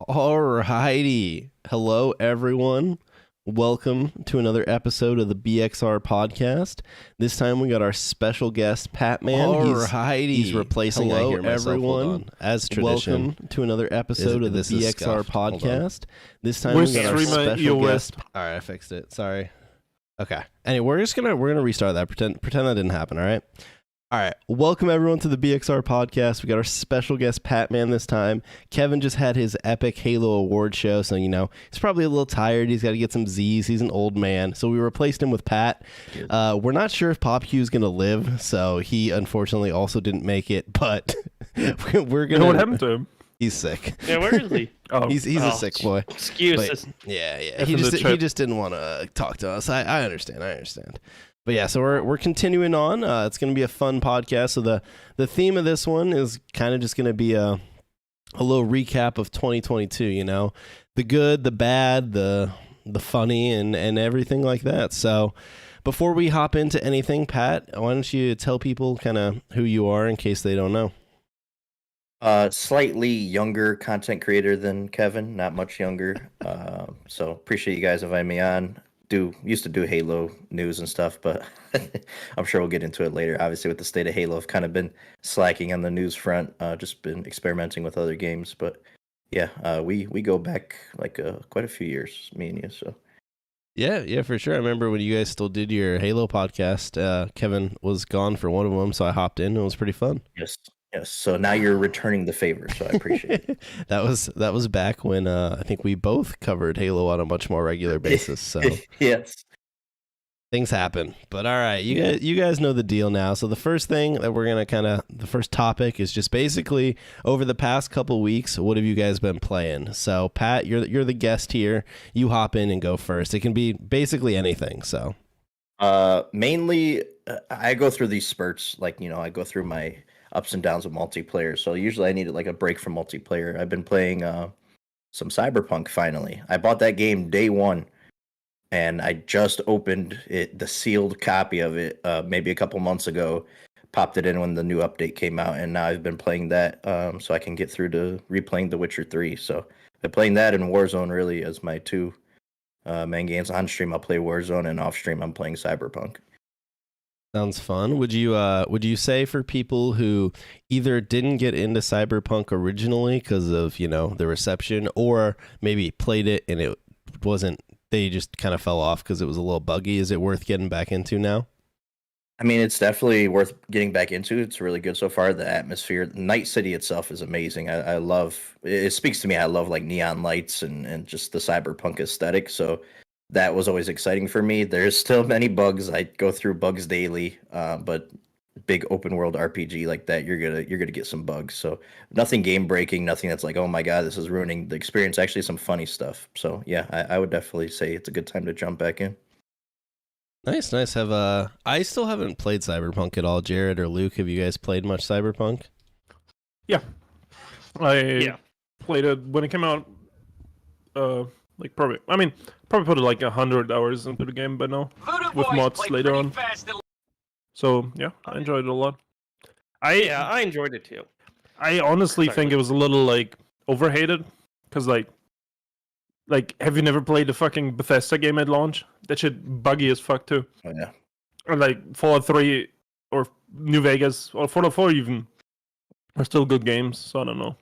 Alrighty. Hello, everyone. Welcome to another episode of the BXR Podcast. This time we got our special guest, Pat Man. Alrighty. He's replacing Hello, everyone. As tradition. Welcome to another episode of the BXR Podcast. This time We're we got our streaming special EOS. guest. All right, I fixed it. Sorry. Okay. Anyway, we're gonna restart that. Pretend that didn't happen. All right. All right, welcome everyone to the BXR Podcast. We got our special guest, Pat Man, this time. Kevin just had his epic Halo award show, so, he's probably a little tired. He's got to get some Z's. He's an old man. So we replaced him with Pat. We're not sure if PopQ's going to live, so he unfortunately also didn't make it, but we're going to... What happened to him? He's sick. Yeah, where is he? He's a sick boy. Excuses. But, yeah. He just didn't want to talk to us. I understand. But yeah, so we're continuing on. It's going to be a fun podcast. So the theme of this one is kind of just going to be a little recap of 2022, the good, the bad, the funny, and everything like that. So before we hop into anything, Pat, why don't you tell people kind of who you are in case they don't know? Slightly younger content creator than Kevin, not much younger. So appreciate you guys inviting me on. Used to do Halo news and stuff, but I'm sure we'll get into it later. Obviously, with the state of Halo, I've kind of been slacking on the news front. Just been experimenting with other games, but yeah, we go back like quite a few years, me and you. So yeah, for sure. I remember when you guys still did your Halo podcast. Kevin was gone for one of them, so I hopped in. And it was pretty fun. Yes. So now you're returning the favor, so I appreciate it. That was back when I think we both covered Halo on a much more regular basis. So yes, things happen. But all right, you guys know the deal now. So the first thing that we're gonna the first topic is just basically over the past couple weeks, what have you guys been playing? So Pat, you're the guest here. You hop in and go first. It can be basically anything. So mainly I go through these spurts, like I go through my ups and downs of multiplayer. So usually I needed like a break from multiplayer. I've been playing some Cyberpunk finally. I bought that game day one, and I just opened it, the sealed copy of it, maybe a couple months ago. Popped it in when the new update came out, and now I've been playing that so I can get through to replaying The Witcher 3. So I've been playing that and Warzone really as my two main games. On stream I'll play Warzone, and off stream I'm playing Cyberpunk. Sounds fun. Would you say for people who either didn't get into Cyberpunk originally because of the reception, or maybe played it and it wasn't, they just kind of fell off because it was a little buggy, is it worth getting back into now? I mean, it's definitely worth getting back into. It's really good so far. The atmosphere, Night City itself is amazing. I love it. Speaks to me. I love like neon lights and just the cyberpunk aesthetic. So that was always exciting for me. There's still many bugs. I go through bugs daily, but big open world RPG like that, you're gonna get some bugs. So nothing game breaking, nothing that's like, oh my god, this is ruining the experience. Actually, some funny stuff. So yeah, I would definitely say it's a good time to jump back in. Nice. I still haven't played Cyberpunk at all. Jared or Luke, have you guys played much Cyberpunk? Yeah, I played it when it came out. Probably put like 100 hours into the game by now, with mods later on. So yeah, I enjoyed it a lot. I enjoyed it too. I honestly think it was a little like overhated, because like have you never played the fucking Bethesda game at launch? That shit buggy as fuck too. Oh yeah. Or like Fallout 3 or New Vegas or Fallout 4 even are still good games. So I don't know.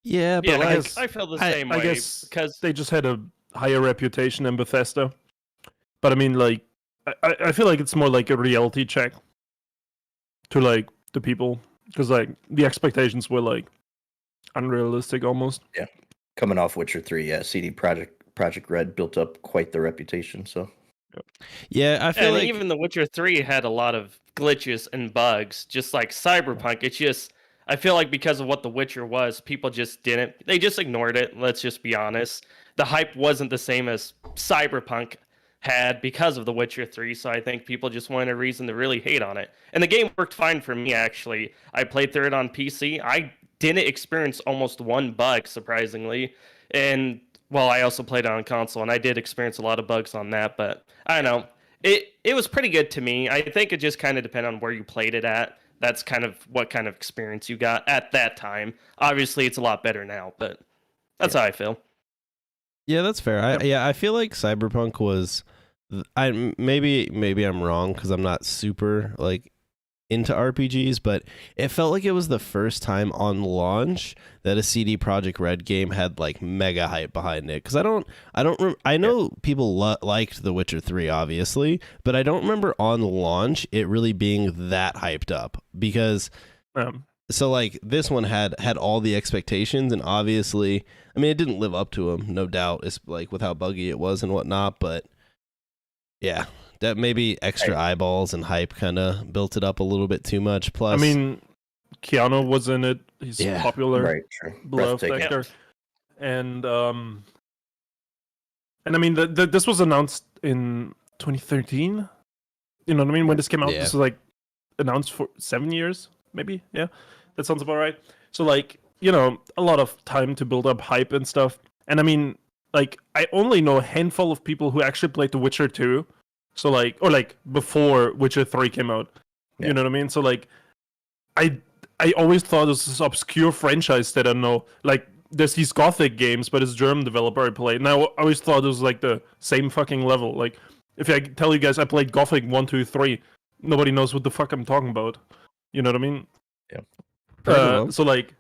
Yeah, but I feel the same way. I guess because they just had a higher reputation than Bethesda. But I mean, like, I feel like it's more like a reality check to like the people, because like the expectations were like unrealistic almost. Yeah, coming off Witcher 3, yeah, CD Project Red built up quite the reputation. So yeah, I feel like even The Witcher 3 had a lot of glitches and bugs, just like Cyberpunk. It's just, I feel like because of what The Witcher was, people just they just ignored it. Let's just be honest. The hype wasn't the same as Cyberpunk had because of The Witcher 3, so I think people just wanted a reason to really hate on it. And the game worked fine for me, actually. I played through it on PC. I didn't experience almost one bug, surprisingly. And, well, I also played it on console, and I did experience a lot of bugs on that, but I don't know. It was pretty good to me. I think it just kind of depended on where you played it at. That's kind of what kind of experience you got at that time. Obviously, it's a lot better now, but That's how I feel. Yeah, that's fair. I feel like Cyberpunk was. Maybe I'm wrong because I'm not super like into RPGs, but it felt like it was the first time on launch that a CD Projekt Red game had like mega hype behind it. Because I know people liked The Witcher 3 obviously, but I don't remember on launch it really being that hyped up because. So like this one had all the expectations, and obviously, I mean, it didn't live up to them, no doubt. It's like with how buggy it was and whatnot, but yeah, that maybe extra eyeballs and hype kind of built it up a little bit too much. Plus, I mean, Keanu was in it. He's popular, right? True. Beloved actor, and I mean, this was announced in 2013. You know what I mean? When this came out, this was like announced for 7 years, maybe. Yeah, that sounds about right. So like, you know, a lot of time to build up hype and stuff. And I mean, like, I only know a handful of people who actually played The Witcher 2. So like, or like before Witcher 3 came out. Yeah. You know what I mean? So like, I always thought it was this obscure franchise that I know. Like, there's these Gothic games, but it's a German developer I played. And I always thought it was like the same fucking level. Like, if I tell you guys I played Gothic 1, 2, 3, nobody knows what the fuck I'm talking about. You know what I mean? Yeah. So like,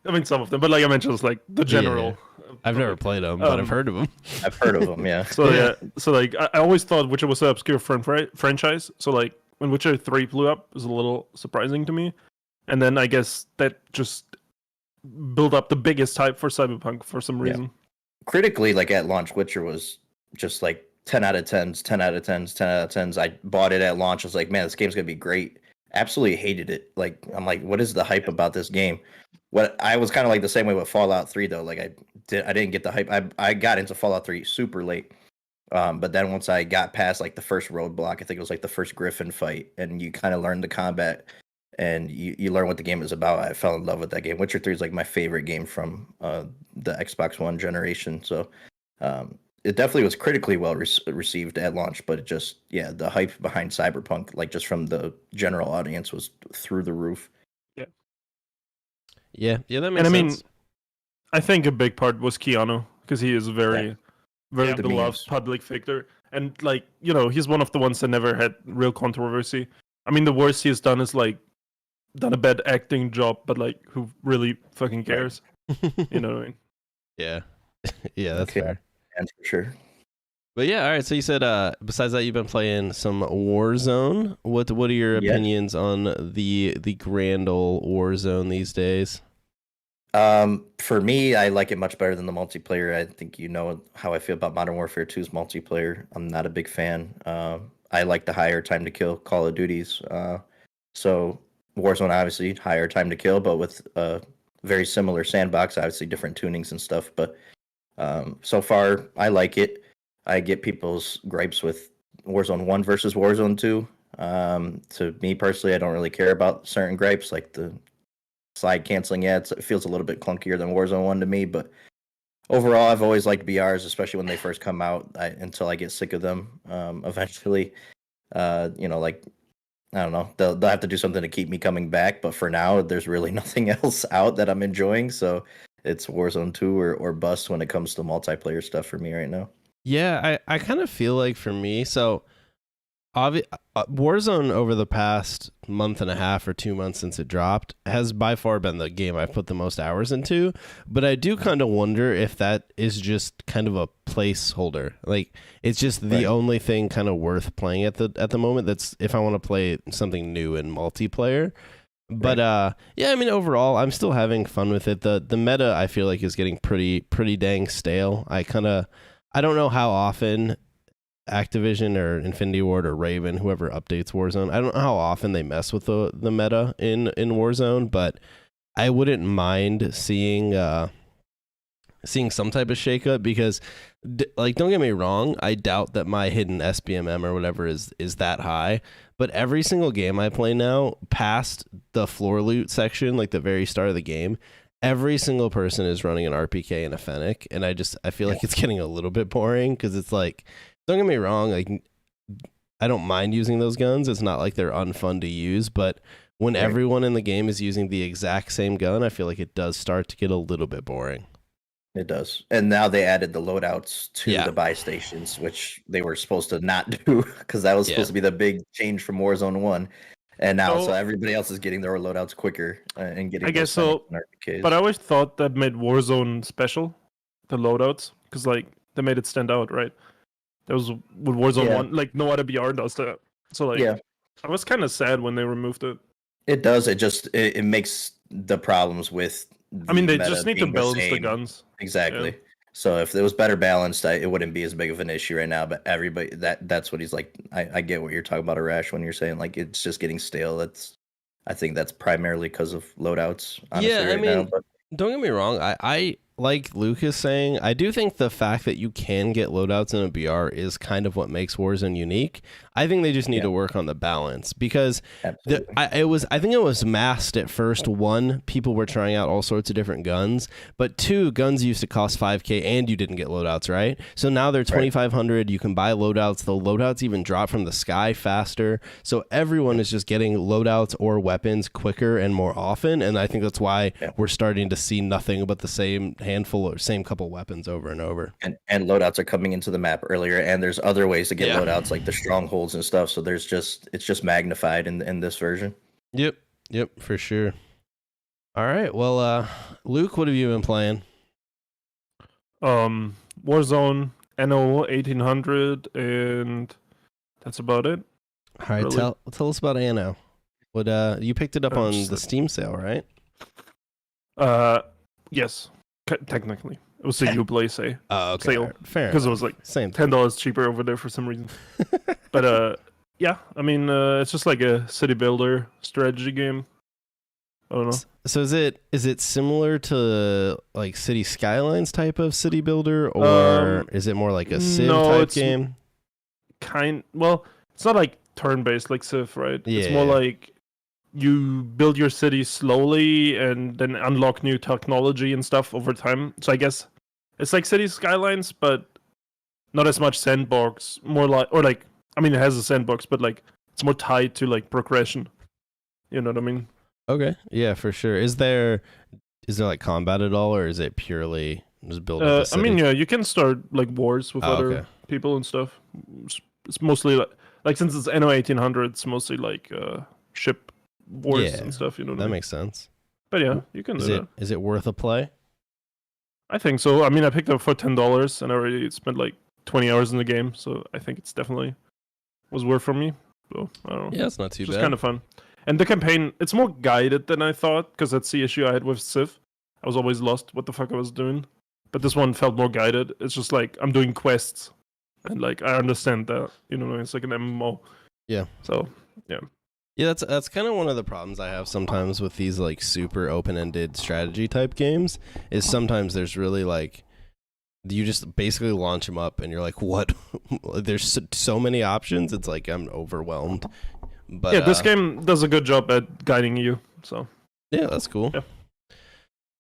I mean some of them, but like I mentioned, it's like the general. Yeah. I've never played them, but I've heard of them. I've heard of them, yeah. So yeah, so like I always thought Witcher was an obscure franchise. So like when Witcher 3 blew up, it was a little surprising to me. And then I guess that just built up the biggest hype for Cyberpunk for some reason. Critically, like at launch, Witcher was just like 10 out of 10s, 10 out of 10s, 10 out of 10s. I bought it at launch. I was like, man, this game's gonna be great. Absolutely hated it. Like, I'm like, what is the hype about this game? What I was kind of like the same way with Fallout 3 though. Like I didn't get the hype. I got into Fallout 3 super late. But then once I got past like the first roadblock, I think it was like the first Griffin fight, and you kind of learn the combat and you learn what the game is about. I fell in love with that game. Witcher 3 is like my favorite game from the Xbox One generation. So it definitely was critically well received at launch, but it just, the hype behind Cyberpunk, like just from the general audience, was through the roof. Yeah, that makes sense. I mean, I think a big part was Keanu, because he is a very beloved public figure. And like, you know, he's one of the ones that never had real controversy. I mean, the worst he has done is like done a bad acting job, but like, who really fucking cares? You know what I mean? Yeah. Yeah, that's fair. And for sure. But yeah, all right. So you said besides that, you've been playing some Warzone. What are your opinions on the grand old Warzone these days? For me, I like it much better than the multiplayer. I think you know how I feel about Modern Warfare 2's multiplayer. I'm not a big fan. I like the higher time to kill Call of Duties. So Warzone, obviously higher time to kill, but with very similar sandbox, obviously different tunings and stuff. But so far, I like it. I get people's gripes with Warzone 1 versus Warzone 2. To me personally, I don't really care about certain gripes, like the slide canceling. It feels a little bit clunkier than Warzone 1 to me, but overall, I've always liked BRs, especially when they first come out, until I get sick of them eventually. Like, I don't know, they'll have to do something to keep me coming back, but for now, there's really nothing else out that I'm enjoying, so it's Warzone 2 or bust when it comes to multiplayer stuff for me right now. Yeah, I kind of feel like for me, so Warzone over the past month and a half or 2 months since it dropped has by far been the game I've put the most hours into, but I do kind of wonder if that is just kind of a placeholder. Like, it's just the only thing kind of worth playing at the moment. That's if I want to play something new in multiplayer. But I mean, overall, I'm still having fun with it. The meta, I feel like, is getting pretty dang stale. I don't know how often Activision or Infinity Ward or Raven, whoever updates Warzone, I don't know how often they mess with the meta in Warzone, but I wouldn't mind seeing some type of shakeup because, like, don't get me wrong, I doubt that my hidden SBMM or whatever is that high, but every single game I play now, past the floor loot section, like the very start of the game, every single person is running an RPK and a Fennec, and I feel like it's getting a little bit boring because it's like, don't get me wrong, like, I don't mind using those guns. It's not like they're unfun to use, but when everyone in the game is using the exact same gun, I feel like it does start to get a little bit boring. It does. And now they added the loadouts to Yeah. the buy stations, which they were supposed to not do because that was Yeah. supposed to be the big change from Warzone 1. And now, so So- everybody else is getting their loadouts quicker and getting I guess those so, RPKs. But I always thought that made Warzone special, the loadouts, because like they made it stand out, right? That was with Warzone Yeah. 1, like no other BR does that. So like, Yeah. I was kind of sad when they removed it. It does. It makes the problems with. I mean, the they meta just need to being balance the same. guns. Exactly. So if it was better balanced, it wouldn't be as big of an issue right now. But everybody, that's what he's like. I get what you're talking about, Arash, when you're saying like it's just getting stale. I think that's primarily because of loadouts. Honestly, Yeah, I right now. mean, But Don't get me wrong. I like Lucas saying, I do think the fact that you can get loadouts in a BR is kind of what makes Warzone unique. I think they just need to work on the balance because absolutely. I think it was masked at first. One, people were trying out all sorts of different guns, but two, guns used to cost $5,000 and you didn't get loadouts, right? So now they're $2,500. You can buy loadouts. The loadouts even drop from the sky faster. So everyone is just getting loadouts or weapons quicker and more often. And I think that's why we're starting to see nothing but the same handful or same couple weapons over and over. And loadouts are coming into the map earlier, and there's other ways to get loadouts like the strongholds and stuff. So it's just magnified in this version. Yep, for sure. All right, well, Luke, what have you been playing? Warzone, NO 1800, and that's about it. All right, Really? tell us about Anno. What you picked it up on just the Steam sale, right? Yes, technically it was a Uplay say Oh, okay. sale All right, fair because it enough. was like Same thing. $10 cheaper over there for some reason. But yeah, I mean, it's just like a city builder strategy game. I don't know. So is it similar to like City Skylines type of city builder, or is it more like a Civ no, type it's game? Well, it's not like turn-based like Civ, right? It's more Yeah. like you build your city slowly and then unlock new technology and stuff over time. So I guess it's like City Skylines, but not as much sandbox. More like, or like, I mean, it has a sandbox, but like it's more tied to like progression. You know what I mean? Okay, yeah, for sure. Is there like combat at all, or is it purely just build up a I city? mean, yeah, you can start like wars with other okay. people and stuff. It's mostly like since it's NO 1800, it's mostly like ship wars Yeah, and stuff. You know what I that mean? makes sense. But yeah, you can do that. Is it worth a play? I think so. I mean, I picked it up for $10 and I already spent like 20 hours in the game, so I think it's definitely was worth for me. So I don't know. Yeah, it's not too It's just bad. kind of fun. And the campaign, it's more guided than I thought, because that's the issue I had with Civ. I was always lost what the fuck I was doing. But this one felt more guided. It's just like I'm doing quests, and like I understand that, you know, it's like an MMO. Yeah. So yeah. Yeah, that's kind of one of the problems I have sometimes with these like super open-ended strategy type games is sometimes there's really like you just basically launch them up and you're like, what? There's so many options. It's like I'm overwhelmed. But Yeah, this game does a good job at guiding you. So yeah, that's cool. Yeah.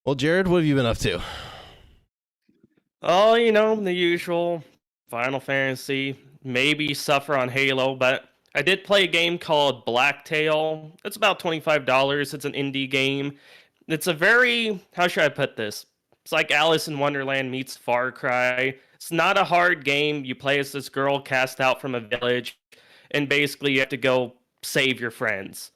Well, Jared, what have you been up to? Oh, you know, the usual Final Fantasy, maybe suffer on Halo, but I did play a game called Blacktail. It's about $25. It's an indie game. It's a very, how should I put this? It's like Alice in Wonderland meets Far Cry. It's not a hard game. You play as this girl cast out from a village, and basically you have to go save your friends.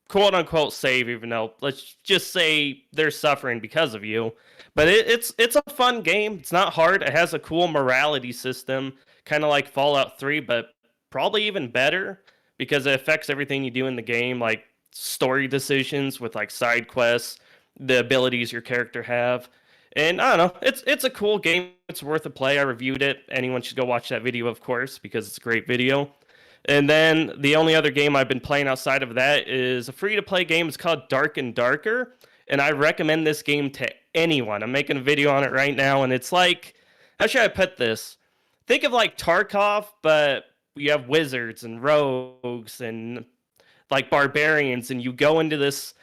Quote unquote save, even though let's just say they're suffering because of you. But it's a fun game. It's not hard. It has a cool morality system, kind of like Fallout 3, but probably even better because it affects everything you do in the game, like story decisions with like side quests, the abilities your character have. And I don't know, it's a cool game. It's worth a play. I reviewed it. Anyone should go watch that video, of course, because it's a great video. And then the only other game I've been playing outside of that is a free-to-play game. It's called Dark and Darker, and I recommend this game to anyone. I'm making a video on it right now, and it's like, how should I put this? Think of like Tarkov, but you have wizards and rogues and like barbarians, and you go into this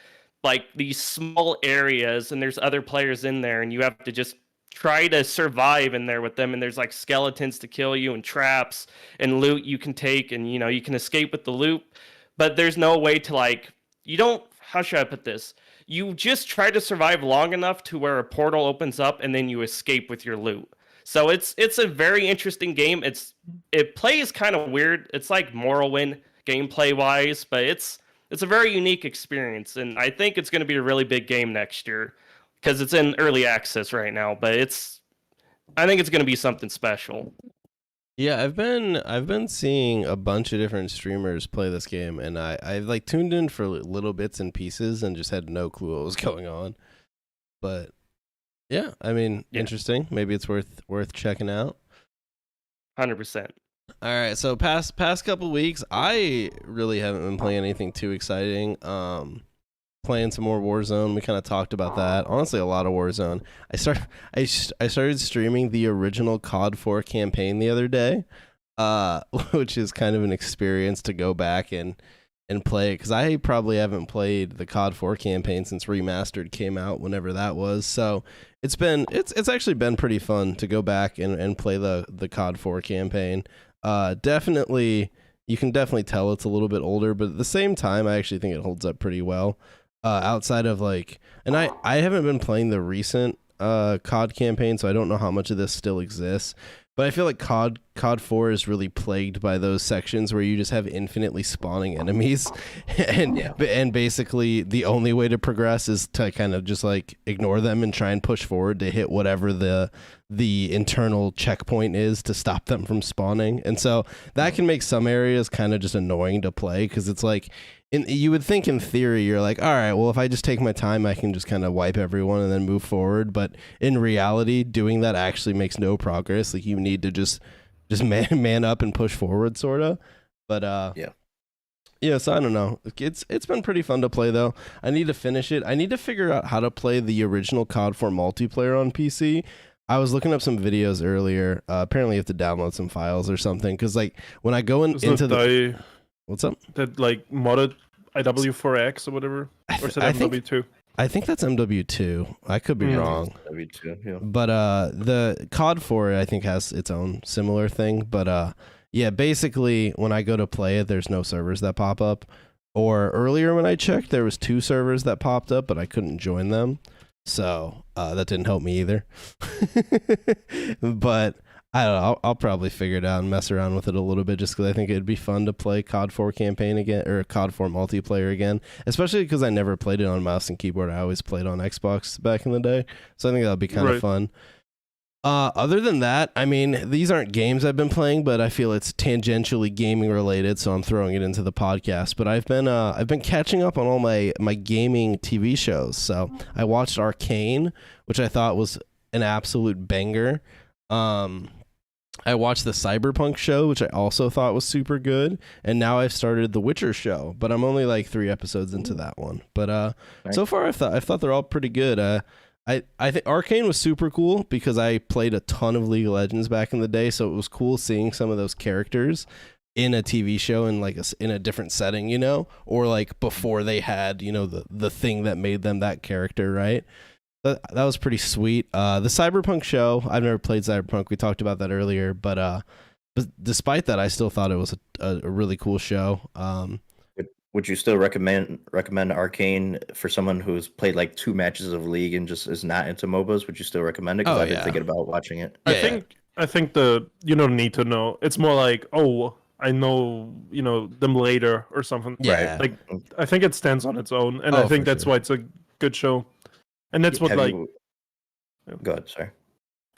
like these small areas, and there's other players in there, and you have to just try to survive in there with them, and there's like skeletons to kill you and traps and loot you can take, and you know you can escape with the loot, but there's no way to like, you don't, how should I put this, you just try to survive long enough to where a portal opens up and then you escape with your loot. So it's a very interesting game. It plays kind of weird. It's like Morrowind gameplay wise, but it's a very unique experience, and I think it's going to be a really big game next year because it's in early access right now. But I think it's going to be something special. Yeah, I've been seeing a bunch of different streamers play this game, and I've like tuned in for little bits and pieces and just had no clue what was going on. But yeah, I mean, interesting. Maybe it's worth checking out. 100%. All right, so past couple weeks, I really haven't been playing anything too exciting. Playing some more Warzone. We kind of talked about that. Honestly, a lot of Warzone. I started streaming the original COD 4 campaign the other day, which is kind of an experience to go back and play it, because I probably haven't played the COD 4 campaign since Remastered came out, whenever that was. So it's actually been pretty fun to go back and play the COD 4 campaign. Definitely, you can definitely tell it's a little bit older, but at the same time, I actually think it holds up pretty well. Outside of like, and I haven't been playing the recent COD campaign, so I don't know how much of this still exists. But I feel like COD 4 is really plagued by those sections where you just have infinitely spawning enemies, and basically the only way to progress is to kind of just like ignore them and try and push forward to hit whatever the internal checkpoint is to stop them from spawning. And so that can make some areas kind of just annoying to play, because it's like, you would think in theory you're like, all right, well, if I just take my time, I can just kind of wipe everyone and then move forward. But in reality, doing that actually makes no progress. Like, you need to just man up and push forward, sort of. But so I don't know. It's been pretty fun to play, though. I need to finish it. I need to figure out how to play the original COD 4 multiplayer on PC. I was looking up some videos earlier. Apparently, you have to download some files or something, because like when I go into the what's up? That like modded IW4X or whatever, or is it MW2? I think that's MW2. I could be wrong. MW2, yeah. But the COD 4 I think has its own similar thing. But yeah, basically when I go to play it, there's no servers that pop up. Or earlier when I checked, there was 2 servers that popped up, but I couldn't join them. So that didn't help me either. But I don't know. I'll probably figure it out and mess around with it a little bit, just because I think it'd be fun to play COD 4 campaign again, or COD 4 multiplayer again, especially because I never played it on mouse and keyboard. I always played on Xbox back in the day. So I think that'll be kind of fun. Other than that, I mean, these aren't games I've been playing, but I feel it's tangentially gaming related, so I'm throwing it into the podcast. But I've been catching up on all my gaming TV shows. So I watched Arcane, which I thought was an absolute banger. I watched the Cyberpunk show, which I also thought was super good, and now I've started the Witcher show, but I'm only like 3 episodes into that one. But so far I thought they're all pretty good. I think Arcane was super cool because I played a ton of League of Legends back in the day, so it was cool seeing some of those characters in a TV show in like in a different setting, you know, or like before they had, you know, the thing that made them that character, right? That was pretty sweet. The Cyberpunk show, I've never played Cyberpunk. We talked about that earlier, but despite that, I still thought it was a really cool show. Would you still recommend Arcane for someone who's played like 2 matches of League and just is not into MOBAs? Would you still recommend it? Because I've been thinking about watching it. I think you don't need to know. It's more like, oh, I know, you know, them later or something. Yeah. Like, I think it stands on its own, and I think that's why it's a good show. And that's what Go ahead, sorry.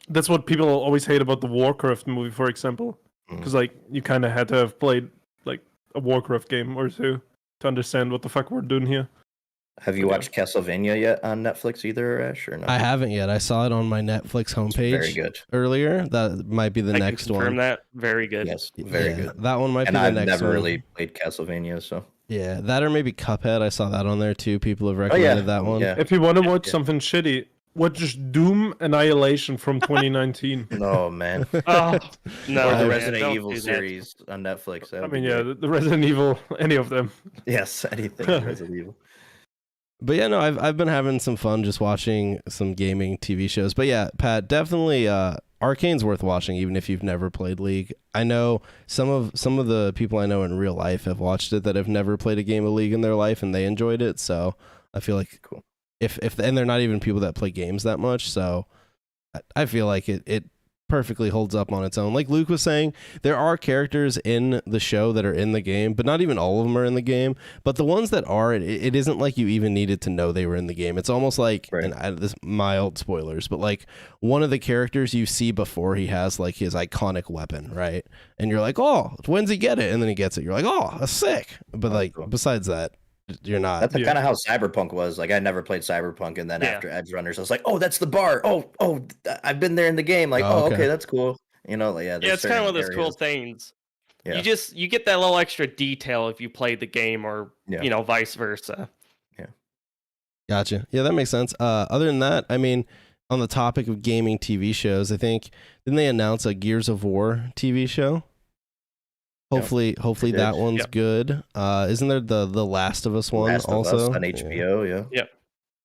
That's what people always hate about the Warcraft movie, for example, because like you kind of had to have played like a Warcraft game or 2 to understand what the fuck we're doing here. Have you watched Castlevania yet on Netflix either, Ash, or no? I haven't yet. I saw it on my Netflix homepage. Very good. Earlier. That might be the next one. Confirm one. that. Very good. Yes, very good. That one might be the next one. And I've never really played Castlevania, so. Yeah, that or maybe Cuphead. I saw that on there too. People have recommended that one. Yeah. If you want to watch something shitty, watch Doom Annihilation from 2019. No, man. Oh, no. Or the man, Resident Evil do that. series on Netflix. I mean, the Resident Evil, any of them. Yes, anything Resident Evil. But yeah, no, I've been having some fun just watching some gaming TV shows. But yeah, Pat, definitely Arcane's worth watching even if you've never played League. I know some of the people I know in real life have watched it that have never played a game of League in their life and they enjoyed it. So I feel like if and they're not even people that play games that much. So I feel like it perfectly holds up on its own. Like Luke was saying, there are characters in the show that are in the game, but not even all of them are in the game. But the ones that are, it isn't like you even needed to know they were in the game. It's almost like, and this mild spoilers, but like one of the characters you see before he has like his iconic weapon, right? And you're like, oh, when's he get it? And then he gets it. You're like, oh, that's sick. But like besides that, you're not. That's kind of how Cyberpunk was. Like I never played Cyberpunk, and then after Edge Runners, I was like, "Oh, that's the bar. Oh, I've been there in the game. Like, okay, that's cool." You know, like, yeah, it's kind of one of those cool things. Yeah. You get that little extra detail if you play the game, or vice versa. Yeah, gotcha. Yeah, that makes sense. Other than that, I mean, on the topic of gaming TV shows, I think didn't they announce a Gears of War TV show? Hopefully that one's good. Isn't there the Last of Us one also on HBO? Yeah.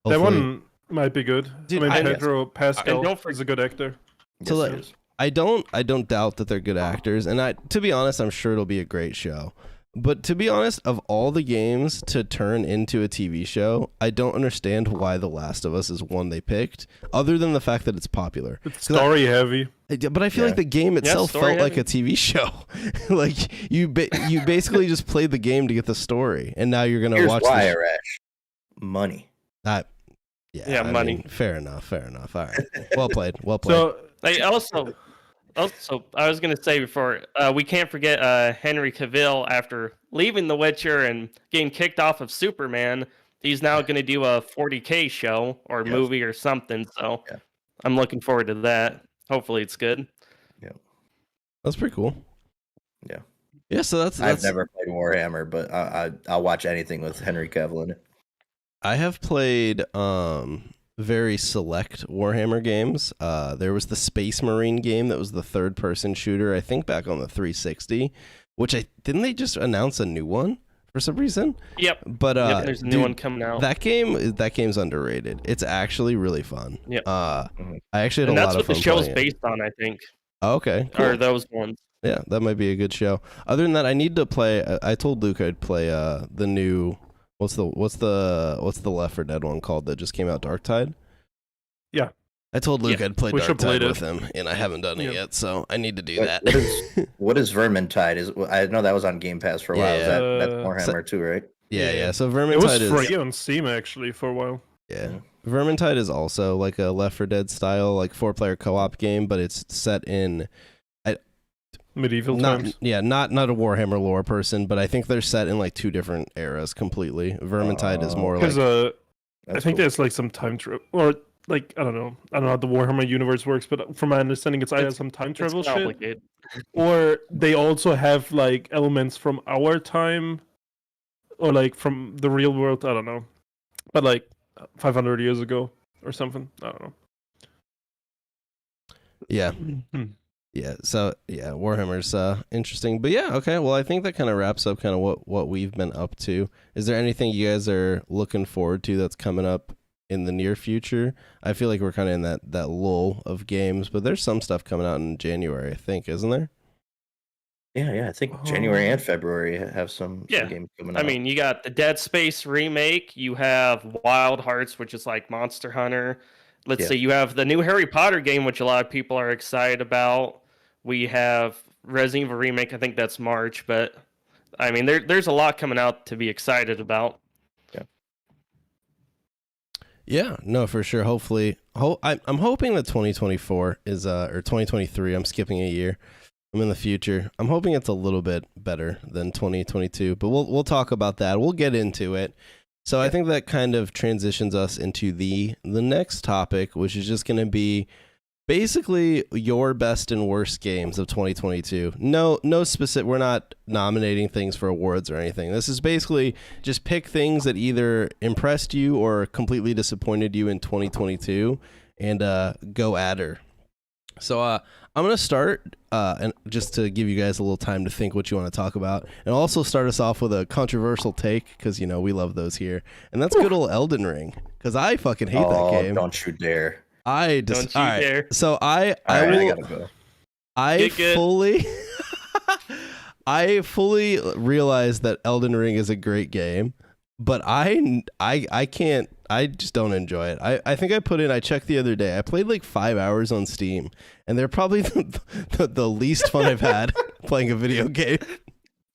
That one might be good. Dude, Pedro Pascal is a good actor. So I don't doubt that they're good actors, and to be honest, I'm sure it'll be a great show. But to be honest, of all the games to turn into a TV show, I don't understand why The Last of Us is one they picked, other than the fact that it's popular. It's story heavy. But I feel like the game itself felt like a TV show. Like you basically just played the game to get the story, and now you're gonna watch. Why, Arash? Money. Yeah, money. Mean, fair enough. All right, well played. So Also, I was going to say before, we can't forget Henry Cavill after leaving The Witcher and getting kicked off of Superman. He's now going to do a 40K show or movie or something. So I'm looking forward to that. Hopefully it's good. Yeah. That's pretty cool. Yeah. Yeah, so that's I've never played Warhammer, but I'll watch anything with Henry Cavill in it. I have played very select Warhammer games. There was the Space Marine game that was the third-person shooter, I think back on the 360, which didn't they just announce a new one for some reason? Yep. But there's a new one coming out. That game's underrated. It's actually really fun. Yep. I actually had a lot of fun. And that's what the show's based on, I think. Oh, okay. Cool. Or those ones. Yeah, that might be a good show. Other than that, I need to play. I told Luke I'd play the new. What's the Left 4 Dead one called that just came out? Dark Tide? Yeah. I told Luke I'd play we Dark Tide with him, and I haven't done it yet, so I need to do that. What is Vermintide? I know that was on Game Pass for a while. Yeah. That's Warhammer too, right? Yeah. So Vermintide it was free on Steam actually for a while. Yeah. Vermintide is also like a Left 4 Dead style, like 4-player co-op game, but it's set in medieval times. Yeah, not a Warhammer lore person, but I think they're set in like two different eras completely. Vermintide is more like I think there's like some time travel, or like I don't know how the Warhammer universe works, but from my understanding, it's either some time travel shit, or they also have like elements from our time, or like from the real world. I don't know, but like 500 years ago or something. I don't know. Yeah. Yeah, so Warhammer's interesting, but yeah, okay. Well, I think that kind of wraps up kind of what we've been up to. Is there anything you guys are looking forward to that's coming up in the near future? I feel like we're kind of in that lull of games, but there's some stuff coming out in January, I think, isn't there? Yeah. I think January and February have some games coming out. I mean, you got the Dead Space remake. You have Wild Hearts, which is like Monster Hunter. Let's see. You have the new Harry Potter game, which a lot of people are excited about. We have Resident Evil remake. I think that's March, but I mean, there's a lot coming out to be excited about. Yeah, no, for sure. Hopefully, I'm hoping that 2024 is or 2023. I'm skipping a year. I'm in the future. I'm hoping it's a little bit better than 2022, but we'll talk about that. We'll get into it. So I think that kind of transitions us into the next topic, which is just going to be basically your best and worst games of 2022. No specific. We're not nominating things for awards or anything. This is basically just pick things that either impressed you or completely disappointed you in 2022, and go at her. So I'm going to start, and just to give you guys a little time to think what you want to talk about, and also start us off with a controversial take, because, we love those here, and that's good old Elden Ring, because I fucking hate that game. Don't you dare. Don't you dare. So I gotta go. I fully realize that Elden Ring is a great game, but I I just don't enjoy it. I think I checked the other day. I played like 5 hours on Steam, and they're probably the least fun I've had playing a video game.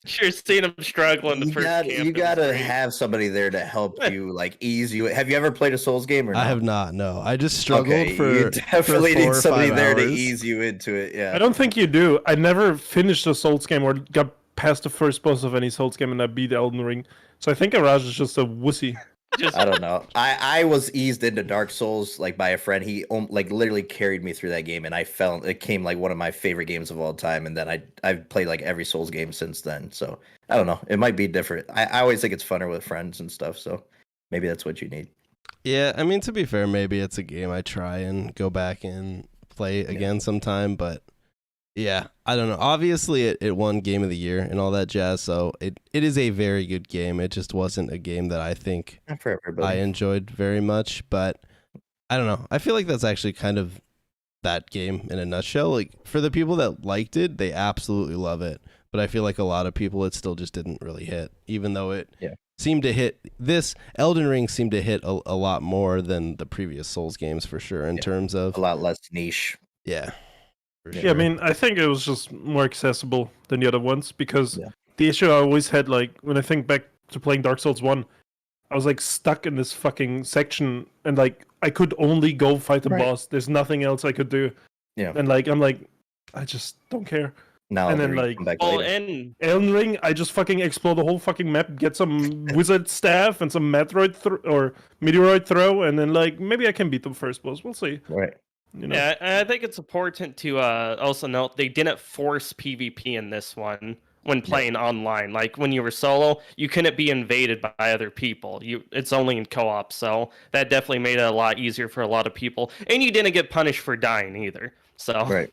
Sure, seeing him struggling the first camp. You gotta have somebody there to help you, like ease you. Have you ever played a Souls game or not? I have not. No, I just struggled for. You definitely for 4 need or somebody 5 there to hours. ease you into it. Yeah. I don't think you do. I never finished a Souls game or got past the first boss of any Souls game, and I beat Elden Ring. So I think Araj is just a wussy. I don't know. I was eased into Dark Souls like by a friend. He like literally carried me through that game, and it came like one of my favorite games of all time. And then I've played like every Souls game since then. So I don't know. It might be different. I always think it's funner with friends and stuff. So maybe that's what you need. Yeah, I mean, to be fair, maybe it's a game I try and go back and play again sometime, but yeah, I don't know. Obviously, it won Game of the Year and all that jazz, so it is a very good game. It just wasn't a game that I think Not for everybody. I enjoyed very much, but I don't know. I feel like that's actually kind of that game in a nutshell. Like, for the people that liked it, they absolutely love it, but I feel like a lot of people, it still just didn't really hit, even though it seemed to hit. This Elden Ring seemed to hit a lot more than the previous Souls games for sure in terms of a lot less niche. Yeah. Yeah, I mean, I think it was just more accessible than the other ones because the issue I always had, like, when I think back to playing Dark Souls 1, I was, like, stuck in this fucking section and, like, I could only go fight the boss. There's nothing else I could do. Yeah. And, like, I'm like, I just don't care. Now and then, like, come back Well, later. and Elden Ring, I just fucking explore the whole fucking map, get some wizard staff and some or meteoroid throw, and then, like, maybe I can beat the first boss. We'll see. Right. You know? yeah, I think it's important to also note they didn't force PvP in this one when playing online. Like when you were solo, you couldn't be invaded by other people. It's only in co-op, so that definitely made it a lot easier for a lot of people. And you didn't get punished for dying either. So Right.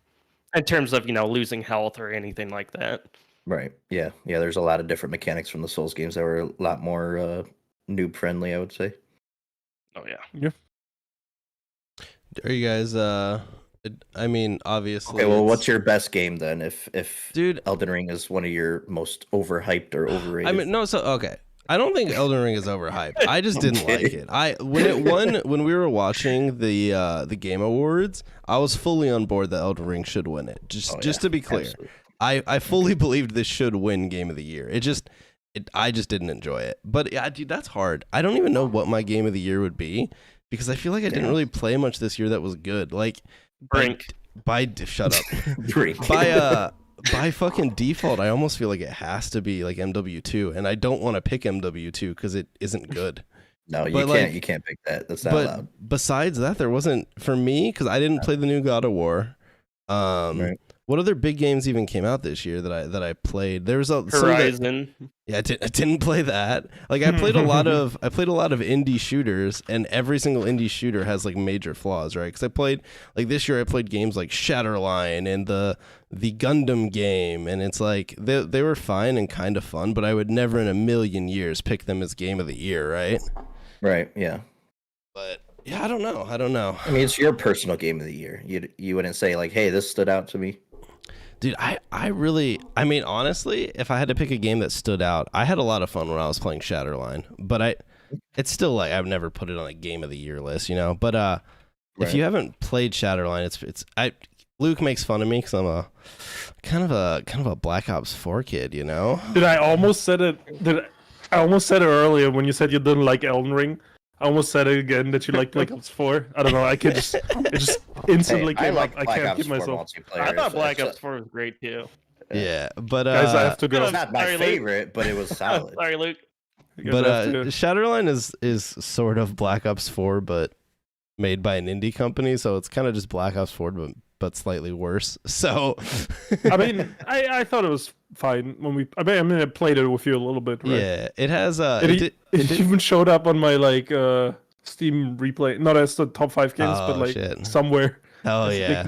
in terms of, losing health or anything like that. Right. Yeah. Yeah. There's a lot of different mechanics from the Souls games that were a lot more noob friendly, I would say. Oh yeah. Yeah. Are you guys I mean, obviously Okay, well, what's your best game then if dude, Elden Ring is one of your most overhyped or overrated? I mean, no, so okay. I don't think Elden Ring is overhyped. I just didn't like it. When we were watching the Game Awards, I was fully on board that Elden Ring should win it. Just to be clear. Absolutely. I fully believed this should win Game of the Year. I just didn't enjoy it. But yeah, dude, that's hard. I don't even know what my Game of the Year would be because I feel like I didn't really play much this year that was good. Like Brink. Shut up. Brink. By fucking default, I almost feel like it has to be like MW2, and I don't want to pick MW2 because it isn't good. No, you But, can't. like, You can't pick that. That's not But allowed. besides that, there wasn't for me because I didn't play the new God of War. Right. What other big games even came out this year that I played? There was Horizon. I didn't play that. Like I played a lot of indie shooters, and every single indie shooter has like major flaws, right? Because I played like this year, I played games like Shatterline and the Gundam game, and it's like they were fine and kind of fun, but I would never in a million years pick them as game of the year, right? Right. Yeah. But yeah, I don't know. I mean, it's your personal game of the year. You wouldn't say like, "Hey, this stood out to me." Dude, I mean, honestly, if I had to pick a game that stood out, I had a lot of fun when I was playing Shatterline, but it's still like, I've never put it on a game of the year list, but, if you haven't played Shatterline, Luke makes fun of me because I'm a kind of a Black Ops 4 kid, Did I almost said it? I almost said it earlier when you said you didn't like Elden Ring. I almost said it again that you like Black Ops 4. I don't know. It just instantly Hey, I came like up. I Black can't Ops keep 4 myself. multiplayer. I thought It's- Black it's- Ops 4 was great too. Yeah, but Guys, I have to go. It's not my Sorry, Luke. favorite, but it was solid. Sorry, Luke. You guys but have to- Shatterline is sort of Black Ops 4, but made by an indie company, so it's kind of just Black Ops 4, but slightly worse. So, I mean, I thought it was fine when I played it with you a little bit. Right? yeah, it has It even showed up on my like Steam replay, not as the top 5 games, but Oh, like shit. somewhere. Oh yeah.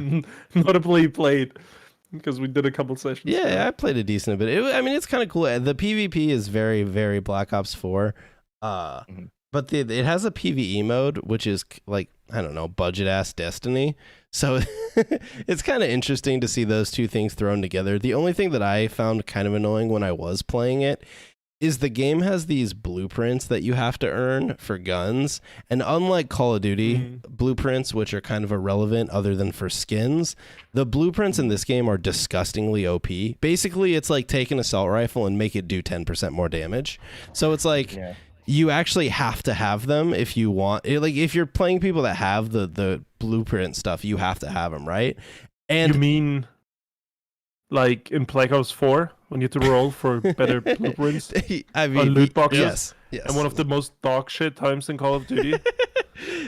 Notably played because we did a couple sessions. Yeah, I played a decent bit. It's kind of cool. The PvP is very, very Black Ops 4. But it has a PvE mode, which is like, I don't know, budget ass Destiny. So it's kind of interesting to see those two things thrown together. The only thing that I found kind of annoying when I was playing it is the game has these blueprints that you have to earn for guns, and unlike Call of Duty blueprints, which are kind of irrelevant other than for skins, the blueprints in this game are disgustingly OP. Basically, it's like take an assault rifle and make it do 10% more damage. So it's like you actually have to have them if you want. Like if you're playing people that have the blueprint stuff, you have to have them, right? And you mean like in Black Ops 4 when you have to roll for better blueprints I mean, on loot boxes? Yes. And one of the most dog shit times in Call of Duty.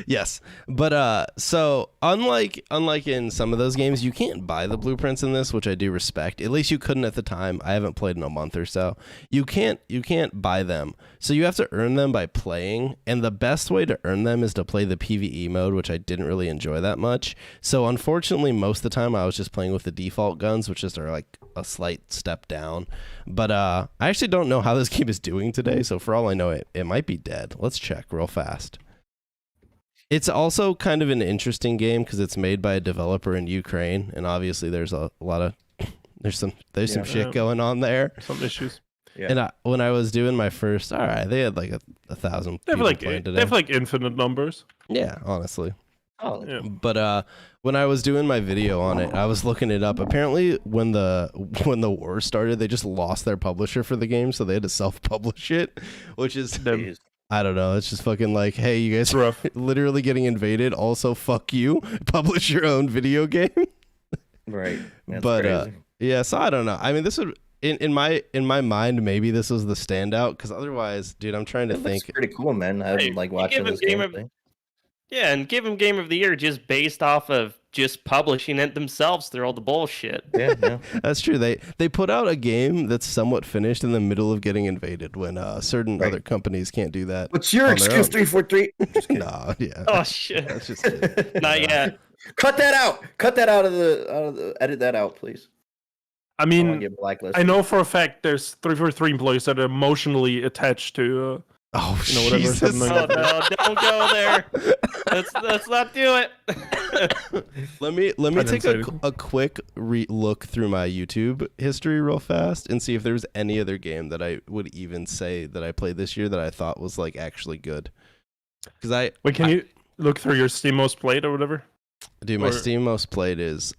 Yes, but so unlike in some of those games, you can't buy the blueprints in this, which I do respect. At least you couldn't at the time. I haven't played in a month or so. You can't buy them, so you have to earn them by playing. And the best way to earn them is to play the PvE mode, which I didn't really enjoy that much. So unfortunately, most of the time I was just playing with the default guns, which is like a slight step down. But I actually don't know how this game is doing today. So for all I know, it might be dead. Let's check real fast. It's also kind of an interesting game because it's made by a developer in Ukraine, and obviously there's a lot of there's some shit going on there. Some issues. Yeah. And when I was doing my first, they had like 1,000 people playing today. They have like infinite numbers. Yeah, honestly. Oh, yeah. But when I was doing my video on it, I was looking it up. Apparently, when the war started, they just lost their publisher for the game, so they had to self-publish it, which is. I don't know. It's just fucking like, hey, you guys are literally getting invaded. Also, fuck you. Publish your own video game. Right. That's but crazy. yeah, so I don't know. I mean, this would in my mind, maybe this was the standout because otherwise, dude, I'm trying to think. It's pretty cool, man. I'm like watching this game. Yeah, and give him Game of the Year just based off of just publishing it themselves through all the bullshit. Yeah. That's true. They put out a game that's somewhat finished in the middle of getting invaded when certain other companies can't do that. What's your excuse, 343? Nah, yeah. Oh shit. That's just Not yet. Cut that out. Cut that out of the edit that out, please. I mean, I know for a fact there's 343 employees that are emotionally attached to whatever. Jesus. Oh no, don't go there. Let's not do it. Let me take a quick look through my YouTube history real fast and see if there's any other game that I would even say that I played this year that I thought was like actually good. Because can you look through your Steam most played or whatever? Dude, my Steam most played is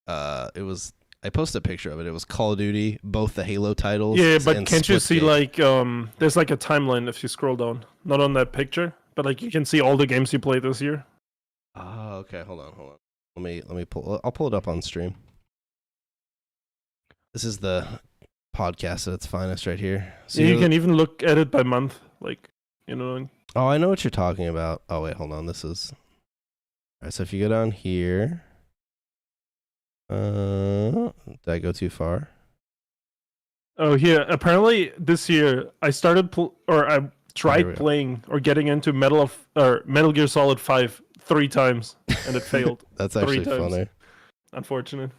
I posted a picture of it. It was Call of Duty, both the Halo titles. Yeah, but can't you see like there's like a timeline if you scroll down, not on that picture, but like you can see all the games you played this year. Oh, okay. Hold on. Let me pull. I'll pull it up on stream. This is the podcast at its finest right here. So you can even look at it by month, like you know. Oh, I know what you're talking about. Oh wait, hold on. This is. All right, so if you go down here. Did I go too far? Oh yeah, apparently this year I started I tried playing or getting into Metal Gear Solid 5 3 times and it failed. That's actually funny. Unfortunate.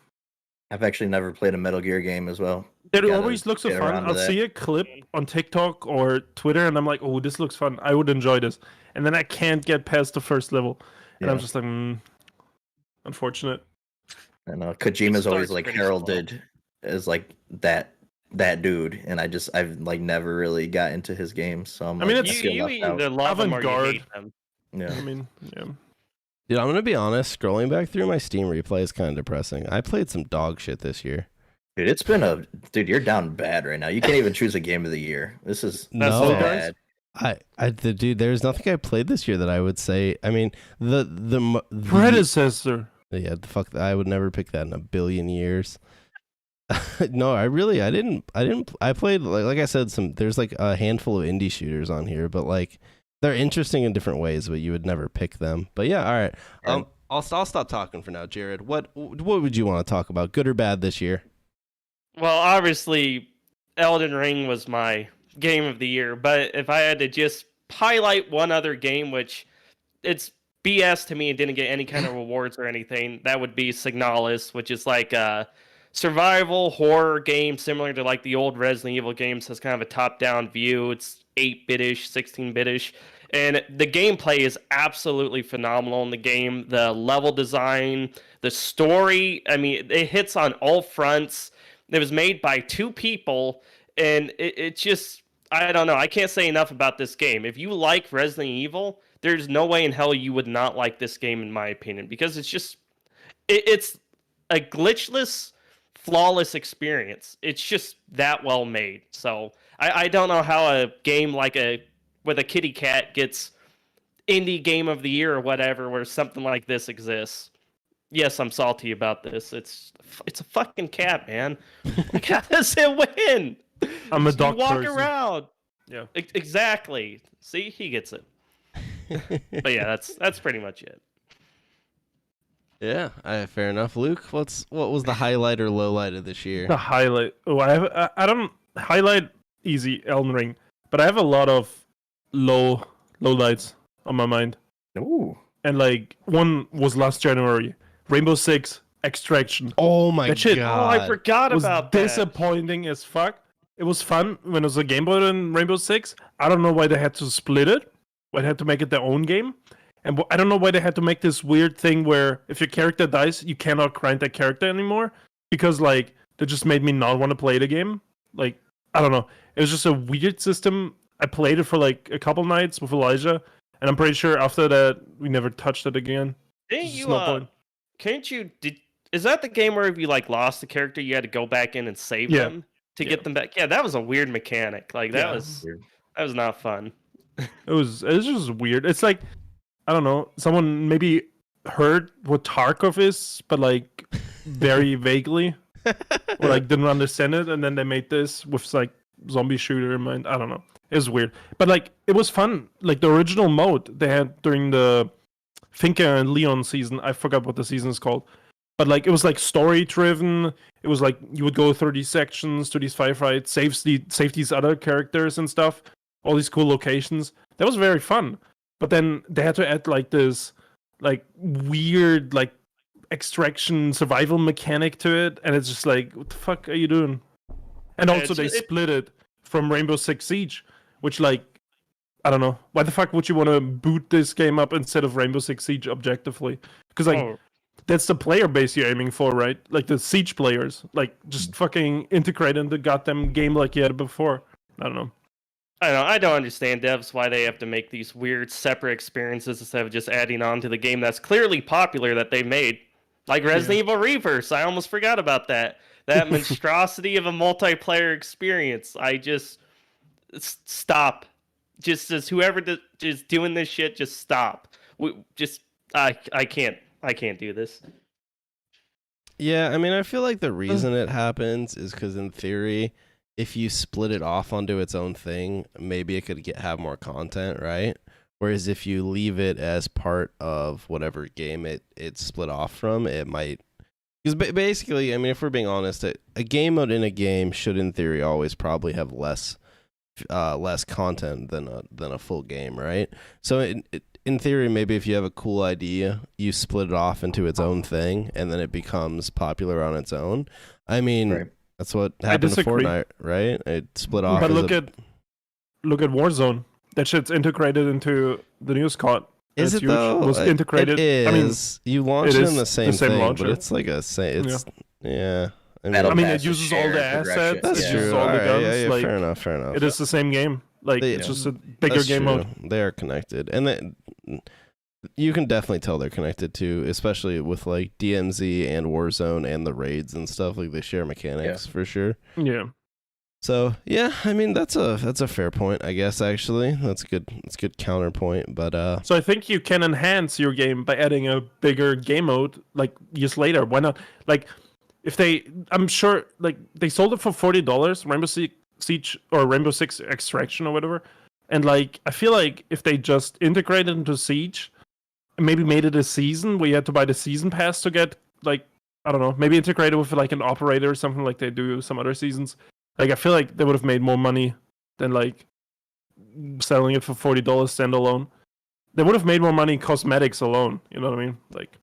I've actually never played a Metal Gear game as well. It always looks so fun. I'll see a clip on TikTok or Twitter and I'm like, oh, this looks fun. I would enjoy this. And then I can't get past the first level. And I'm just like, unfortunate. And Kojima's always like heralded as like that dude, and I've like never really got into his games. So I'm it's you either love them or you hate them. Yeah, I mean, yeah. Dude, I'm gonna be honest. Scrolling back through my Steam replay is kind of depressing. I played some dog shit this year. Dude, it's been dude. You're down bad right now. You can't even choose a game of the year. This is so bad. Dude, there's nothing I played this year that I would say. I mean, the predecessor. Yeah, the fuck. I would never pick that in a billion years. No, I didn't. I played like I said. There's like a handful of indie shooters on here, but like they're interesting in different ways. But you would never pick them. But yeah, all right. I'll stop talking for now, Jared. What would you want to talk about, good or bad, this year? Well, obviously, Elden Ring was my game of the year. But if I had to just highlight one other game, which it's BS to me and didn't get any kind of rewards or anything, that would be Signalis, which is like a survival horror game similar to like the old Resident Evil games. Has kind of a top-down view. It's 8-bit-ish, 16-bit-ish. And the gameplay is absolutely phenomenal in the game. The level design, the story, I mean, it hits on all fronts. It was made by 2 people, and it just... I don't know. I can't say enough about this game. If you like Resident Evil, there's no way in hell you would not like this game, in my opinion, because it's just it's a glitchless, flawless experience. It's just that well made. So I don't know how a game like with a kitty cat gets indie game of the year or whatever, where something like this exists. Yes, I'm salty about this. It's a fucking cat, man. Like, how does it win? I'm a You dog walk person. around. Yeah. Exactly. See, he gets it. But yeah, that's pretty much it. Yeah, fair enough. Luke, what was the highlight or low light of this year? The highlight. Oh, I don't highlight easy Elden Ring, but I have a lot of low lights on my mind. Ooh. And like one was last January, Rainbow Six Extraction. Oh my That shit- god! Oh, I forgot was about that. disappointing as fuck. It was fun when it was a game mode in Rainbow Six. I don't know why they had to split it. Why they had to make it their own game. And I don't know why they had to make this weird thing where if your character dies, you cannot grind that character anymore. Because like that just made me not want to play the game. Like, I don't know. It was just a weird system. I played it for like a couple nights with Elijah, and I'm pretty sure after that we never touched it again. Didn't There's you? no point. Can't you? Is that the game where if you like lost the character, you had to go back in and save Yeah. them to get them back? Yeah, that was a weird mechanic. Like that Yeah. was Weird. not fun. It was just weird. It's like, I don't know, someone maybe heard what Tarkov is, but like very vaguely, or like didn't understand it, and then they made this with like zombie shooter in mind. I don't know. It was weird, but like it was fun. Like the original mode they had during the Finca and Leon season. I forgot what the season is called, but like it was like story driven. It was like you would go through these sections, to these firefights, save these other characters and stuff. All these cool locations. That was very fun. But then they had to add like this like weird like extraction survival mechanic to it, and it's just like, what the fuck are you doing? And Yeah, also they it's- split it from Rainbow Six Siege, which like, I don't know, why the fuck would you want to boot this game up instead of Rainbow Six Siege objectively? Because like Oh, that's the player base you're aiming for, right? Like the Siege players, like just fucking integrate in the goddamn game like you had before. I don't know. I don't understand devs why they have to make these weird separate experiences instead of just adding on to the game that's clearly popular that they made. Like Resident Evil Reverse. I almost forgot about that. That monstrosity of a multiplayer experience. I just stop. Just as whoever is doing this shit, just stop. I can't do this. Yeah, I mean, I feel like the reason it happens is because in theory, if you split it off onto its own thing, maybe it could have more content, right? Whereas if you leave it as part of whatever game it's split off from, it might. Because basically, I mean, if we're being honest, a game mode in a game should, in theory, always probably have less content than a full game, right? So in theory, maybe if you have a cool idea, you split it off into its own thing, and then it becomes popular on its own. I mean, Right. that's what happened to disagree. Fortnite, right? It split off. But as look at Warzone. That shit's integrated into the new COD. is It's it huge. though? Was integrated. It I mean, is. You launch it it is in the same thing, launcher. but it's like it's yeah. I mean, Battle I mean, Pass it is uses all the shared progression. assets. that's It Yeah. uses true. all the Alright, guns. yeah, like, fair enough. it is the same game. Like They- it's just a bigger That's game true. mode. They are connected, and you can definitely tell they're connected too, especially with like DMZ and Warzone and the raids and stuff. Like they share mechanics for sure. Yeah. So yeah, I mean that's a fair point, I guess. Actually, that's good. That's a good counterpoint. But So I think you can enhance your game by adding a bigger game mode like years later. Why not? Like if I'm sure like they sold it for $40, Rainbow Siege or Rainbow Six Extraction or whatever. And like I feel like if they just integrated into Siege and maybe made it a season where you had to buy the season pass to get like, I don't know, maybe integrated with like an operator or something like they do some other seasons. Like I feel like they would have made more money than like selling it for $40 standalone. They would have made more money cosmetics alone. You know what I mean? Like,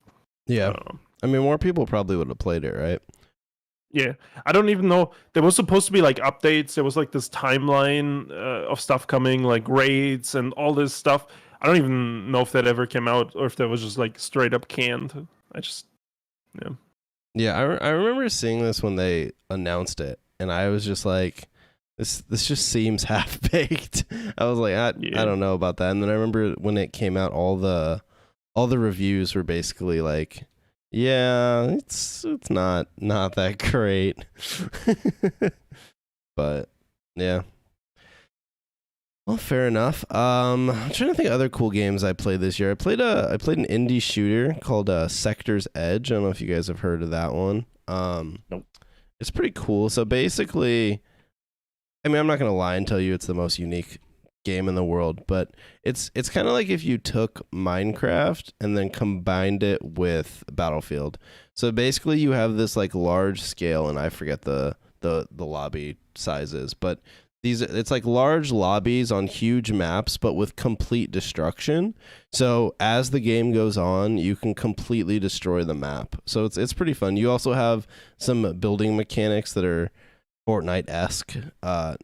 I yeah, don't know. I mean more people probably would have played it, right? Yeah, I don't even know. There was supposed to be like updates. There was like this timeline of stuff coming, like raids and all this stuff. I don't even know if that ever came out or if that was just like straight up canned. Yeah, I remember seeing this when they announced it, and I was just like, this just seems half baked. I was like, I don't know about that. And then I remember when it came out, all the reviews were basically like, yeah, it's not that great. But yeah. Well, fair enough. I'm trying to think of other cool games I played this year. I played an indie shooter called Sector's Edge. I don't know if you guys have heard of that one. Nope. It's pretty cool. So basically, I mean, I'm not gonna lie and tell you it's the most unique game in the world, but it's kind of like if you took Minecraft and then combined it with Battlefield. So basically, you have this like large scale, and I forget the lobby sizes, but it's like large lobbies on huge maps, but with complete destruction. So as the game goes on, you can completely destroy the map. So it's pretty fun. You also have some building mechanics that are Fortnite-esque,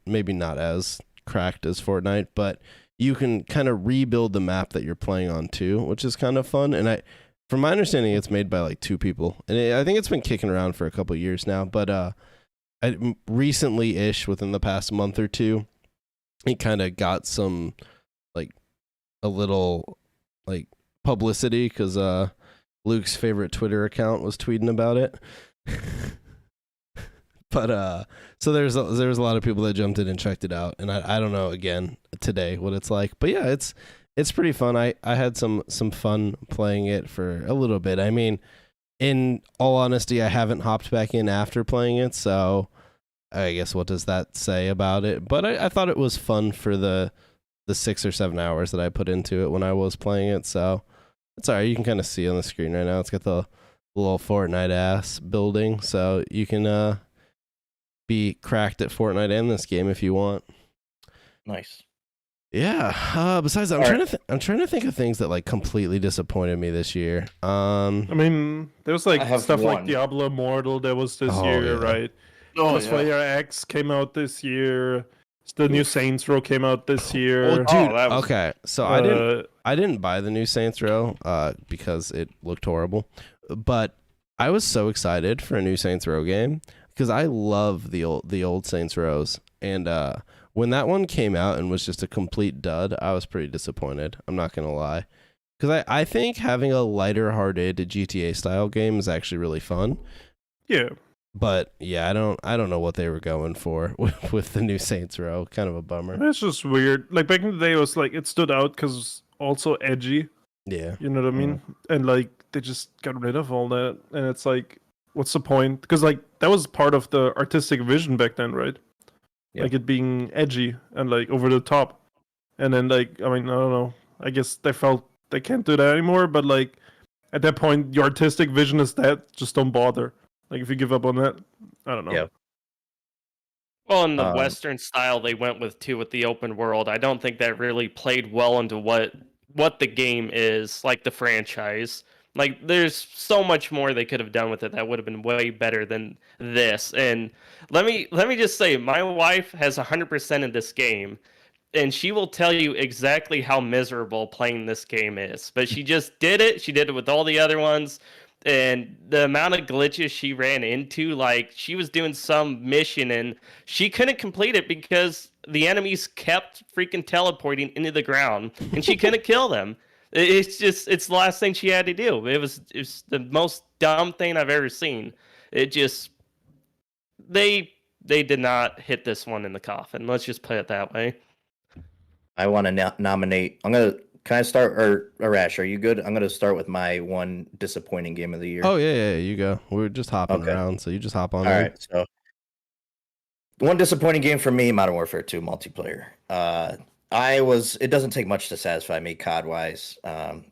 maybe not as cracked as Fortnite, but you can kind of rebuild the map that you're playing on too, which is kind of fun. And from my understanding, it's made by like 2 people, and I think it's been kicking around for a couple of years now. But recently-ish, within the past month or two, it kind of got some like a little like publicity because Luke's favorite Twitter account was tweeting about it. But so there's a lot of people that jumped in and checked it out, and I don't know again today what it's like, but yeah, it's pretty fun. I had some fun playing it for a little bit. I mean, in all honesty, I haven't hopped back in after playing it, so I guess what does that say about it? But I thought it was fun for the 6 or 7 hours that I put into it when I was playing it, so it's alright. You can kind of see on the screen right now. It's got the little Fortnite ass building, so you can be cracked at Fortnite and this game if you want. Nice. Yeah. Besides that, I'm trying to think of things that like completely disappointed me this year. I mean, there's like stuff one. like Diablo Immortal that was this year, yeah. right? Crossfire X came out this year. The new Saints Row came out this year. Oh, dude. that was- Okay, so I didn't buy the new Saints Row because it looked horrible, but I was so excited for a new Saints Row game because I love the old Saints Rows, and when that one came out and was just a complete dud, I was pretty disappointed. I'm not gonna lie, because I think having a lighter-hearted GTA style game is actually really fun. Yeah. But yeah, I don't know what they were going for with the new Saints Row. Kind of a bummer. It's just weird. Like back in the day, it was like it stood out because also edgy. Yeah. You know what I mean? And like they just got rid of all that, and it's like, what's the point? Because like that was part of the artistic vision back then, right? Yeah. Like it being edgy and like over the top. And then like, I mean, I don't know. I guess they felt they can't do that anymore. But like at that point, your artistic vision is that. Just don't bother. Like if you give up on that, I don't know. Yeah. Well, in the Western style they went with too, with the open world, I don't think that really played well into what the game is, like the franchise. Like there's so much more they could have done with it that would have been way better than this. And let me just say, my wife has 100% in this game, and she will tell you exactly how miserable playing this game is. But she just did it. She did it with all the other ones. And the amount of glitches she ran into, like she was doing some mission and she couldn't complete it because the enemies kept freaking teleporting into the ground and she couldn't kill them. It's the last thing she had to do. It was the most dumb thing I've ever seen. It just, they did not hit this one in the coffin. Let's just put it that way. I want to nominate. Can I start, or Arash, are you good? I'm gonna start with my one disappointing game of the year. Oh yeah, you go. We're just hopping Okay. around, so you just hop on. All in. right, so one disappointing game for me, Modern Warfare 2 multiplayer. It doesn't take much to satisfy me COD wise.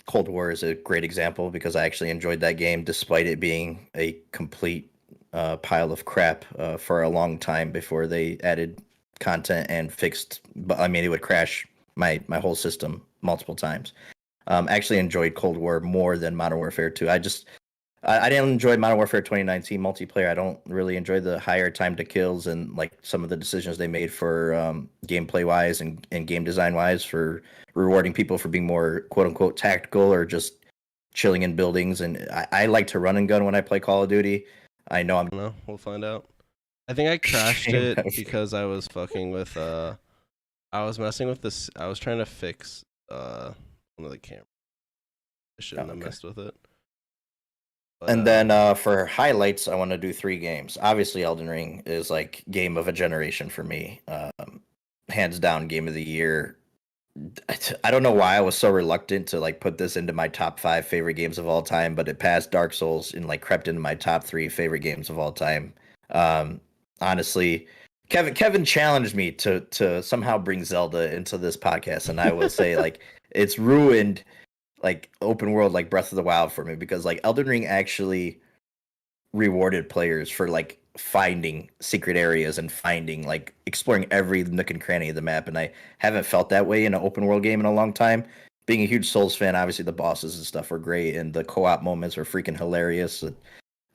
Cold War is a great example because I actually enjoyed that game despite it being a complete pile of crap for a long time before they added content and fixed. But I mean, it would crash my whole system multiple times. Actually enjoyed Cold War more than Modern Warfare 2. I didn't enjoy Modern Warfare 2019 multiplayer. I don't really enjoy the higher time to kills and like some of the decisions they made for gameplay wise and game design wise for rewarding people for being more quote unquote tactical or just chilling in buildings. And I like to run and gun when I play Call of Duty. I know No, we'll find out. I think I crashed Shame it that- because I was fucking with I was messing with this. I was trying to fix one of the cameras. I shouldn't have okay. messed with it. But, And then for highlights, I want to do 3 games. Obviously, Elden Ring is like game of a generation for me. Hands down, game of the year. I don't know why I was so reluctant to like put this into my top 5 favorite games of all time, but it passed Dark Souls and like crept into my top 3 favorite games of all time. Honestly, Kevin challenged me to somehow bring Zelda into this podcast, and I will say like it's ruined like open world like Breath of the Wild for me, because like Elden Ring actually rewarded players for like finding secret areas and finding like exploring every nook and cranny of the map, and I haven't felt that way in an open world game in a long time. Being a huge Souls fan, obviously the bosses and stuff were great, and the co-op moments were freaking hilarious.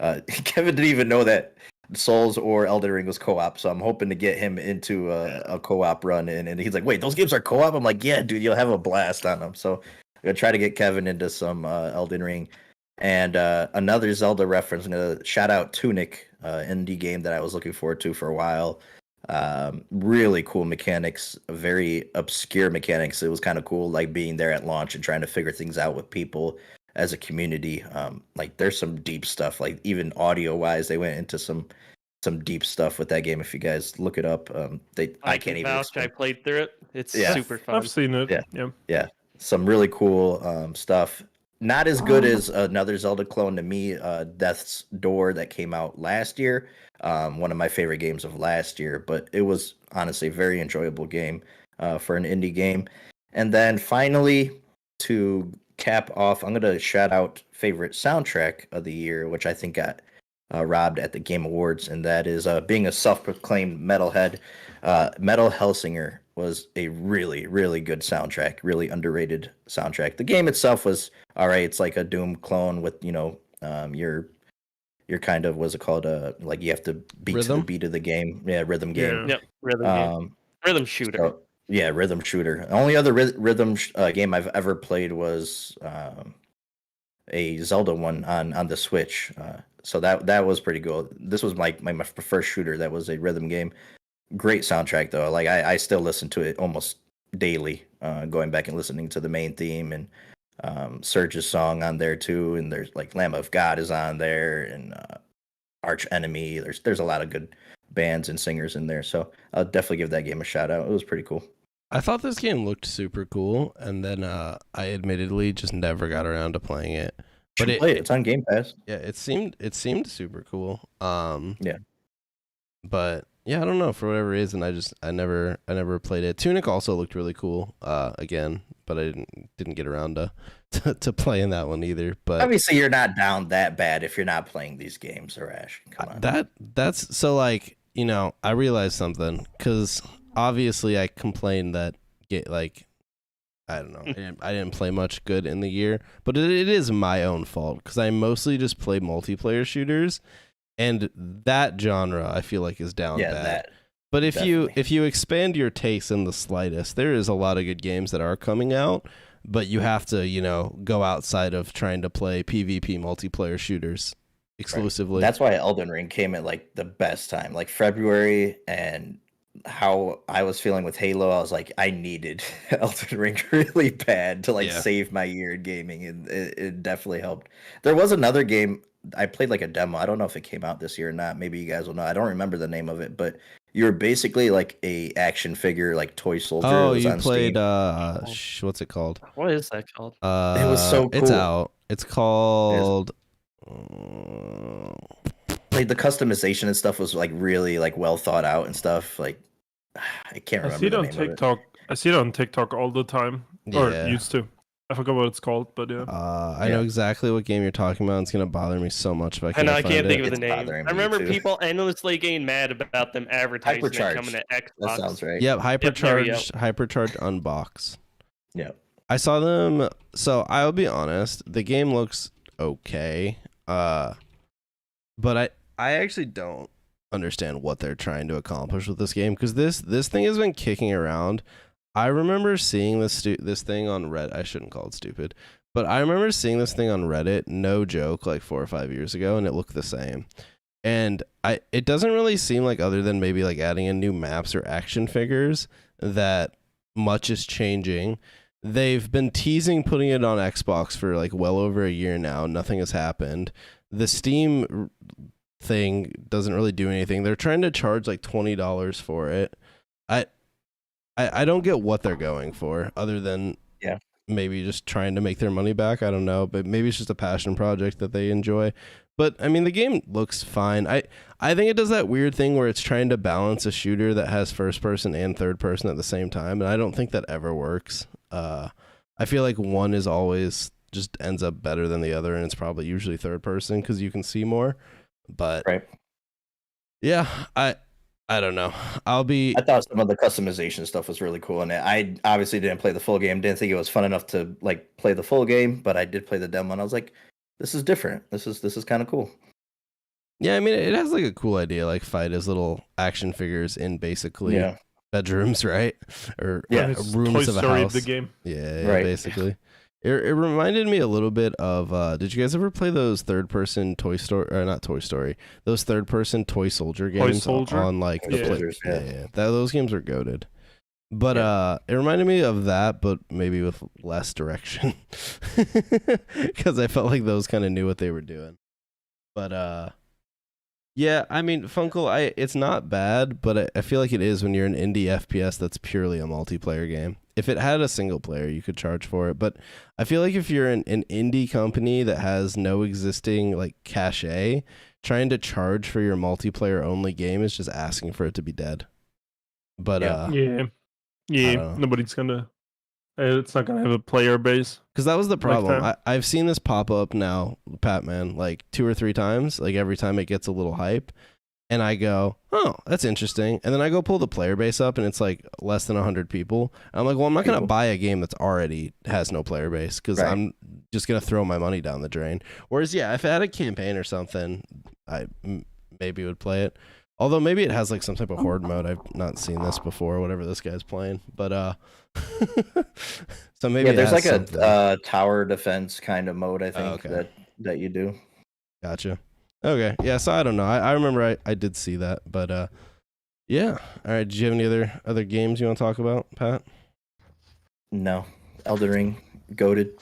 Kevin didn't even know that Souls or Elden Ring was co-op, so I'm hoping to get him into a co-op run, and he's like, wait, those games are co-op? I'm like, yeah, dude, you'll have a blast on them. So I'm gonna try to get Kevin into some Elden Ring. And another Zelda reference, I'm gonna shout out Tunic, indie game that I was looking forward to for a while. Really cool mechanics, very obscure mechanics. It was kind of cool, like being there at launch and trying to figure things out with people as a community. Like there's some deep stuff, like even audio wise, they went into some deep stuff with that game. If you guys look it up, I can't even vouch. explain. I played through it. It's Yeah. super fun. I've seen it. Yeah. Yeah. Some really cool stuff. Not as good as another Zelda clone to me, Death's Door, that came out last year. One of my favorite games of last year, but it was honestly a very enjoyable game for an indie game. And then finally, to cap off, I'm going to shout out favorite soundtrack of the year, which I think got robbed at the Game Awards, and that is being a self-proclaimed metalhead. Metal Hellsinger was a really, really good soundtrack, really underrated soundtrack. The game itself was all right. It's like a Doom clone with, your kind of, what's it called? Like you have to beat to Rhythm? the beat of the game. Yeah, rhythm game. Yep, rhythm game. Rhythm shooter. So, yeah, rhythm shooter. The only other rhythm game I've ever played was a Zelda one on the Switch. So that was pretty cool. This was my first shooter that was a rhythm game. Great soundtrack though. Like I still listen to it almost daily, going back and listening to the main theme, and Surge's song on there too. And there's like Lamb of God is on there, and Arch Enemy. There's a lot of good bands and singers in there. So I'll definitely give that game a shout out. It was pretty cool. I thought this game looked super cool, and then I admittedly just never got around to playing it. But It's on Game Pass. Yeah, it seemed super cool. Yeah. But yeah, I don't know, for whatever reason I never played it. Tunic also looked really cool. Again, but I didn't get around to playing that one either. But Obviously, you're not down that bad if you're not playing these games, Arash. Come on. That's so, like, I realized something, because obviously I complained that I don't know, I didn't play much good in the year, but it is my own fault, because I mostly just play multiplayer shooters, and that genre I feel like is down bad. But if you expand your taste in the slightest, there is a lot of good games that are coming out, but you have to, go outside of trying to play PvP multiplayer shooters exclusively. Right. That's why Elden Ring came at like the best time, like February, and how I was feeling with Halo. I was like, I needed Elden Ring really bad to save my year in gaming, and it definitely helped. There was another game I played, like a demo. I don't know if it came out this year or not. Maybe you guys will know. I don't remember the name of it, but you were basically like a action figure, like toy soldier. Oh, it was you on played Steam. what's it called? What is that called? It was so cool. It's out. It's called like the customization and stuff was like really like well thought out and stuff. Like I can't remember. I see it the on name of it. TikTok. I see it on TikTok all the time, or Yeah. used to. I forgot what it's called, but yeah. I know exactly what game you're talking about. It's gonna bother me so much if I I can't know, I find can't it. think of the It's name. bothering I me remember too. people endlessly getting mad about them advertising it Hypercharged. coming to Xbox. That sounds right. Yep, there we go. hypercharged unbox. Yeah. I saw them. So I'll be honest, the game looks okay. But I actually don't understand what they're trying to accomplish with this game, because this thing has been kicking around. I remember seeing this thing on Reddit. I shouldn't call it stupid, but I remember seeing this thing on Reddit, no joke, like 4 or 5 years ago, and it looked the same. And it doesn't really seem like, other than maybe like adding in new maps or action figures, that much is changing. They've been teasing putting it on Xbox for like well over a year now. Nothing has happened. The Steam thing doesn't really do anything. They're trying to charge like $20 for it. I don't get what they're going for, other than maybe just trying to make their money back. I don't know, but maybe it's just a passion project that they enjoy. But I mean, the game looks fine. I think it does that weird thing where it's trying to balance a shooter that has first person and third person at the same time, and I don't think that ever works. I feel like one is always just ends up better than the other, and it's probably usually third person because you can see more. But yeah, I don't know. I thought some of the customization stuff was really cool, and I obviously didn't play the full game. Didn't think it was fun enough to like play the full game, but I did play the demo, and I was like, this is different. This is kind of cool. Yeah, I mean, it has like a cool idea, like fight as little action figures in basically bedrooms, right? Or rooms Toy of a Story house. the game. Yeah, basically. It reminded me a little bit of. Did you guys ever play those third-person Toy Story, or not Toy Story? Those third-person Toy Soldier games on like the Soldiers, those games are goated. But it reminded me of that, but maybe with less direction, because I felt like those kind of knew what they were doing. But yeah, I mean, Funkel, it's not bad, but I feel like it is when you're an indie FPS that's purely a multiplayer game. If it had a single player, you could charge for it. But I feel like if you're an indie company that has no existing like cachet, trying to charge for your multiplayer only game is just asking for it to be dead. But nobody's gonna. It's not gonna have a player base. Because that was the problem. Like I've seen this pop up now, Patman, like 2 or 3 times. Like every time it gets a little hype, and I go, "Oh, that's interesting." And then I go pull the player base up, and it's like less than 100 people. And I'm like, "Well, I'm not gonna buy a game that's already has no player base because I'm just gonna throw my money down the drain." Whereas, yeah, if it had a campaign or something, I maybe would play it. Although maybe it has like some type of horde mode. I've not seen this before. Whatever this guy's playing, but so maybe there's like a tower defense kind of mode. I think that you do. Gotcha. Okay, yeah. So I don't know. I remember I did see that, but yeah. All right. Do you have any other games you want to talk about, Pat? No, Elden Ring, goated.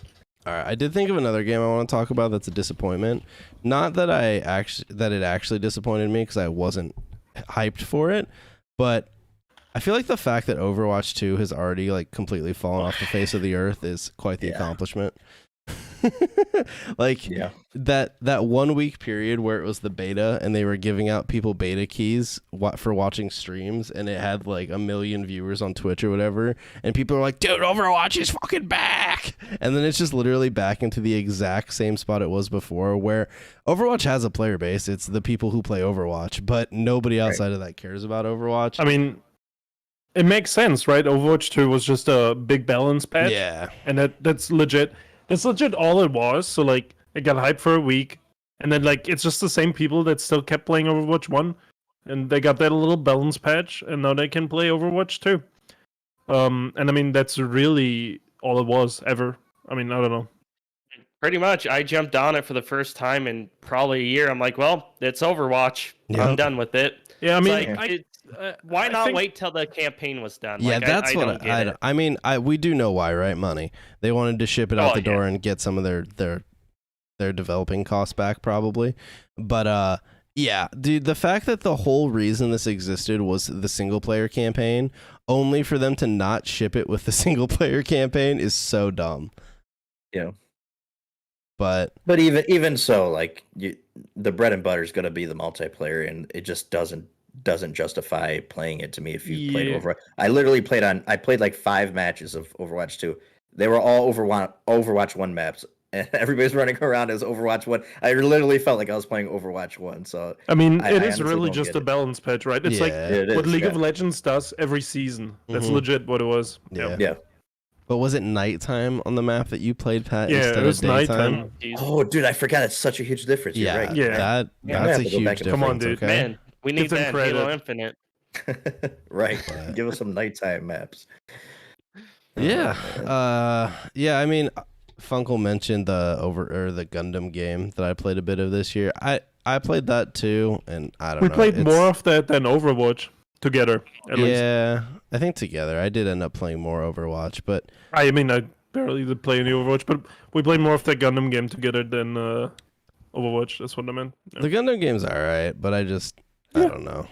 All right. I did think of another game I want to talk about that's a disappointment. Not that it actually disappointed me because I wasn't hyped for it, but I feel like the fact that Overwatch 2 has already like completely fallen off the face of the earth is quite the accomplishment. Like that 1 week period where it was the beta and they were giving out people beta keys for watching streams, and it had like 1 million viewers on Twitch or whatever, and people are like, dude, Overwatch is fucking back, and then it's just literally back into the exact same spot it was before, where Overwatch has a player base. It's the people who play Overwatch, but nobody outside of that cares about Overwatch. I mean, it makes sense, right? Overwatch 2 was just a big balance patch. Yeah. And that's legit. That's legit all it was. So, like, it got hyped for a week. And then, like, it's just the same people that still kept playing Overwatch 1. And they got that little balance patch. And now they can play Overwatch 2. And, I mean, that's really all it was ever. I mean, I don't know. Pretty much. I jumped on it for the first time in probably a year. I'm like, well, it's Overwatch. Yep. I'm done with it. Yeah, I mean... why not wait till the campaign was done? Yeah, like, that's what I mean. We do know why, right? Money. They wanted to ship it out the door and get some of their developing costs back, probably. But yeah, dude, the fact that the whole reason this existed was the single player campaign, only for them to not ship it with the single player campaign, is so dumb. Yeah. But even so, like the bread and butter is going to be the multiplayer, and it just doesn't justify playing it to me if you played Overwatch. I literally played like 5 matches of Overwatch 2. They were all Overwatch 1 maps, and everybody's running around as Overwatch 1. I literally felt like I was playing Overwatch 1. So I mean, it is really just a balance patch, right? It's like what League of Legends does every season. That's legit what it was. Yeah. But was it nighttime on the map that you played, Pat? Yeah, instead it was of daytime? nighttime. Oh, dude, I forgot. It's such a huge difference. Yeah, You're right. Yeah. That's a huge difference. Come on, dude. Okay? Man, we need Give them that in credit. Halo Infinite. Right. Give us some nighttime maps. Yeah. Yeah, I mean, Funkle mentioned the Gundam game that I played a bit of this year. I played that too, and I don't know. We played more of that than Overwatch together, at least. Yeah, I think together. I did end up playing more Overwatch, but I mean, I barely did play any Overwatch, but we played more of that Gundam game together than Overwatch. That's what I meant. Yeah. the Gundam game's alright, but I don't know.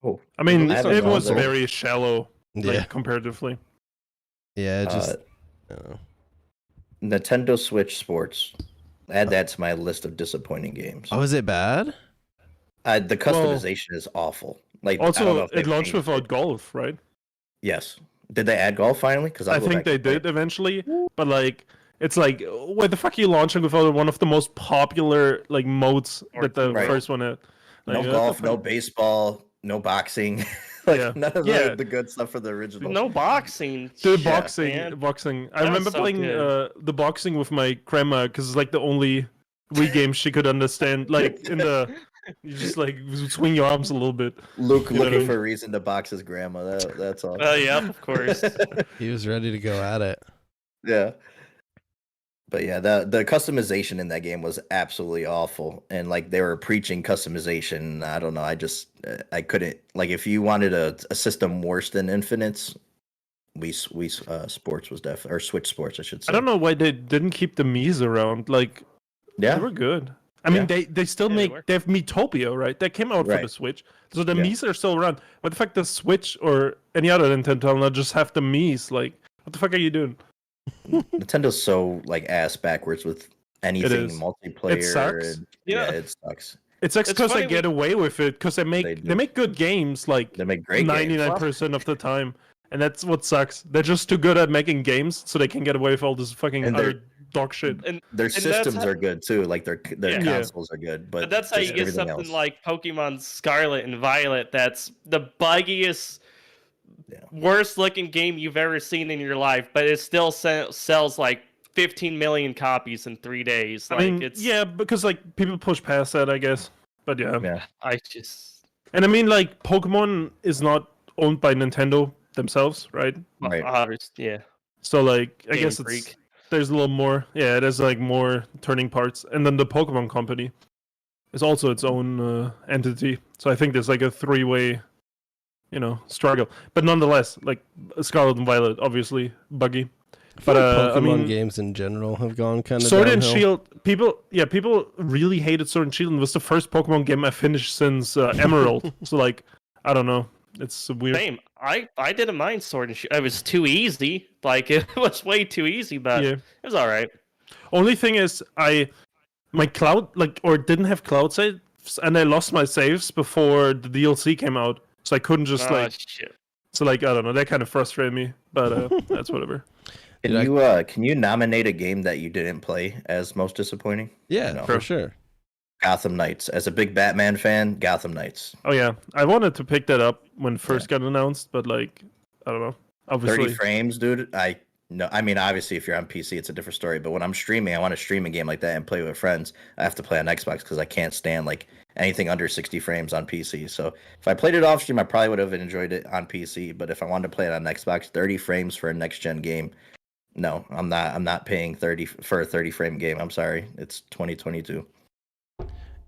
Oh, I mean, I it haven't was gone there. very shallow, like, Yeah, comparatively. yeah, it just I don't know. Nintendo Switch Sports. Add that to my list of disappointing games. Oh, is it bad? The customization is awful. Like, I don't know Also, if they it launched changed without it. golf, right? Yes. Did they add golf finally? Because I think they did eventually, but like, it's like, why the fuck are you launching without one of the most popular like modes that the Right. first one had? No Like, golf, no baseball, no boxing. Like, Yeah. none of Yeah. the good stuff for the original. No boxing. The Shit, man. boxing. I That was remember so playing good. the boxing with my grandma because it's like the only Wii game she could understand. Like in the, you just like swing your arms a little bit. Luke You know what I looking mean? for a reason to box his grandma. That's all. Oh, yeah, of course. He was ready to go at it. Yeah. But yeah, the customization in that game was absolutely awful, and like they were preaching customization. I don't know. I couldn't like if you wanted a system worse than Infinite's, we Sports was or Switch Sports, I should say. I don't know why they didn't keep the Mii's around. Like Yeah, they were good. I mean, they still Yeah, they make were. they have Miitopia, right? That came out for Right. the Switch, so the Yeah. Mii's are still around. But the fact the Switch or any other Nintendo will not just have the Mii's, like, what the fuck are you doing? Nintendo's so like ass backwards with anything is. multiplayer. sucks. And, Yeah. it sucks. It's because they funny get away with it because they They do. make good games like They make great games. 99% of the time, and that's what sucks. They're just too good at making games, so they can get away with all this fucking And other dog shit. And Their that's systems how- are good too. Like their Yeah. consoles are good, but that's how you just get everything something else. like Pokemon Scarlet and Violet that's the buggiest, Yeah. worst looking game you've ever seen in your life, but it still sells like 15 million copies in 3 days. I Like, mean, it's yeah, because like people push past that, I guess. But yeah. Yeah. I just And I mean, like Pokemon is not owned by Nintendo themselves, right? Right. yeah. So like, I Game guess Freak. there's a little more. Yeah, there's like more turning parts, and then the Pokemon Company is also its own entity. So I think there's like a three-way, struggle. But nonetheless, like Scarlet and Violet, obviously buggy. But Pokemon I mean, games in general have gone kind of Sword and downhill. Shield, people really hated Sword and Shield, and it was the first Pokemon game I finished since Emerald. So like, I don't know, it's weird. Same. I didn't mind Sword and Shield. It was too easy. Like, it was way too easy, but Yeah. it was all right. Only thing is, my cloud didn't have cloud saves, and I lost my saves before the DLC came out, so I couldn't just Oh, shit. I don't know, that kind of frustrated me, but that's whatever. Can you nominate a game that you didn't play as most disappointing? Yeah, No. for sure. Gotham Knights. As a big Batman fan, Gotham Knights. Oh yeah, I wanted to pick that up when it first got announced, but like, I don't know. 30 Obviously, frames, dude. I mean, obviously, if you're on PC, it's a different story. But when I'm streaming, I want to stream a game like that and play with friends. I have to play on Xbox because I can't stand like anything under 60 frames on PC. So if I played it off stream, I probably would have enjoyed it on PC. But if I wanted to play it on Xbox, 30 frames for a next gen game, no, I'm not. I'm not paying 30 for a 30 frame game. I'm sorry, it's 2022.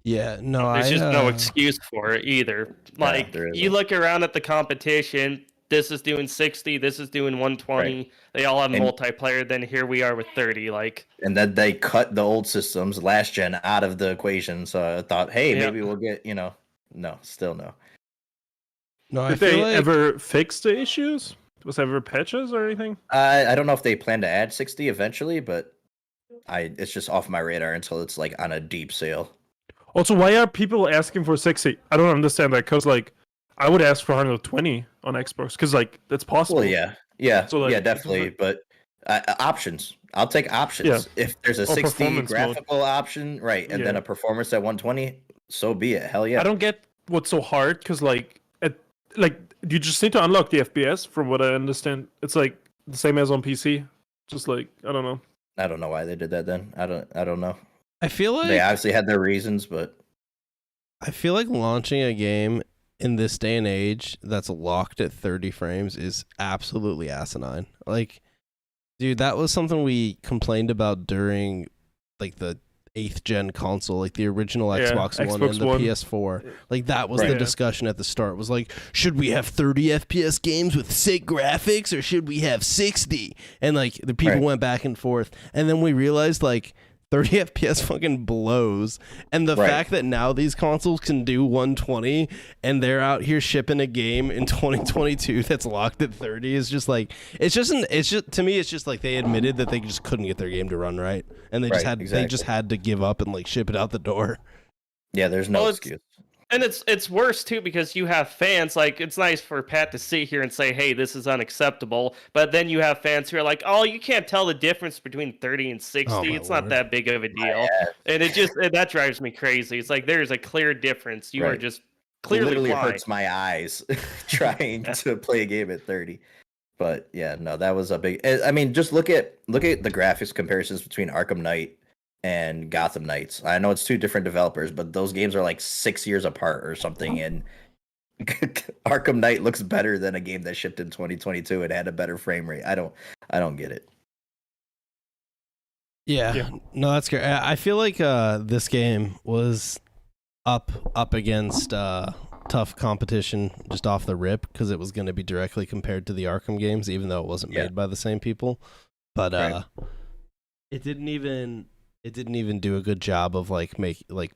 Yeah, no, There's just no excuse for it either. Like, there you isn't. look around at the competition, this is doing 60, this is doing 120. They all have And- multiplayer, then here we are with 30. Like, And then they cut the old systems, last gen, out of the equation. So I thought, hey, Yeah. maybe we'll get, no, still no. No, I did feel they like ever fix the issues? Was there ever patches or anything? I don't know if they plan to add 60 eventually, but it's just off my radar until it's like on a deep sale. Also, why are people asking for 60? I don't understand that, because like, I would ask for 120 on Xbox, because like, that's possible. Well, yeah, So, like, yeah, definitely. But options, I'll take options. Yeah. If there's a Or 60 performance mode. graphical option, right, and then Yeah. a performance at 120, so be it. Hell yeah. I don't get what's so hard, because like, you just need to unlock the FPS, from what I understand. It's like the same as on PC. Just like, I don't know. I don't know why they did that then. I don't know. I feel like They obviously had their reasons, but I feel like launching a game in this day and age that's locked at 30 frames is absolutely asinine. Like, Dude, that was something we complained about during like the 8th gen console, like the original Xbox One and the PS4. Like that was the discussion at the start. Was like, should we have 30 FPS games with sick graphics or should we have 60? And like the people went back and forth. And then we realized like 30 FPS fucking blows. And the fact that now these consoles can do 120 and they're out here shipping a game in 2022 that's locked at 30 is just like, it's just to me, it's just like they admitted that they just couldn't get their game to run right. And they just had to give up and like ship it out the door. Yeah, there's no excuse. And it's worse too because you have fans, like it's nice for Pat to sit here and say, hey, this is unacceptable, but then you have fans who are like, oh, you can't tell the difference between 30 and 60. It's not that big of a deal. And that drives me crazy. It's like there's a clear difference. You are just clearly it literally blind. hurts my eyes trying to play a game at 30. But yeah, no, that was a big. I mean, just look at the graphics comparisons between Arkham Knight and Gotham Knights. I know it's 2 different developers, but those games are like 6 years apart or something. And Arkham Knight looks better than a game that shipped in 2022 and had a better frame rate. I don't get it. Yeah. No, that's great. I feel like this game was up against tough competition just off the rip because it was going to be directly compared to the Arkham games, even though it wasn't made by the same people. But it didn't even do a good job of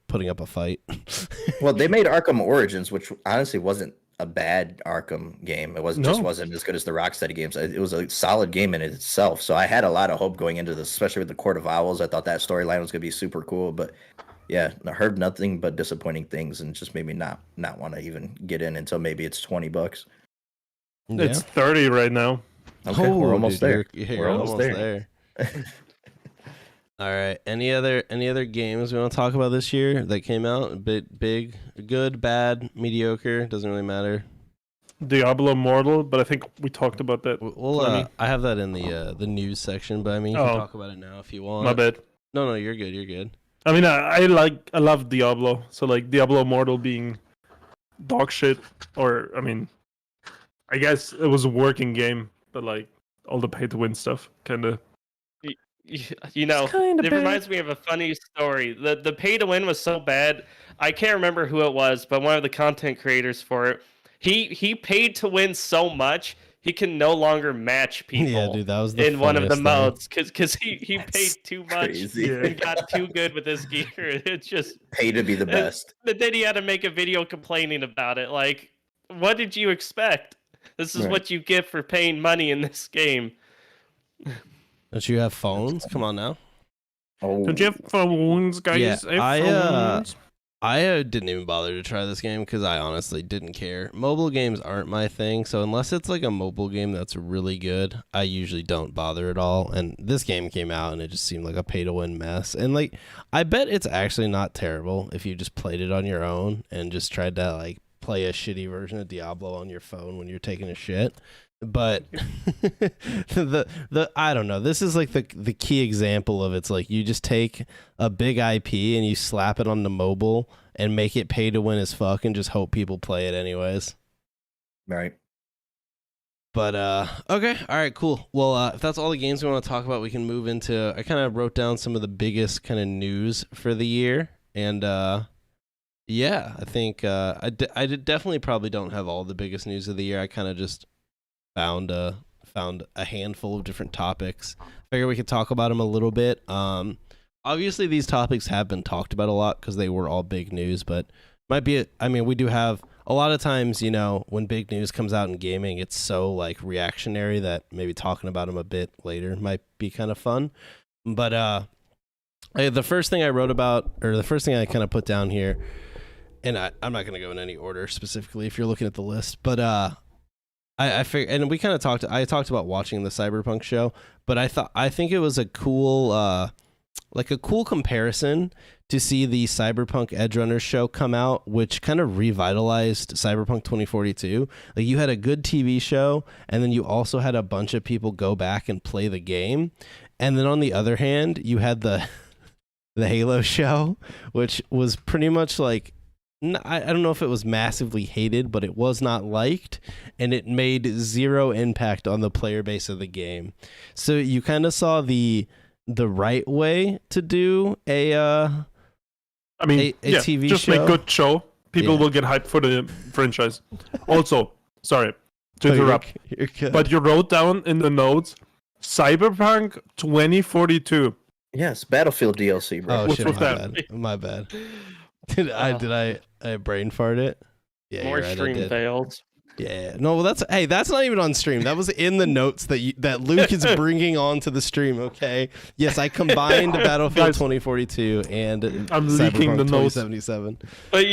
putting up a fight. Well, they made Arkham Origins, which honestly wasn't a bad Arkham game. It wasn't as good as the Rocksteady games. It was a solid game in itself. So I had a lot of hope going into this, especially with the Court of Owls. I thought that storyline was going to be super cool. But yeah, I heard nothing but disappointing things, and just made me not want to even get in until maybe it's $20. Yeah. It's 30 right now. Okay, we're almost there. We're almost there. All right. Any other games we want to talk about this year that came out? A bit big, good, bad, mediocre? Doesn't really matter. Diablo Immortal, but I think we talked about that. Well, I have that in the news section, but I mean, you can talk about it now if you want. My bad. No, you're good. You're good. I mean, I love Diablo, so like Diablo Immortal being dog shit, or I mean, I guess it was a working game, but like all the pay to win stuff, kind of. You know, it reminds me of a funny story. The pay to win was so bad. I can't remember who it was, but one of the content creators for it, he paid to win so much he can no longer match people. Yeah, dude, that was in one of the modes because he paid too much and got too good with his gear. It's just pay to be the best. And then he had to make a video complaining about it. Like, what did you expect? This is what you get for paying money in this game. Don't you have phones? Come on now. Oh. Don't you have phones, guys? Yeah, I didn't even bother to try this game because I honestly didn't care. Mobile games aren't my thing, so unless it's like a mobile game that's really good, I usually don't bother at all. And this game came out and it just seemed like a pay-to-win mess. And like, I bet it's actually not terrible if you just played it on your own and just tried to like play a shitty version of Diablo on your phone when you're taking a shit. But the I don't know. This is like the key example of it's like you just take a big IP and you slap it on the mobile and make it pay to win as fuck and just hope people play it anyways. Right. But okay, all right, cool. Well, if that's all the games we want to talk about, we can move into. I kind of wrote down some of the biggest kind of news for the year, and yeah, I think I definitely probably don't have all the biggest news of the year. I kind of just found a handful of different topics. Figure we could talk about them a little bit. Obviously these topics have been talked about a lot because they were all big news, but we do have a lot of times, you know, when big news comes out in gaming, it's so like reactionary that maybe talking about them a bit later might be kind of fun. But the first thing I wrote about, or the first thing I kind of put down here, and I'm not going to go in any order specifically if you're looking at the list, but I figured, and we kind of I talked about watching the Cyberpunk show, but I think it was a cool, like a cool comparison to see the Cyberpunk Edgerunners show come out, which kind of revitalized Cyberpunk 2042. Like you had a good TV show, and then you also had a bunch of people go back and play the game. And then on the other hand, you had the Halo show, which was pretty much like I don't know if it was massively hated, but it was not liked, and it made zero impact on the player base of the game. So you kind of saw the right way to do a TV just show. make good show. People will get hyped for the franchise. Also, sorry to interrupt, You're good. but you wrote down in the notes Cyberpunk 2042. Yes, Battlefield DLC, bro. Oh What's shit! with My that? bad. My bad. Did I brain fart it? Yeah, More you're right, I stream did. fails. Yeah, no, well, that's not even on stream. That was in the notes that Luke is bringing onto the stream. Okay, yes, I combined Battlefield Guys, 2042 and I'm leaking Cyberpunk the notes. 2077. But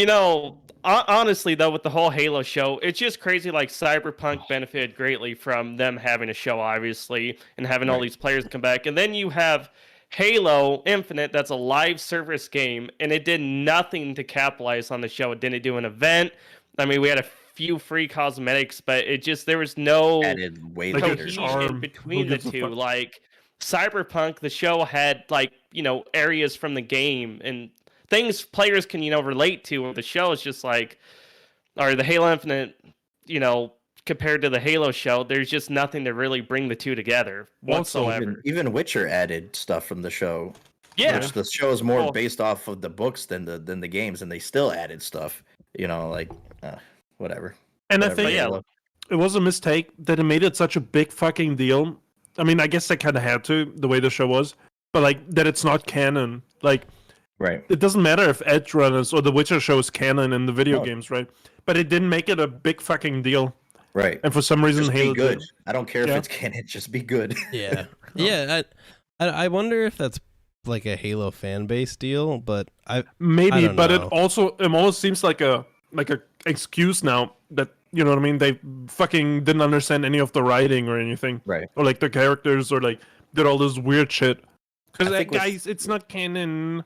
honestly though, with the whole Halo show, it's just crazy. Like Cyberpunk benefited greatly from them having a show, obviously, and having all these players come back. And then you have Halo Infinite, that's a live service game, and it did nothing to capitalize on the show. It didn't do an event. I mean, we had a few free cosmetics, but there was no Added way Like a later. charm. cohesion between Who the gives a two. fuck? Like Cyberpunk, the show had areas from the game and things players can relate to. Or the show is just like, or the Halo Infinite, compared to the Halo show, there's just nothing to really bring the two together Also, whatsoever. Even Witcher added stuff from the show. Yeah, Which the show is more Well- based off of the books than the games, and they still added stuff. Whatever. And I Whatever, think yeah. it was a mistake that it made it such a big fucking deal. I mean, I guess they kind of had to, the way the show was, but like that it's not canon. Like Right. it doesn't matter if Edge Runners or the Witcher show is canon in the video No. games, right? But it didn't make it a big fucking deal. Right. And for some reason, Just Halo be good. did. I don't care Yeah. if it's canon. Just be good. Yeah, yeah. I wonder if that's like a Halo fan base deal, but I Maybe, don't but know. it almost seems like a excuse now that you know what I mean. They fucking didn't understand any of the writing or anything, Right. or like the characters, or like did all this weird shit. Because I think with- guys, it's not canon.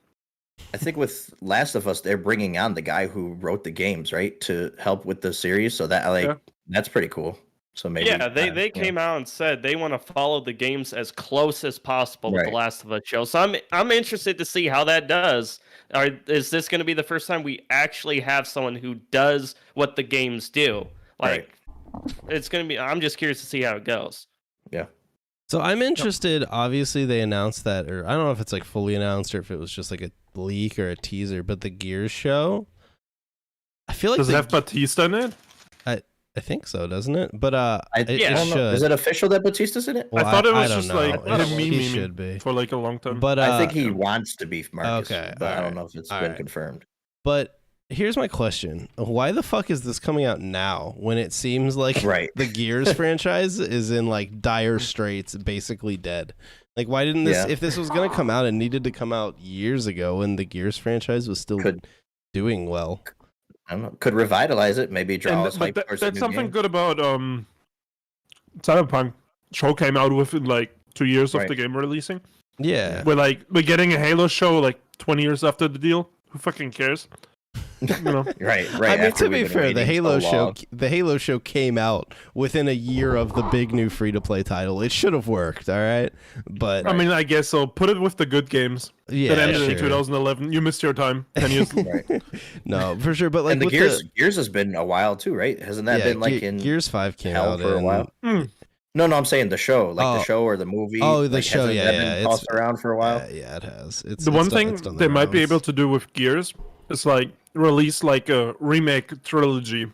I think with Last of Us, they're bringing on the guy who wrote the games, right, to help with the series. So that Yeah. that's pretty cool. So maybe they came out and said they want to follow the games as close as possible with the Right. Last of Us show. So I'm interested to see how that does. Is this going to be the first time we actually have someone who does what the games do? Like, it's going to be. I'm just curious to see how it goes. Yeah. So I'm interested. Obviously, they announced that, or I don't know if it's like fully announced or if it was just like a leak or a teaser. But the Gears show, I feel like Does it have Batista in it? I think so, doesn't it? But it, yeah. it I don't should. Is it official that Batista's in it? Well, I thought it was don't just know. like It him he memeing should be. for like a long time. But I think he wants to be Marcus, okay, but I alright, don't know if it's alright. been confirmed. But here's my question: why the fuck is this coming out now when it seems like Right. the Gears franchise is in like dire straits, basically dead? Like, why didn't this? Yeah. If this was gonna come out, it needed to come out years ago when the Gears franchise was still Could- doing well. I don't know. Could revitalize it, maybe draw us hype towards a that's new something game. good about Cyberpunk. Show came out within like 2 years of Right. the game releasing. Yeah, We're getting a Halo show like 20 years after the deal. Who fucking cares? You know. Right. I mean, after to be we've been fair, the waiting Halo so show, long. the Halo show came out within a year of the big new free to play title. It should have worked, all right. But I mean, I guess so. Put it with the good games yeah, that ended in sure. 2011. You missed your time. 10 years. Right. No, for sure. But like And the with Gears has been a while too, right? Hasn't that yeah, been like in Gears 5 came hell out for a in- while? Hmm. No, I'm saying the show, like Oh. the show or the movie. Oh, the like, show, hasn't yeah, that yeah, been it's- tossed around for a while. Yeah, it has. The one thing it's done they might be rounds. able to do with Gears is like release like a remake trilogy,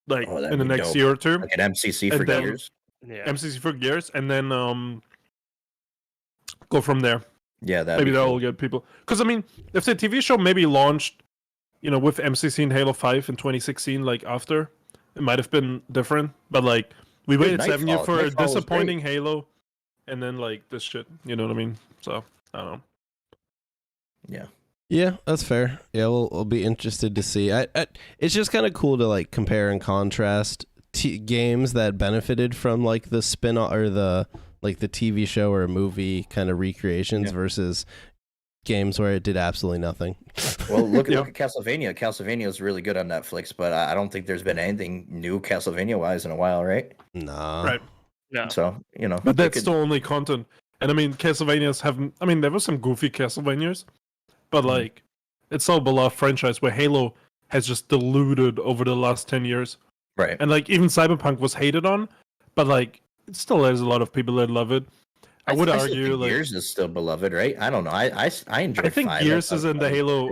like Oh, that'd in the be next dope. year or two. Like an MCC for And then- Gears. Yeah. MCC for Gears, and then go from there. Yeah, that Maybe that will get people. Because I mean, if the TV show maybe launched, you know, with MCC and Halo 5 in 2016, like after, it might have been different. But like, we Dude, waited 7 years Nightfall- for a Nightfall was disappointing Halo, and then like this shit. You know what I mean? So I don't know. Yeah. Yeah, that's fair. Yeah, we'll be interested to see. It's just kind of cool to like compare and contrast games that benefited from like the spin or the like the TV show or a movie kind of recreations Yeah. versus games where it did absolutely nothing. Well, look Yeah. at Castlevania. Castlevania is really good on Netflix, but I don't think there's been anything new Castlevania wise in a while, right? Nah. Right. No. So But they that's could- still only content. And I mean, Castlevanias haven't. I mean, there were some goofy Castlevanias, but like, it's still a beloved franchise where Halo has just diluted over the last 10 years. Right. And like even Cyberpunk was hated on, but like it still has a lot of people that love it. I would still argue think like Gears is still beloved, right? I don't know. I enjoy. I think 5. Gears is in the Halo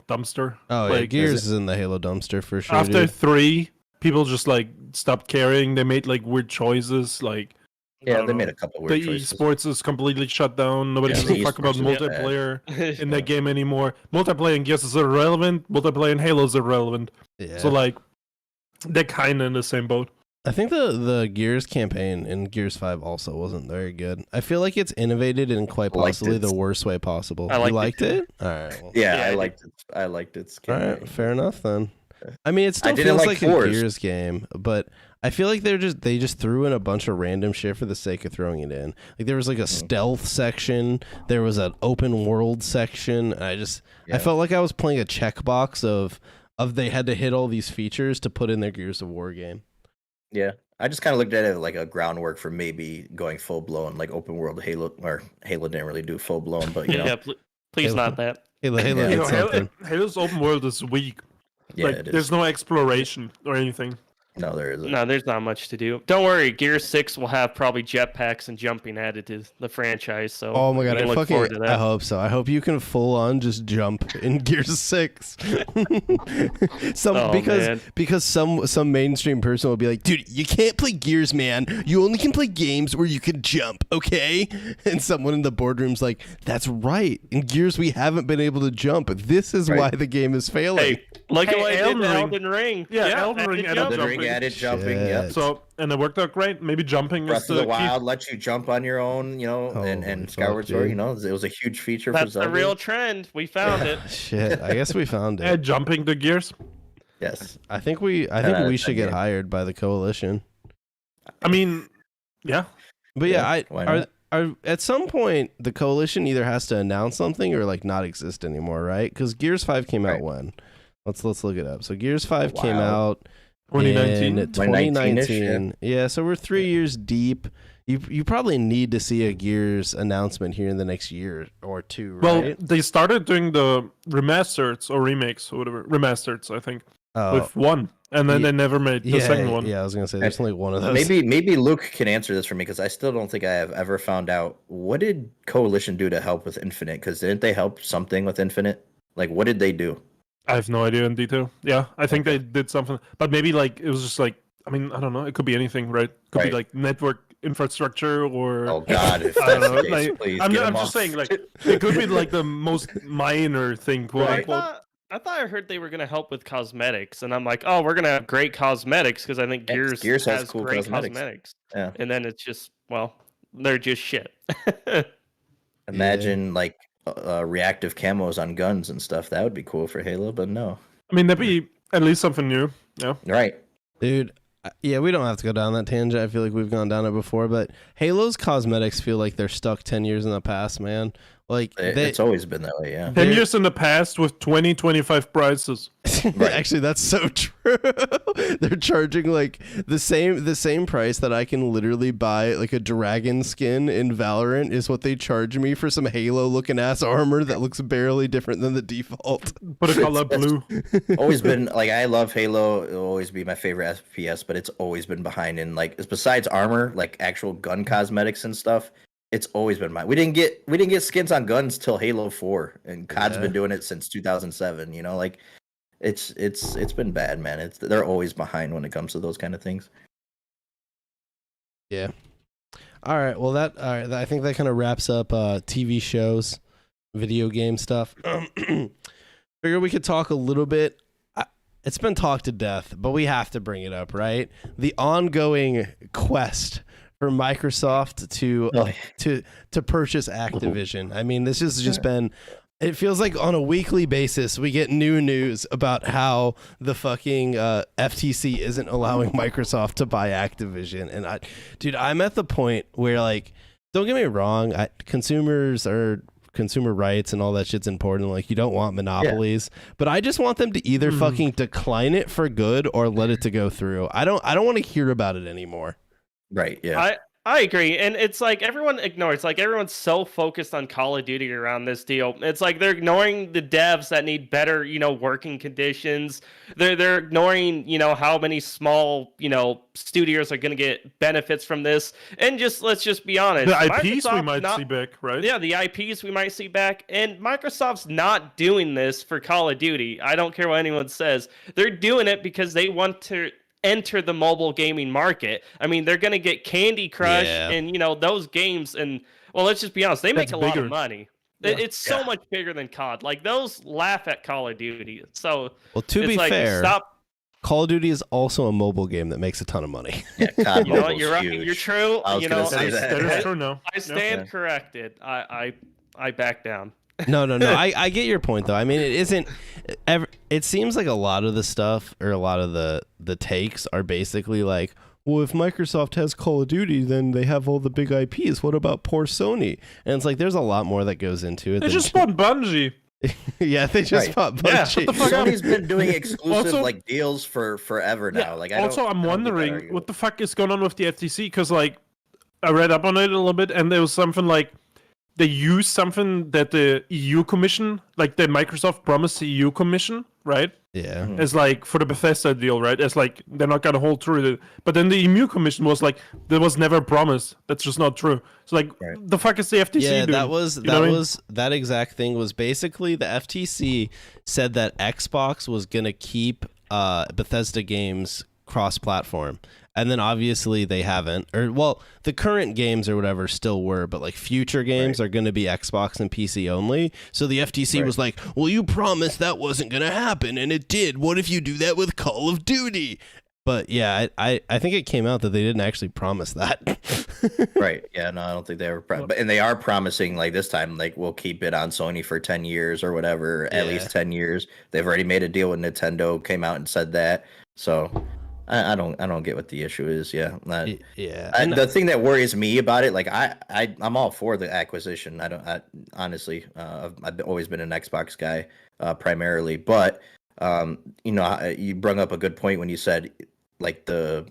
dumpster. Oh, like, yeah, Gears is in the Halo dumpster for sure. After Dude. 3, people just like stopped caring. They made like weird choices. Like Yeah, they made a couple weird the choices. esports is completely shut down. Nobody Yeah, gives a the fuck about esports is multiplayer in that game anymore. Multiplayer in Gears is irrelevant. Multiplayer in Halo is irrelevant. Yeah. So like they're kind of in the same boat. I think the Gears campaign in Gears 5 also wasn't very good. I feel like it's innovated in quite possibly the worst way possible. I You liked liked it? All right. Well, Yeah, Yeah, I I did. liked it. I liked it. all right. Fair enough then. I mean, it I still didn't feels like like a Force. Gears game, but I feel like they just threw in a bunch of random shit for the sake of throwing it in. Like there was like a stealth section, there was an open world section. And I Yeah. felt like I was playing a checkbox of they had to hit all these features to put in their Gears of War game. Yeah, I just kind of looked at it like a groundwork for maybe going full blown, like open world Halo. Or Halo didn't really do full blown, but you know, Yeah, please Halo. not that. Halo Yeah. did You know, something. Halo's open world is weak. yeah, Like it is. there's no exploration or anything. No, there isn't. No, there's not much to do. Don't worry, Gear 6 will have probably jetpacks and jumping added to the franchise. So Oh my we god, can I look forward to I that. hope so. I hope you can full on just jump in Gears 6. Oh, man. because some mainstream person will be like, dude, you can't play Gears, man. You only can play games where you can jump, okay? And someone in the boardroom's like, that's right. In Gears we haven't been able to jump. This is Right. why the game is failing. Hey, look at Hey, what I did Elden to Ring. Elden Ring. Yeah, Elden Ring added added The jumping. ring added jumping. Shit. Yep. So and it worked out great. Maybe jumping Breath is of the the key. Wild let you jump on your own, you know, Holy and fuck, Skyward Sword. dude. You know, it was a huge feature for That's Zelda. the real trend. We found it. Shit, I guess we found Yeah, it. jumping the Gears. Yes. I think we out of should 10 get game. hired by the coalition. I mean, yeah. But yeah, why are not? at some point the coalition either has to announce something or like not exist anymore, right? Because Gears 5 came out Right. when? Let's look it up. So Gears 5 Wow. came out 2019. in 2019-ish, 2019. Yeah, so we're 3 years deep. You probably need to see a Gears announcement here in the next year or two, Well, right? they started doing the remasters or remakes or whatever. Remasters, I think, Oh, with one, and then Yeah. they never made the yeah, second one. yeah. I was gonna say there's only one of those. Maybe Luke can answer this for me because I still don't think I have ever found out what did Coalition do to help with Infinite? Because didn't they help something with Infinite? Like, what did they do? I have no idea in detail. Yeah, I think they did something, but maybe like it was just like I mean I don't know. It could be anything, right? Could be Right. like network infrastructure or Oh God, if I don't that's know. the case, Like, please I'm get just them off. saying like it could be like the most minor thing, quote Right. unquote. I thought I heard they were going to help with cosmetics, and I'm like, oh, we're going to have great cosmetics because I think Yeah, 'cause Gears, Gears has has cool great cosmetics. cosmetics. Yeah. And then it's just, well, they're just shit. Imagine like reactive camos on guns and stuff. That would be cool for Halo, but no. I mean that'd be at least something new. Yeah. Right. Dude, yeah, we don't have to go down that tangent. I feel like we've gone down it before, but Halo's cosmetics feel like they're stuck 10 years in the past, man. Like It's always been that way. Yeah. 10 years in the past with 25 prices. Right. Actually, that's so true. They're charging like the same price that I can literally buy like a dragon skin in Valorant is what they charge me for some Halo looking ass armor that looks barely different than the default. Put a color blue. Always been like I love Halo. It'll always be my favorite FPS, but it's always been behind in like besides armor, like actual gun cosmetics and stuff. It's always been mine. We didn't get skins on guns till Halo 4, and COD's Yeah. been doing it since 2007. You know, like it's been bad, man. They're always behind when it comes to those kind of things. Yeah. All right. Well, I think that kind of wraps up TV shows, video game stuff. Figure we could talk a little bit. It's been talked to death, but we have to bring it up, right? The ongoing quest for Microsoft to purchase Activision. I mean, this has just been. It feels like on a weekly basis we get new news about how the fucking FTC isn't allowing Microsoft to buy Activision, and I'm at the point where, like, don't get me wrong, consumer rights and all that shit's important. Like, you don't want monopolies, but I just want them to either fucking decline it for good or let it to go through. I don't want to hear about it anymore. Right. Yeah. I agree, and it's like everyone ignores. Like everyone's so focused on Call of Duty around this deal. It's like they're ignoring the devs that need better, working conditions. They're ignoring, how many small, studios are going to get benefits from this. And let's just be honest. The IPs we Microsoft's might see back, right? Yeah, the IPs we might see back, and Microsoft's not doing this for Call of Duty. I don't care what anyone says. They're doing it because they want to enter the mobile gaming market. I mean, they're going to get Candy Crush and those games, and well, let's just be honest, they make a lot of money. Yeah. It's so much bigger than COD. Like those laugh at Call of Duty. So well, to be fair, Call of Duty is also a mobile game that makes a ton of money. Yeah, COD you're right. You're true. I was gonna say that. That is true. No, I stand corrected. I back down. No. I get your point though. I mean, it isn't ever. It seems like a lot of the stuff or a lot of the takes are basically like, well, if Microsoft has Call of Duty, then they have all the big IPs. What about poor Sony? And it's like there's a lot more that goes into it. They just bought Bungie. Yeah, they just bought Bungie. Yeah, what the fuck Sony's been doing exclusive deals for forever now. I'm wondering what the fuck is going on with the FTC, because I read up on it a little bit, and there was something like they used something that the EU Commission, like the Microsoft promised the EU Commission, right? Yeah. As for the Bethesda deal, right? As they're not gonna hold true to it. But then the EU Commission was like, there was never a promise. That's just not true. So the fuck is the FTC doing? Yeah, that exact thing was basically the FTC said that Xbox was gonna keep Bethesda games cross-platform. And then obviously they haven't, or well, the current games or whatever still were, but future games are going to be Xbox and PC only. So the FTC was like, well, you promised that wasn't going to happen, and it did. What if you do that with Call of Duty? But yeah, I think it came out that they didn't actually promise that. Right. Yeah, no, I don't think they were. And they are promising this time, we'll keep it on Sony for 10 years or whatever, at least 10 years. They've already made a deal with Nintendo, came out and said that. So I don't get what the issue is. Yeah. The thing that worries me about it, I'm all for the acquisition. Honestly, I've always been an Xbox guy primarily, but you brought up a good point when you said the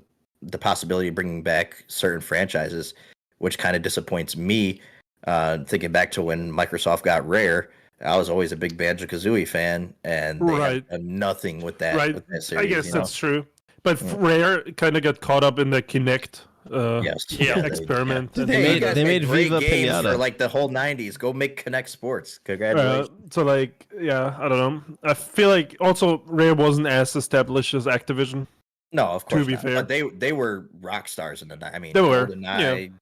possibility of bringing back certain franchises, which kind of disappoints me. Thinking back to when Microsoft got Rare, I was always a big Banjo-Kazooie fan, and they had nothing with that. Right. With that series, I guess that's true. But Rare kind of got caught up in the Kinect experiment. They made great Viva games Pinata for the whole 90s. Go make Kinect Sports. Congratulations. I don't know. I feel like also Rare wasn't as established as Activision. No, of course. To be fair, but they were rock stars in the night. I mean, they were.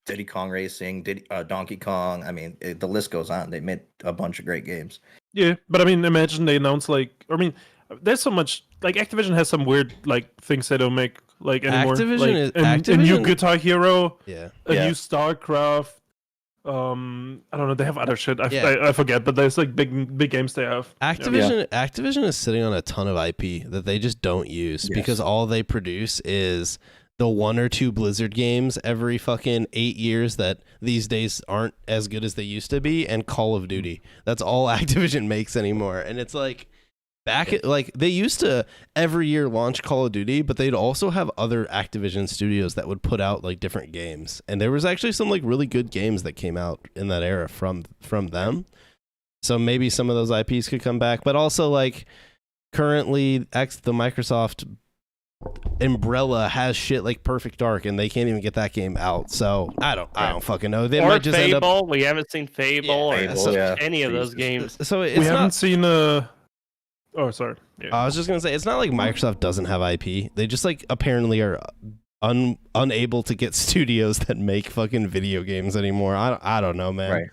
Diddy Kong Racing, Donkey Kong. I mean, the list goes on. They made a bunch of great games. Yeah, but I mean, imagine they announced there's so much Activision has some weird things they don't make anymore. Activision a new Guitar Hero, a new StarCraft. I don't know. They have other shit. I forget, but there's big games they have. Activision is sitting on a ton of IP that they just don't use because all they produce is the one or two Blizzard games every fucking 8 years that these days aren't as good as they used to be, and Call of Duty. That's all Activision makes anymore, and it's they used to every year launch Call of Duty, but they'd also have other Activision studios that would put out different games. And there was actually some really good games that came out in that era from them. So maybe some of those IPs could come back, but also currently the Microsoft umbrella has shit like Perfect Dark, and they can't even get that game out. So I don't fucking know. They might just Fable. end up... We haven't seen Fable or any of those games. So we haven't seen Oh, sorry. Yeah. I was just gonna say it's not like Microsoft doesn't have IP. They just apparently are unable to get studios that make fucking video games anymore. I don't know, man. Right.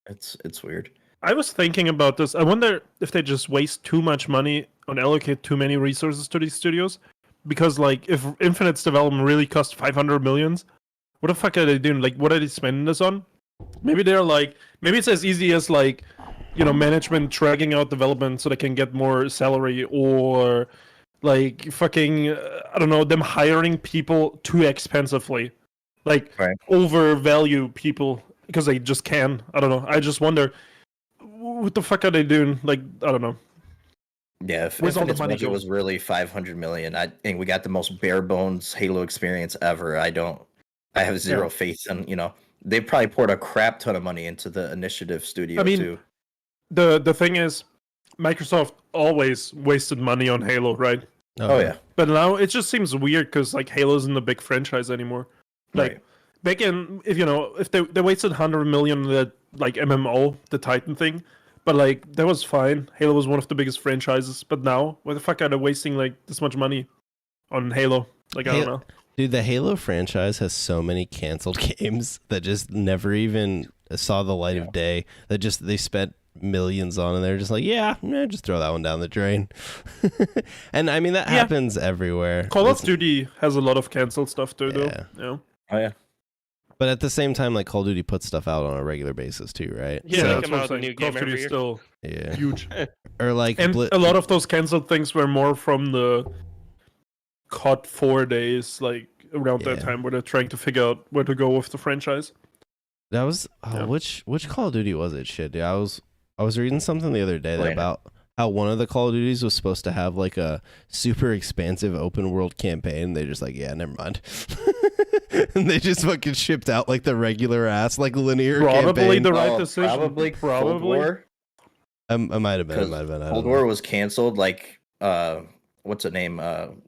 It's weird. I was thinking about this. I wonder if they just waste too much money and allocate too many resources to these studios. Because if Infinite's development really cost 500 million, what the fuck are they doing? What are they spending this on? Maybe they're maybe it's as easy as management dragging out development so they can get more salary, or fucking I don't know, them hiring people too expensively, overvalue people because they just can. I don't know. I just wonder what the fuck are they doing? I don't know. Yeah, if Infinite's budget was really 500 million, and we got the most bare bones Halo experience ever. I don't I have zero faith in, they probably poured a crap ton of money into the initiative studio too. The thing is, Microsoft always wasted money on Halo, right? Oh yeah. But now it just seems weird because like Halo isn't a big franchise anymore. Like Right. back in, if they wasted 100 million on the like MMO, the Titan thing, but like that was fine. Halo was one of the biggest franchises. But now, why the fuck are they wasting like this much money on Halo? Like I don't know. Dude, the Halo franchise has so many canceled games that just never even saw the light of day. That just they spent millions on, and they're just like, just throw that one down the drain. And I mean that happens everywhere. Call of Duty has a lot of canceled stuff too, though. Yeah. Oh yeah. But at the same time, like Call of Duty puts stuff out on a regular basis too, right? Yeah, So they that's come what out I'm with a new saying. Call of game Duty every is year. still Yeah. huge. Or like And a lot of those canceled things were more from the COD 4 days, like around that time, where they're trying to figure out where to go with the franchise. That was which Call of Duty was it? Shit, dude. I was reading something the other day about how one of the Call of Duties was supposed to have like a super expansive open world campaign. They just like, never mind. And they just fucking shipped out like the regular ass like linear Probably campaign. the right decision. Probably. Cold War. I might have been. I Cold don't know. War was canceled. Like, what's the name?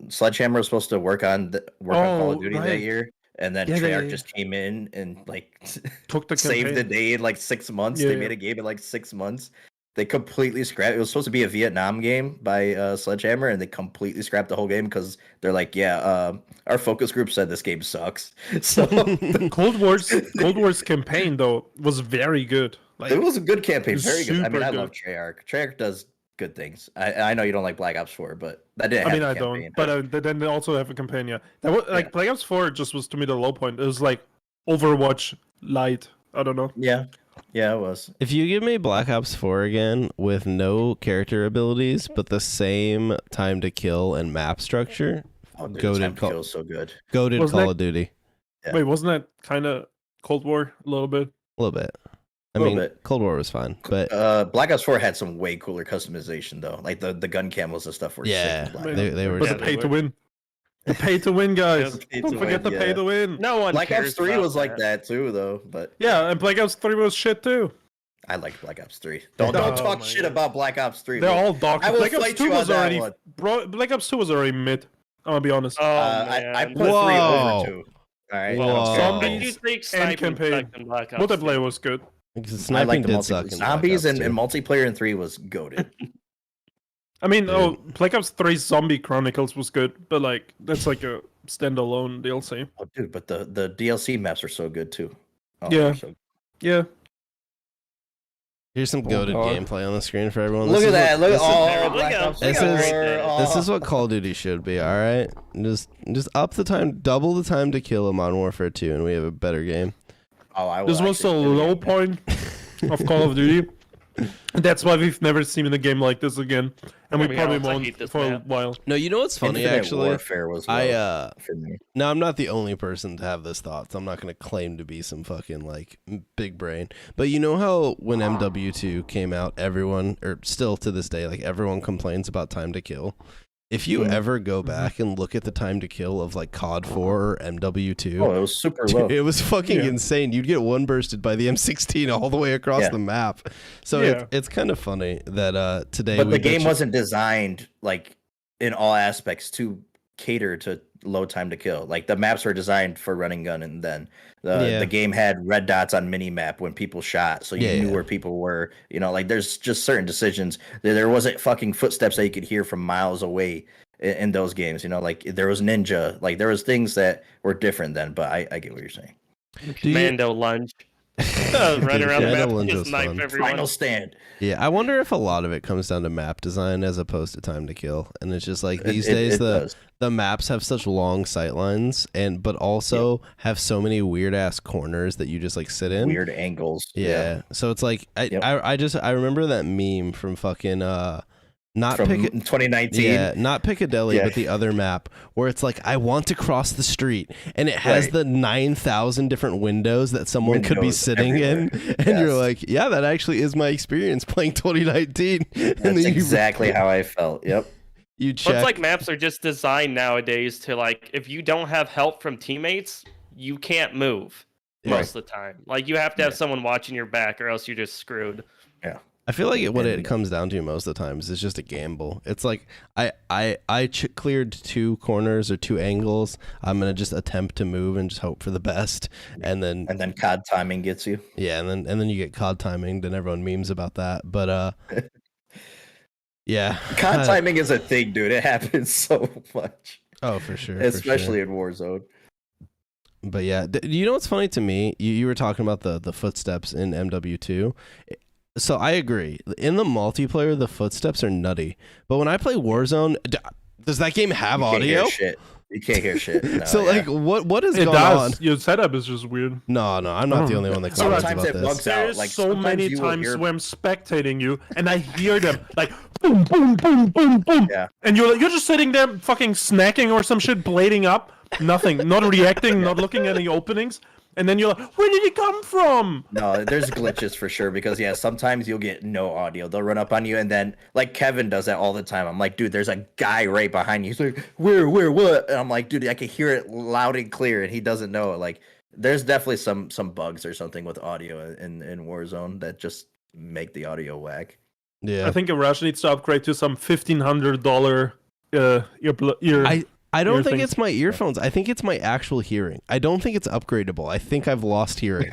Sledgehammer was supposed to work on Call of Duty that right. year, and then Treyarch just came in and like Took the saved the campaign. day in like 6 months. Yeah, They yeah. made a game in like 6 months. They completely scrapped. It was supposed to be a Vietnam game by Sledgehammer, and they completely scrapped the whole game because they're like, our focus group said this game sucks. So Cold War's campaign though was very good. Like, it was a good campaign, It's very good. I mean, super I good. love Treyarch. Treyarch does good things. I know you don't like Black Ops 4, but that didn't. I mean, have I the don't. campaign. But then they also have a campaign. Yeah, that was like Black Ops 4 just was to me the low point. It was like Overwatch light. I don't know. Yeah, it was. If you give me Black Ops 4 again with no character abilities but the same time to kill and map structure, Dude, Goated Time to Call- Kill is so good. goated Wasn't Call that- of Duty. Yeah. Wait, wasn't that kind of Cold War a little bit? A little bit. I Little mean, bit. Cold War was fine, but Black Ops 4 had some way cooler customization though. Like the gun camos and stuff were yeah, sick. in Black They- Ops. they were. But Yeah, the they pay to were. win. The pay to win, guys. Yeah, the pay Don't to forget win, the pay yeah. to win. No one Black cares Ops 3 about was like that too, though. But Yeah, and Black Ops 3 was shit too. I liked Black Ops 3. Don't Oh talk my shit God. about Black Ops 3. They're bro. all dog. I will Black Ops fight 2 you on was that already one. Black Ops 2 was already mid. I'm gonna be honest. Oh I man. put 3 Whoa. over 2. All right. Whoa. I don't care. Zombies I do think sniping campaign. sucked in Black Ops Multiplayer 2. was good. Because I sniping like the did suck. multiplayer. in Black Zombies Ops and 2. multiplayer in 3 was goaded. I mean, Dude. Black Ops 3 Zombie Chronicles was good, but like that's like a standalone DLC. Oh, dude, but the DLC maps are so good too. Oh, Yeah. they're so- Yeah. Here's some goated God. gameplay on the screen for everyone. Look This at is that! Look at this is- all Look Black at Ops him. This 4. is- This is Oh. what Call of Duty should be. All right, just up the time, double the time to kill in Modern Warfare 2, and we have a better game. Oh, I will This was the actually- low point of Call of Duty. That's why we've never seen a game like this again, and we To be probably honest, I won't hate this for a map. while. No, you know what's funny Infinite actually? Warfare was I low for me. Now I'm not the only person to have this thought, so I'm not going to claim to be some fucking like big brain. But you know how when MW2 came out, everyone, or still to this day, like everyone complains about time to kill. If you ever go back and look at the time to kill of like COD 4 or MW2, Oh, it was super low. it was fucking Yeah. insane. You'd get one bursted by the M16 all the way across Yeah. the map. So Yeah. it's kind of funny that today. But we the game bitch- wasn't designed like in all aspects to cater to low time to kill. Like the maps were designed for running gun, and then Yeah. the game had red dots on mini map when people shot, so you Yeah, knew yeah. where people were. You know, like there's just certain decisions. There wasn't fucking footsteps that you could hear from miles away in those games. You know, like there was ninja. Like there was things that were different then. But I get what you're saying. Do you- Commando lunge. Run around the Commando map, lunge just was knife fun. everyone. Final stand. Yeah, I wonder if a lot of it comes down to map design as opposed to time to kill. And it's just like these It days does. the maps have such long sight lines but also have so many weird ass corners that you just like sit in. Weird angles. Yeah. So it's like Yep. I remember that meme from fucking not From Pic- 2019. yeah, not Piccadilly, Yeah. but the other map where it's like I want to cross the street, and it has Right. the 9,000 different windows that someone could be Windows sitting in, everywhere. and you're Yes. like, yeah, that actually is my experience playing 2019. And That's then you, exactly how I felt. Yep. you Well, check. it's like maps are just designed nowadays to like if you don't have help from teammates, you can't move most of the time. Like you have to have someone watching your back, or else you're just screwed. Yeah. I feel like what it comes down to most of the times is just a gamble. It's like I cleared 2 corners or 2 angles. I'm gonna just attempt to move and just hope for the best, and then COD timing gets you. Yeah, and then you get COD timing. Then everyone memes about that. But yeah, COD timing is a thing, dude. It happens so much. Oh, for sure, especially in Warzone. But yeah, you know what's funny to me? You were talking about the footsteps in MW2. So I agree. In the multiplayer, the footsteps are nutty. But when I play Warzone, does that game have audio? You can't hear shit. No, so like, what is going on? Your setup is just weird. No, I'm not the only one that comments about this. There's like, so many times where I'm spectating you and I hear them like boom, boom, boom, boom, boom. Yeah. And you're just sitting there fucking snacking or some shit, blading up, nothing, not reacting, not looking at any openings. And then you're like, where did he come from? No, there's glitches for sure because sometimes you'll get no audio. They'll run up on you and then like Kevin does that all the time. I'm like, dude, there's a guy right behind you. He's like, where, what? And I'm like, dude, I can hear it loud and clear, and he doesn't know it. Like, there's definitely some bugs or something with audio in Warzone that just make the audio whack. Yeah, I think Rush needs to upgrade to some $1,500 ear. I don't think it's my earphones. I think it's my actual hearing. I don't think it's upgradable. I think I've lost hearing.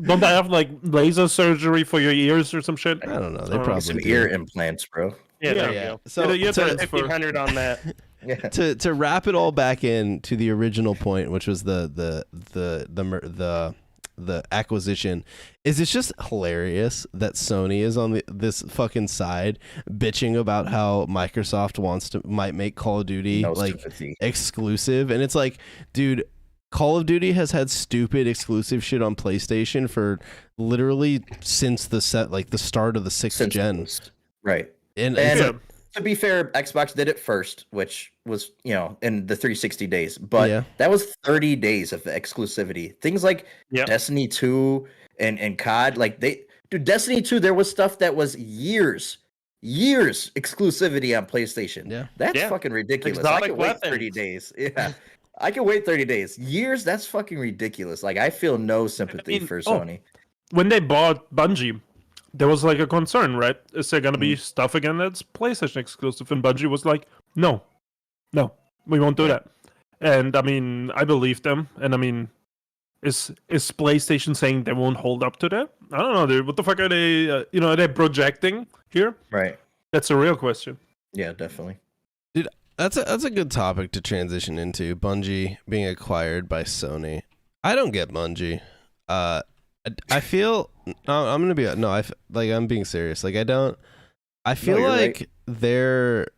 Don't I have like laser surgery for your ears or some shit? I don't know. They probably some do. ear implants, bro. Yeah, there you go. So you have $1,500 on that. Yeah. To wrap it all back in to the original point, which was the acquisition, is it's just hilarious that Sony is on this fucking side bitching about how Microsoft might make Call of Duty exclusive, and it's like, dude, Call of Duty has had stupid exclusive shit on PlayStation for literally since the start of the 6th gen. Right. And to be fair, Xbox did it first, which was, in the 360 days. But that was 30 days of exclusivity. Things like Destiny 2 and COD, Destiny 2, there was stuff that was years exclusivity on PlayStation. Yeah. That's fucking ridiculous. Exotic I can wait weapons. 30 days. Yeah. I can wait 30 days. Years, that's fucking ridiculous. Like, I feel no sympathy for Sony. When they bought Bungie, there was like a concern, right? Is there gonna be stuff again that's PlayStation exclusive? And Bungie was like, no, we won't do that. And I mean, I believe them. And I mean, is PlayStation saying they won't hold up to that? I don't know, dude. What the fuck are they? Are they projecting here? Right. That's a real question. Yeah, definitely. Dude, that's a good topic to transition into. Bungie being acquired by Sony. I don't get Bungie. I feel I'm gonna be I'm being serious. Like I feel like they're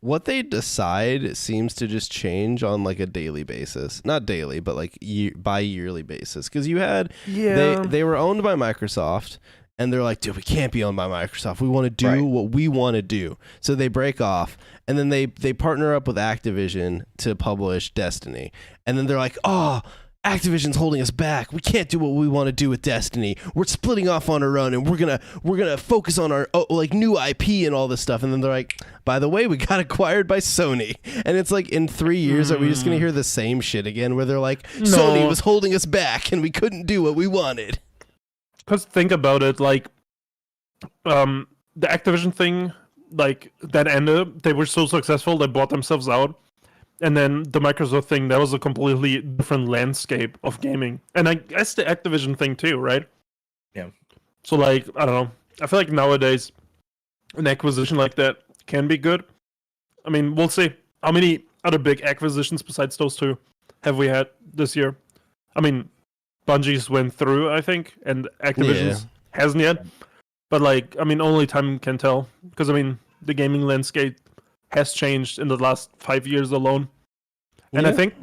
what they decide seems to just change on like a daily basis, not daily, but like bi-yearly basis. Because you had they were owned by Microsoft, and they're like, dude, we can't be owned by Microsoft. We want to do what we want to do. So they break off, and then they partner up with Activision to publish Destiny, and then they're like, oh, Activision's holding us back. We can't do what we want to do with Destiny. We're splitting off on our own, and we're gonna focus on our new IP and all this stuff. And then they're like, by the way, we got acquired by Sony. And it's like, in 3 years, are we just gonna hear the same shit again? Where they're like, Sony was holding us back, and we couldn't do what we wanted. Because think about it, like, the Activision thing, like that ended. They were so successful, they bought themselves out. And then the Microsoft thing, that was a completely different landscape of gaming. And I guess the Activision thing too, right? Yeah. So like, I don't know. I feel like nowadays an acquisition like that can be good. I mean, we'll see. How many other big acquisitions besides those two have we had this year? I mean, Bungie's went through, I think, and Activision's hasn't yet. But like, I mean, only time can tell. Because I mean, the gaming landscape has changed in the last 5 years alone. And I think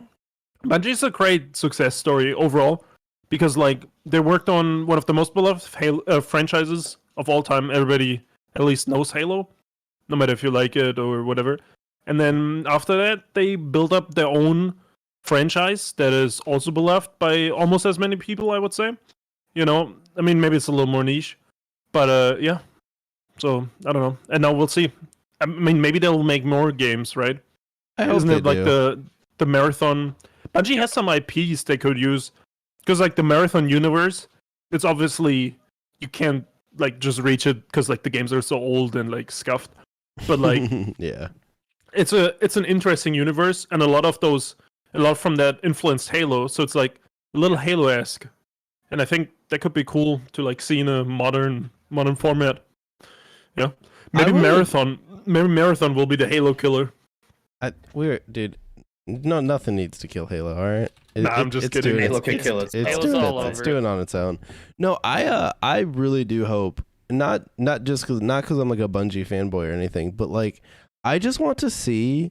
Bungie's a great success story overall, because like they worked on one of the most beloved franchises of all time. Everybody at least knows Halo, no matter if you like it or whatever. And then after that, they built up their own franchise that is also beloved by almost as many people, I would say. I mean, maybe it's a little more niche, but yeah. So I don't know. And now we'll see. I mean, maybe they'll make more games, right? I hope Isn't they it like do. the Marathon. Bungie has some IPs they could use, because like the Marathon universe, it's obviously you can't like just reach it because like the games are so old and like scuffed. But like yeah, it's an interesting universe, and a lot from that influenced Halo. So it's like a little Halo-esque, and I think that could be cool to like see in a modern format. Yeah, maybe Marathon will be the Halo killer. Dude. No, nothing needs to kill Halo. All right. I'm just kidding. Halo can kill it. It's doing on its own. No, I really do hope not because I'm like a Bungie fanboy or anything, but like I just want to see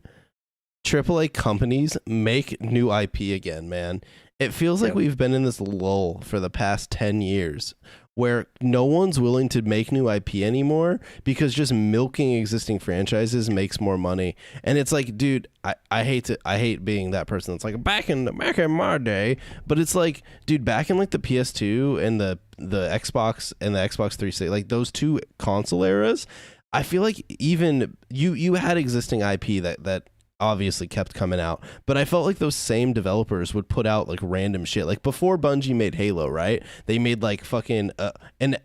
AAA companies make new IP again, man. It feels like we've been in this lull for the past 10 years where no one's willing to make new IP anymore because just milking existing franchises makes more money. And it's like, dude, I hate being that person that's like back in my day, but it's like, dude, back in like the PS2 and the Xbox and the Xbox 360, like those two console eras, I feel like even you had existing IP that obviously kept coming out, but I felt like those same developers would put out like random shit. Like before Bungie made Halo, right? They made like fucking an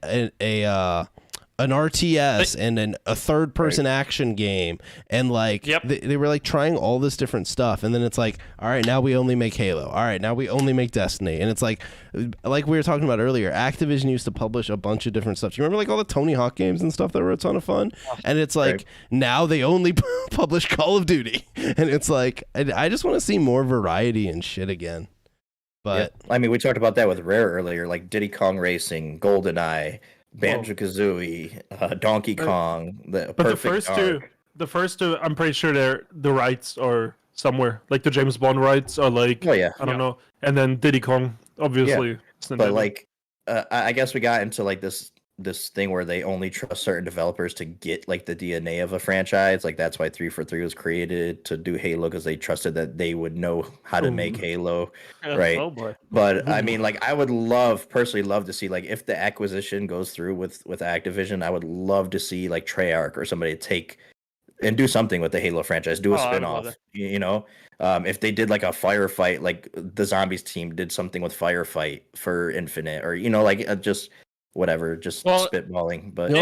RTS and a third person action game, and like they were like trying all this different stuff, and then it's like, all right, now we only make Halo. All right, now we only make Destiny, and it's like we were talking about earlier, Activision used to publish a bunch of different stuff. Do you remember like all the Tony Hawk games and stuff that were a ton of fun? And it's like now they only publish Call of Duty, and it's like I just want to see more variety and shit again. But I mean, we talked about that with Rare earlier, like Diddy Kong Racing, GoldenEye, Banjo-Kazooie, Donkey Kong, but the first two, I'm pretty sure the rights are somewhere. Like the James Bond rights are like, I don't know. And then Diddy Kong, obviously. Yeah. But like, I guess we got into like this thing where they only trust certain developers to get like the DNA of a franchise. Like that's why 343 was created, to do Halo, because they trusted that they would know how to make Halo, right? Oh boy. But I mean, like, I would personally love to see, like, if the acquisition goes through with Activision, I would love to see like Treyarch or somebody take and do something with the Halo franchise, do a spin-off, you know. If they did like a Firefight, like the Zombies team did something with Firefight for Infinite, or you know, like just whatever, just spitballing. But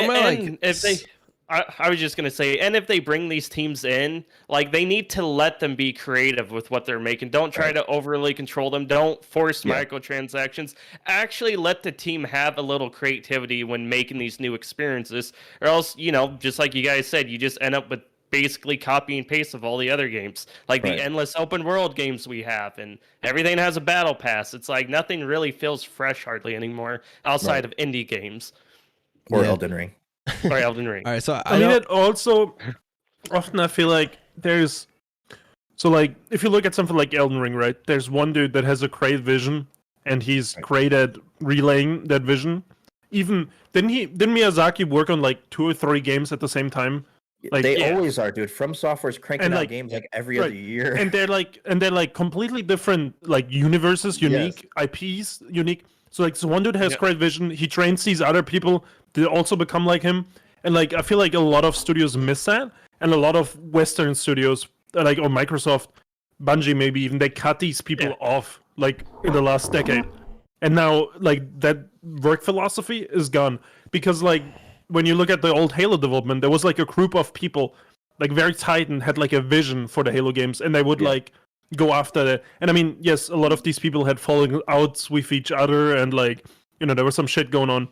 I was just gonna say, and if they bring these teams in, like they need to let them be creative with what they're making. Don't try to overly control them. Don't force microtransactions. Actually, let the team have a little creativity when making these new experiences, or else, you know, just like you guys said, you just end up with basically copy and paste of all the other games, like the endless open world games we have, and everything has a battle pass. It's like nothing really feels fresh hardly anymore outside of indie games or Elden Ring. Or Elden Ring. all right, so I mean, it also often I feel like there's like if you look at something like Elden Ring, right? There's one dude that has a great vision, and he's great at relaying that vision. Even didn't Miyazaki work on like 2 or 3 games at the same time? Like they always are, dude. From Software's cranking out games like every other year, and they're like completely different, like universes, unique IPs, unique. So like, one dude has great vision. He trains these other people to also become like him, and like I feel like a lot of studios miss that, and a lot of Western studios, like or Microsoft, Bungie, maybe even, they cut these people off like in the last decade, and now like that work philosophy is gone, because like, when you look at the old Halo development, there was like a group of people, like very tight, and had like a vision for the Halo games, and they would like go after it. And I mean, yes, a lot of these people had falling outs with each other, and like, you know, there was some shit going on,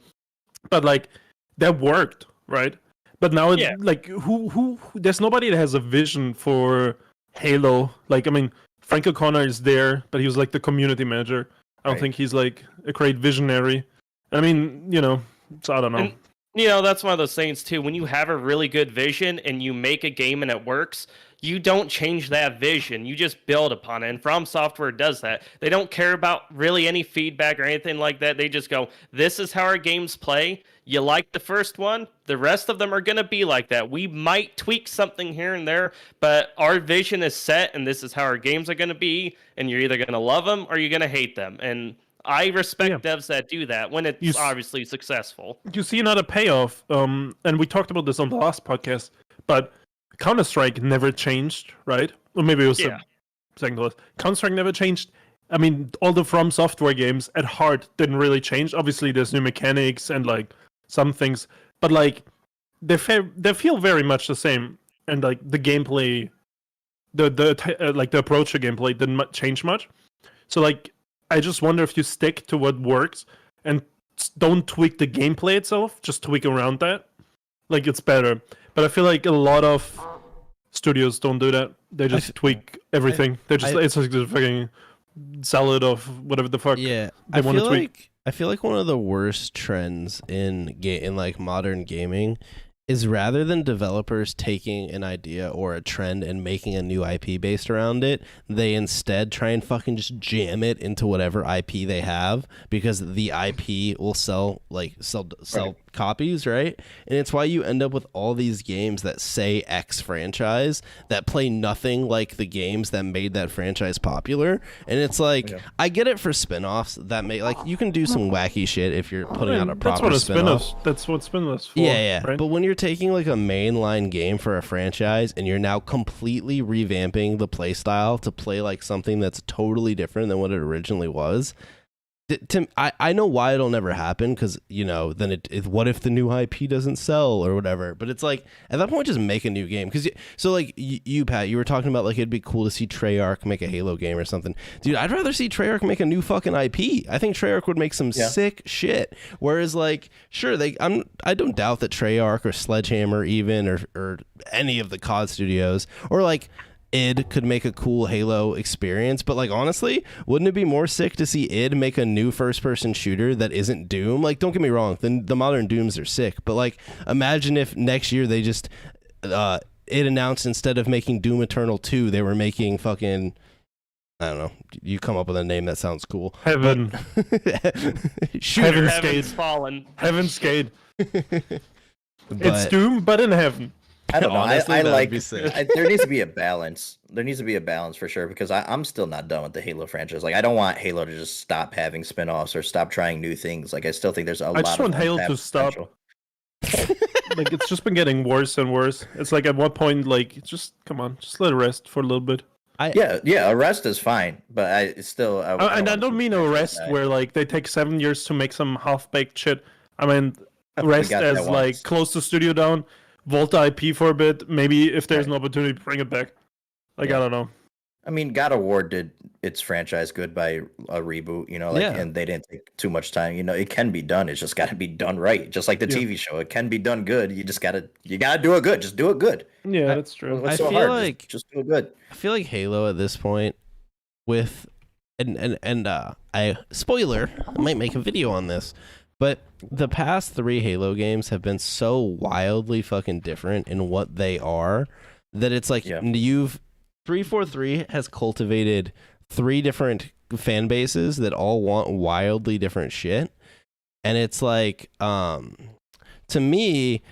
but like that worked, right? But now it's like who there's nobody that has a vision for Halo. Like, I mean, Frank O'Connor is there, but he was like the community manager. I don't think he's like a great visionary. I mean, you know, so I don't know. And, you know, that's one of those things too. When you have a really good vision and you make a game and it works, you don't change that vision. You just build upon it. And From Software does that. They don't care about really any feedback or anything like that. They just go, this is how our games play. You like the first one, the rest of them are going to be like that. We might tweak something here and there, but our vision is set, and this is how our games are going to be. And you're either going to love them or you're going to hate them. And I respect devs that do that when it's obviously successful. You see another payoff, and we talked about this on the last podcast, but Counter-Strike never changed, right? Or maybe it was second to last. Counter-Strike never changed. I mean, all the From Software games at heart didn't really change. Obviously, there's new mechanics and like some things, but like they feel very much the same. And like the gameplay, like the approach to gameplay didn't change much. So like, I just wonder if you stick to what works and don't tweak the gameplay itself, just tweak around that. Like it's better. But I feel like a lot of studios don't do that. They just tweak everything. It's like a fucking salad of whatever the fuck Yeah, they want to tweak. I feel like one of the worst trends in like modern gaming is rather than developers taking an idea or a trend and making a new IP based around it, they instead try and fucking just jam it into whatever IP they have because the IP will sell right. Copies, right? And it's why you end up with all these games that say X franchise that play nothing like the games that made that franchise popular. And it's like, I get it for spin-offs that make, like, you can do some wacky shit if you're putting out a proper spin-off. That's what spin-offs for. Yeah. Right? But when you're taking like a mainline game for a franchise and you're now completely revamping the play style to play like something that's totally different than what it originally was, I know why it'll never happen because, you know, then what if the new IP doesn't sell or whatever? But it's like, at that point, just make a new game. Because so like you, Pat, you were talking about like it'd be cool to see Treyarch make a Halo game or something. Dude, I'd rather see Treyarch make a new fucking IP. I think Treyarch would make some sick shit. Whereas like, sure, I don't doubt that Treyarch or Sledgehammer even or any of the COD studios or like id could make a cool Halo experience, but like honestly, wouldn't it be more sick to see id make a new first-person shooter that isn't Doom? Like, don't get me wrong, the modern Dooms are sick, but like imagine if next year they just it announced instead of making Doom Eternal 2, they were making fucking, I don't know, you come up with a name that sounds cool. Heaven. Heaven's fallen. Heavenscade. It's Doom, but in heaven. I don't know. Honestly, I like. there needs to be a balance. There needs to be a balance for sure because I'm still not done with the Halo franchise. Like I don't want Halo to just stop having spin-offs or stop trying new things. Like I still think there's a lot. I just want Halo to stop. Like it's just been getting worse and worse. It's like at what point, like just come on, just let it rest for a little bit. A rest is fine, but I still. I don't mean a rest where like they take 7 years to make some half-baked shit. I mean rest as like close the studio down. Vault the IP for a bit. Maybe if there's an opportunity, bring it back. Like I don't know. I mean, God of War did its franchise good by a reboot, you know, and they didn't take too much time. You know, it can be done. It's just got to be done right. Just like the TV show, it can be done good. You just gotta do it good. Just do it good. Yeah, that's true. What's so hard? Like just do it good. I feel like Halo at this point, with I spoiler, I might make a video on this. But the past 3 Halo games have been so wildly fucking different in what they are that it's like 343 has cultivated 3 different fan bases that all want wildly different shit. And it's like, to me,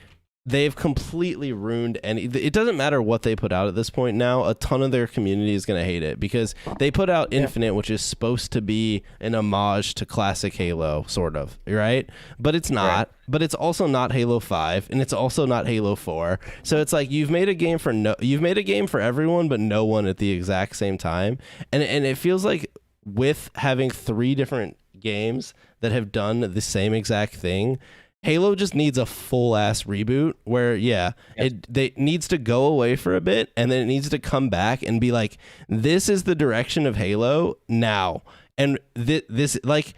they've completely ruined it doesn't matter what they put out at this point now. A ton of their community is going to hate it because they put out Infinite, which is supposed to be an homage to classic Halo, sort of, right? But it's not. Right. But it's also not Halo 5, and it's also not Halo 4. So it's like you've made a game for everyone, but no one at the exact same time. And it feels like with having 3 different games that have done the same exact thing, Halo just needs a full ass reboot where it needs to go away for a bit and then it needs to come back and be like, this is the direction of Halo now. And this like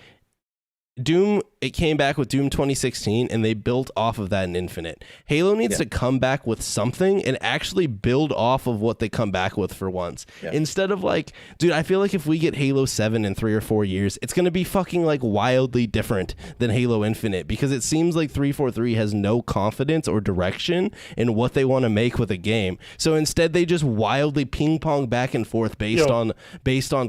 Doom, it came back with Doom 2016 and they built off of that in Infinite. Halo needs to come back with something and actually build off of what they come back with for once. Instead of like, dude, I feel like if we get Halo 7 in 3 or 4 years, it's going to be fucking like wildly different than Halo Infinite because it seems like 343 has no confidence or direction in what they want to make with a game. So instead they just wildly ping pong back and forth based on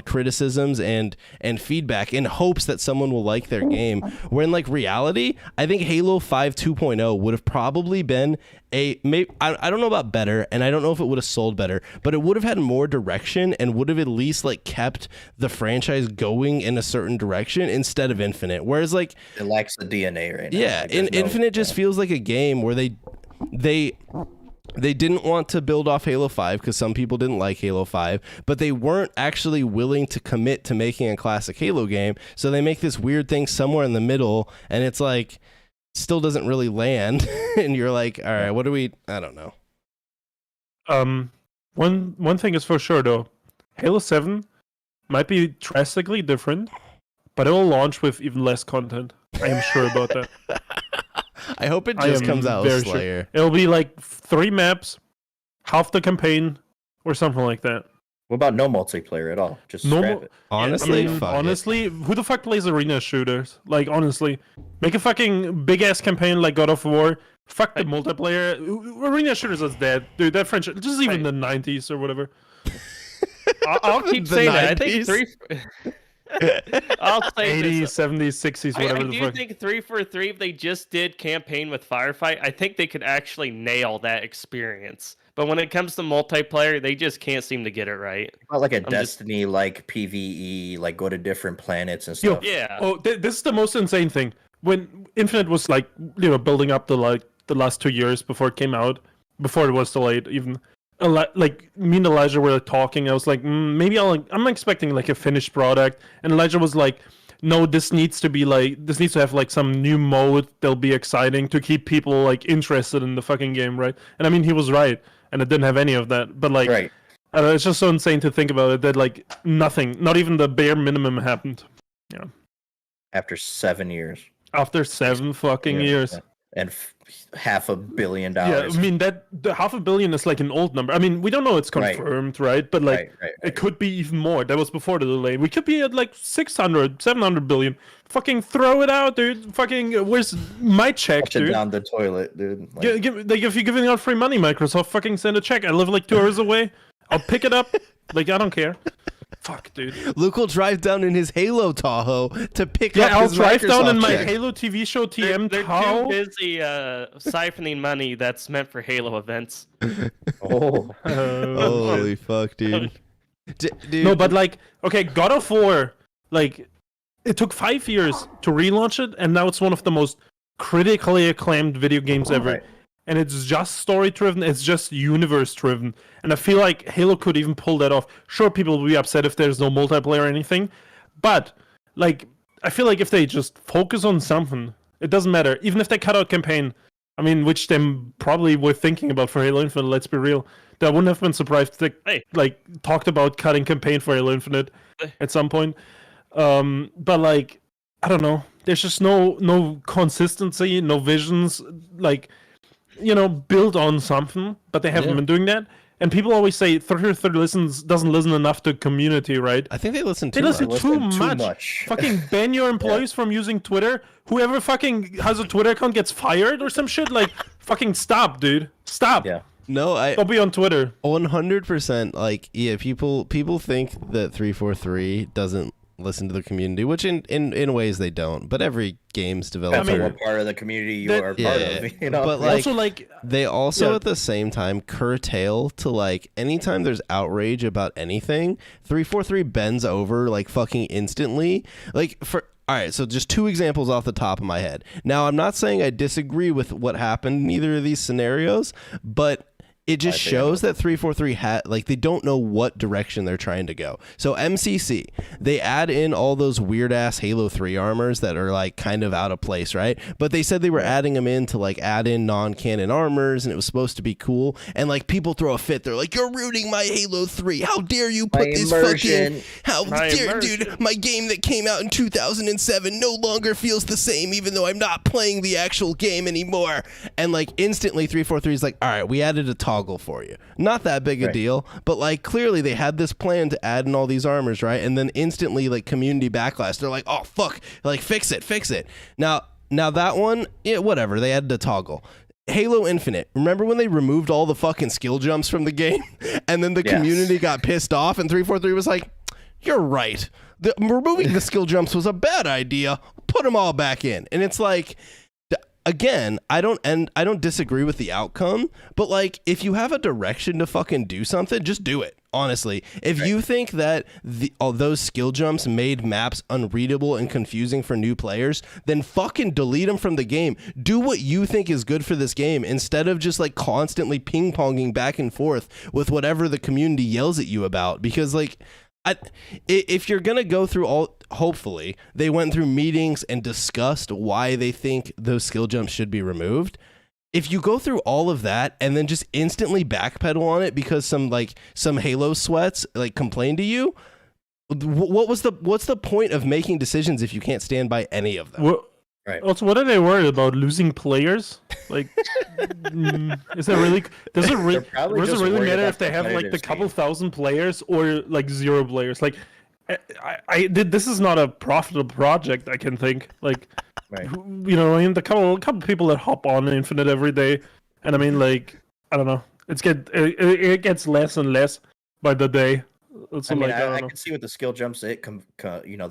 criticisms and feedback in hopes that someone will like their game. Where in like reality, I think Halo 5 2.0 would have probably been I don't know about better, and I don't know if it would have sold better, but it would have had more direction and would have at least like kept the franchise going in a certain direction instead of Infinite. Whereas like it lacks the DNA right now. Yeah, Infinite just feels like a game where they they didn't want to build off Halo 5 because some people didn't like Halo 5, but they weren't actually willing to commit to making a classic Halo game. So they make this weird thing somewhere in the middle, and it's like still doesn't really land. And you're like, all right, what do we? I don't know. One thing is for sure though, Halo 7 might be drastically different, but it will launch with even less content. I am sure about that. I hope it just comes out with Slayer. Sure. It'll be like 3 maps, half the campaign, or something like that. What about no multiplayer at all? Just scrap it. Honestly, who the fuck plays arena shooters? Like, honestly, make a fucking big ass campaign like God of War. Fuck the multiplayer. Arena shooters is dead, dude. That franchise, just even the 90s or whatever. I'll keep saying that. I think 3. I'll say 80s, this. 70s, 60s, whatever I the do fuck. think 343, if they just did campaign with Firefight, I think they could actually nail that experience. But when it comes to multiplayer, they just can't seem to get it right. Not like a Destiny, like PvE, like go to different planets and stuff. Yeah. Oh, this is the most insane thing. When Infinite was like, building up the last 2 years before it came out, before it was delayed, even. Like me and Elijah were talking. I was like, maybe I'm expecting like a finished product, and Elijah was like, no, this needs to have like some new mode that'll be exciting to keep people like interested in the fucking game, right? And I mean, he was right, and it didn't have any of that. But like, right. It's just so insane to think about it that like nothing, not even the bare minimum happened. Yeah. After 7 years. After 7 fucking years. Yeah. And $500 million. Yeah, I mean the $500 million is like an old number. I mean, we don't know it's confirmed, right? But like, it could be even more. That was before the delay. We could be at like 600, 700 billion. Fucking throw it out, dude. Fucking, where's my check, dude? It down the toilet, dude. Like, if you're giving out free money, Microsoft, fucking send a check. I live like 2 hours away. I'll pick it up. Like, I don't care. Fuck, dude. Luke will drive down in his Halo Tahoe to pick up I'll his drive Microsoft down in my check. Halo TV show TM They're Tahoe. too busy siphoning money that's meant for Halo events. Holy fuck, dude. Dude. No, but like, okay, God of War, like, it took 5 years to relaunch it, and now it's one of the most critically acclaimed video games ever. Right. And it's just story-driven, it's just universe-driven. And I feel like Halo could even pull that off. Sure, people will be upset if there's no multiplayer or anything, but, like, I feel like if they just focus on something, it doesn't matter. Even if they cut out campaign, I mean, which they probably were thinking about for Halo Infinite, let's be real. I wouldn't have been surprised if they, talked about cutting campaign for Halo Infinite at some point. But, like, I don't know. There's just no consistency, no visions, like... build on something, but they haven't been doing that. And people always say 333 doesn't listen enough to community, right? I think they listen too They much. listen too much. Fucking ban your employees from using Twitter. Whoever fucking has a Twitter account gets fired or some shit. Like, fucking stop, dude. Stop. Yeah. No, I'll be on Twitter. 100%. Like, yeah, people think that 343 doesn't listen to the community, which in ways they don't, but every game's developer, depends on what part of the community you are part of, but like, they also at the same time curtail to like anytime there's outrage about anything, 343 bends over like fucking instantly. Like, for all right, so just 2 examples off the top of my head. Now, I'm not saying I disagree with what happened in either of these scenarios, but it just shows that 343 they don't know what direction they're trying to go. So MCC, they add in all those weird ass Halo 3 armors that are like kind of out of place, right? But they said they were adding them in to like add in non-canon armors, and it was supposed to be cool. And like people throw a fit. They're like, "You're ruining my Halo 3. How dare you put this fucking dude, my game that came out in 2007 no longer feels the same, even though I'm not playing the actual game anymore." And like instantly 343 is like, "All right, we added a toggle for you." Not that big a deal, but like clearly they had this plan to add in all these armors, right? And then instantly like community backlash. They're like, "Oh fuck, like fix it." Now that one, yeah, whatever. They added a toggle. Halo Infinite. Remember when they removed all the fucking skill jumps from the game, and then the community got pissed off, and 343 was like, "You're right. Removing the skill jumps was a bad idea. Put them all back in." And it's like, again, I don't disagree with the outcome, but like if you have a direction to fucking do something, just do it. Honestly, if you think that all those skill jumps made maps unreadable and confusing for new players, then fucking delete them from the game. Do what you think is good for this game instead of just like constantly ping-ponging back and forth with whatever the community yells at you about. Because like, if you're gonna go through all, hopefully they went through meetings and discussed why they think those skill jumps should be removed. If you go through all of that and then just instantly backpedal on it because some Halo sweats like complain to you, what's the point of making decisions if you can't stand by any of them? Well, Right. also, what are they worried about? Losing players? Like, is that really? Does it really matter if they have like the couple thousand players or like 0 players? Like, this is not a profitable project. I can think like, Right. you know, I mean, the couple people that hop on Infinite every day, and I mean, like, I don't know, it gets less and less by the day. I mean, I can see with the skill jumps, the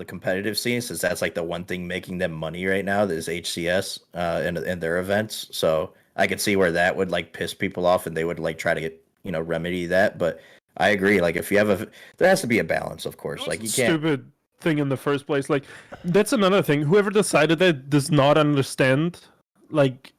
competitive scene, since that's like the one thing making them money right now is HCS in their events. So I could see where that would like piss people off, and they would like try to get remedy that. But I agree, like if you have there has to be a balance, of course. Like you can't. Stupid thing in the first place. Like that's another thing. Whoever decided that does not understand like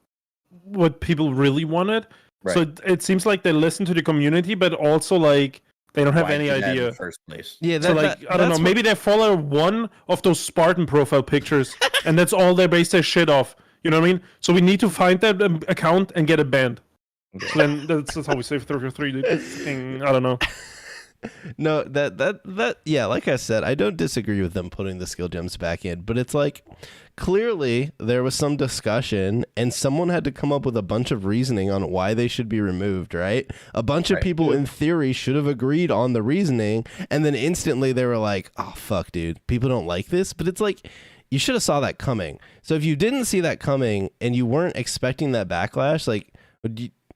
what people really wanted. Right. So it seems like they listen to the community, but also like. They don't have Why any do that in idea. the first place. Yeah, So like I don't know, maybe they follow one of those Spartan profile pictures, and that's all they base their shit off. You know what I mean? So we need to find that account and get it banned. So then that's how we save 3 thing. I don't know. No, that yeah, like I said, I don't disagree with them putting the skill gems back in, but it's like clearly there was some discussion and someone had to come up with a bunch of reasoning on why they should be removed, right? A bunch of people in theory should have agreed on the reasoning, and then instantly they were like, "Oh fuck, dude, people don't like this." But it's like you should have saw that coming. So if you didn't see that coming and you weren't expecting that backlash, like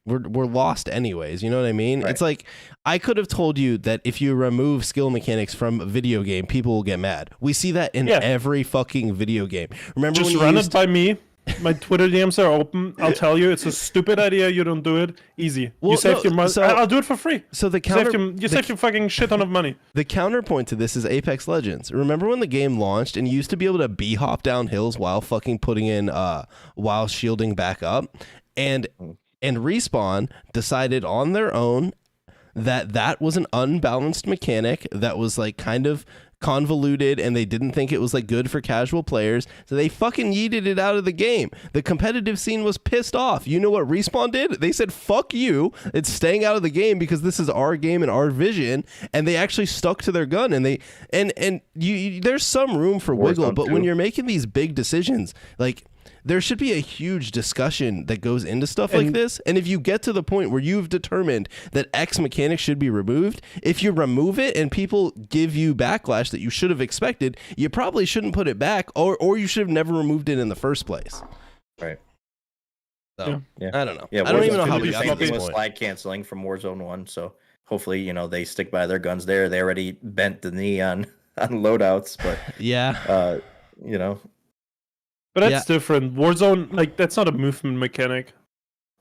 we're lost anyways, you know what I mean? Right. It's like I could have told you that if you remove skill mechanics from a video game, people will get mad. We see that in every fucking video game. Remember just when run it by me. My Twitter DMs are open. I'll tell you, it's a stupid idea. You don't do it. Easy. Well, you saved your money. I'll do it for free. So you saved your fucking shit ton of money. The counterpoint to this is Apex Legends. Remember when the game launched and you used to be able to hop down hills while fucking putting in while shielding back up, and Respawn decided on their own that was an unbalanced mechanic that was like kind of convoluted, and they didn't think it was like good for casual players, so they fucking yeeted it out of the game. The competitive scene was pissed off. You know what Respawn did? They said fuck you, it's staying out of the game because this is our game and our vision, and they actually stuck to their gun, and they there's some room for wiggle, but when you're making these big decisions, like there should be a huge discussion that goes into stuff like this. And if you get to the point where you've determined that X mechanic should be removed, if you remove it and people give you backlash that you should have expected, you probably shouldn't put it back, or you should have never removed it in the first place. Right. So, yeah. I don't know. Yeah, I don't even know how we got to this point. Slide canceling from Warzone 1, so hopefully, they stick by their guns there. They already bent the knee on loadouts, but yeah. But that's different. Warzone, like, that's not a movement mechanic.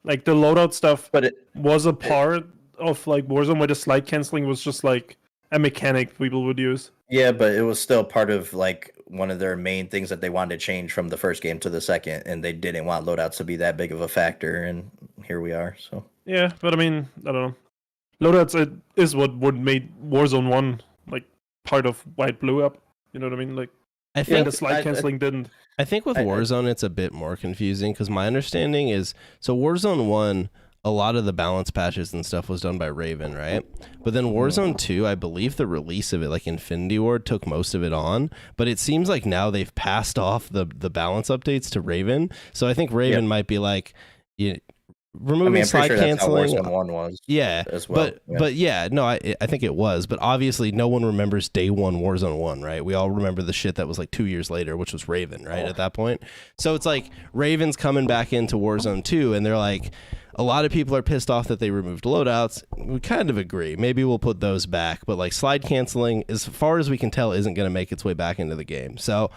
Like, the loadout stuff was a part of, like, Warzone where the slide canceling was just, like, a mechanic people would use. Yeah, but it was still part of, like, one of their main things that they wanted to change from the first game to the second, and they didn't want loadouts to be that big of a factor, and here we are, so. Yeah, but, I mean, I don't know. Loadouts is what made Warzone 1, like, part of why it blew up. You know what I mean? Like, I think the slide canceling didn't. I think with Warzone, it's a bit more confusing because my understanding is, so Warzone 1, a lot of the balance patches and stuff was done by Raven, right? But then Warzone 2, I believe the release of it, like Infinity Ward, took most of it on. But it seems like now they've passed off the balance updates to Raven. So I think Raven might be like, removing slide canceling. That's how Warzone 1 was. Yeah, as well. But I think it was. But obviously, no one remembers day one Warzone 1, right? We all remember the shit that was like 2 years later, which was Raven, right? At that point, so it's like Raven's coming back into Warzone 2, and they're like, a lot of people are pissed off that they removed loadouts. We kind of agree. Maybe we'll put those back, but like slide canceling, as far as we can tell, isn't going to make its way back into the game. So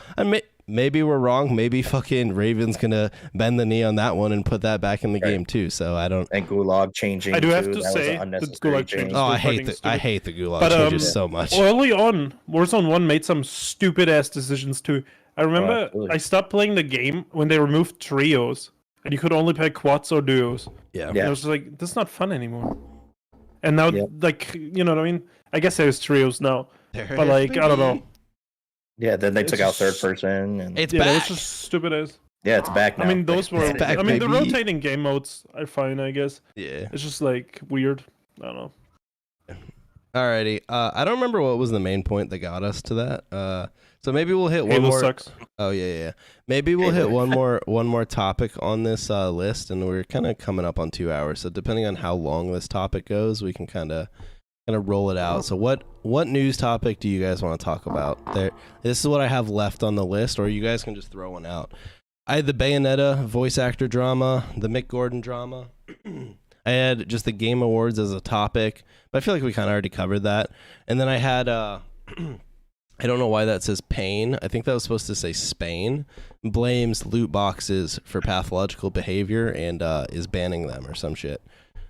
maybe we're wrong. Maybe fucking Raven's gonna bend the knee on that one and put that back in the game too. So I don't. And Gulag changing. I do have too. to That say was an that unnecessary Gulag change. changes. Oh, Still I fucking hate the Gulag But, changes so much. Early on, Warzone 1 made some stupid ass decisions too. I remember absolutely. I stopped playing the game when they removed trios and you could only play quads or duos. Yeah. And I was like, this is not fun anymore. And now, Yep. like, you know what I mean? I guess there's trios now, There but it like, is, I don't baby. know. Yeah, then they It's took out third just- person, and It's Yeah, that was back. just stupid as. yeah, it's back now. I mean, those were. It's back, I mean, the baby. rotating game modes are fine, I guess. Yeah. It's just like weird. I don't know. Alrighty. I don't remember what was the main point that got us to that. So maybe we'll hit one Halo more. sucks. Oh yeah. Maybe we'll hit one more topic on this list, and we're kind of coming up on 2 hours. So depending on how long this topic goes, we can kind of roll it out. So what news topic do you guys want to talk about? This is what I have left on the list, or you guys can just throw one out. I had the Bayonetta voice actor drama, the Mick Gordon drama. I had just the Game Awards as a topic, but I feel like we kind of already covered that. And then I had I don't know why that says Pain. I think that was supposed to say Spain. Blames loot boxes for pathological behavior and is banning them or some shit.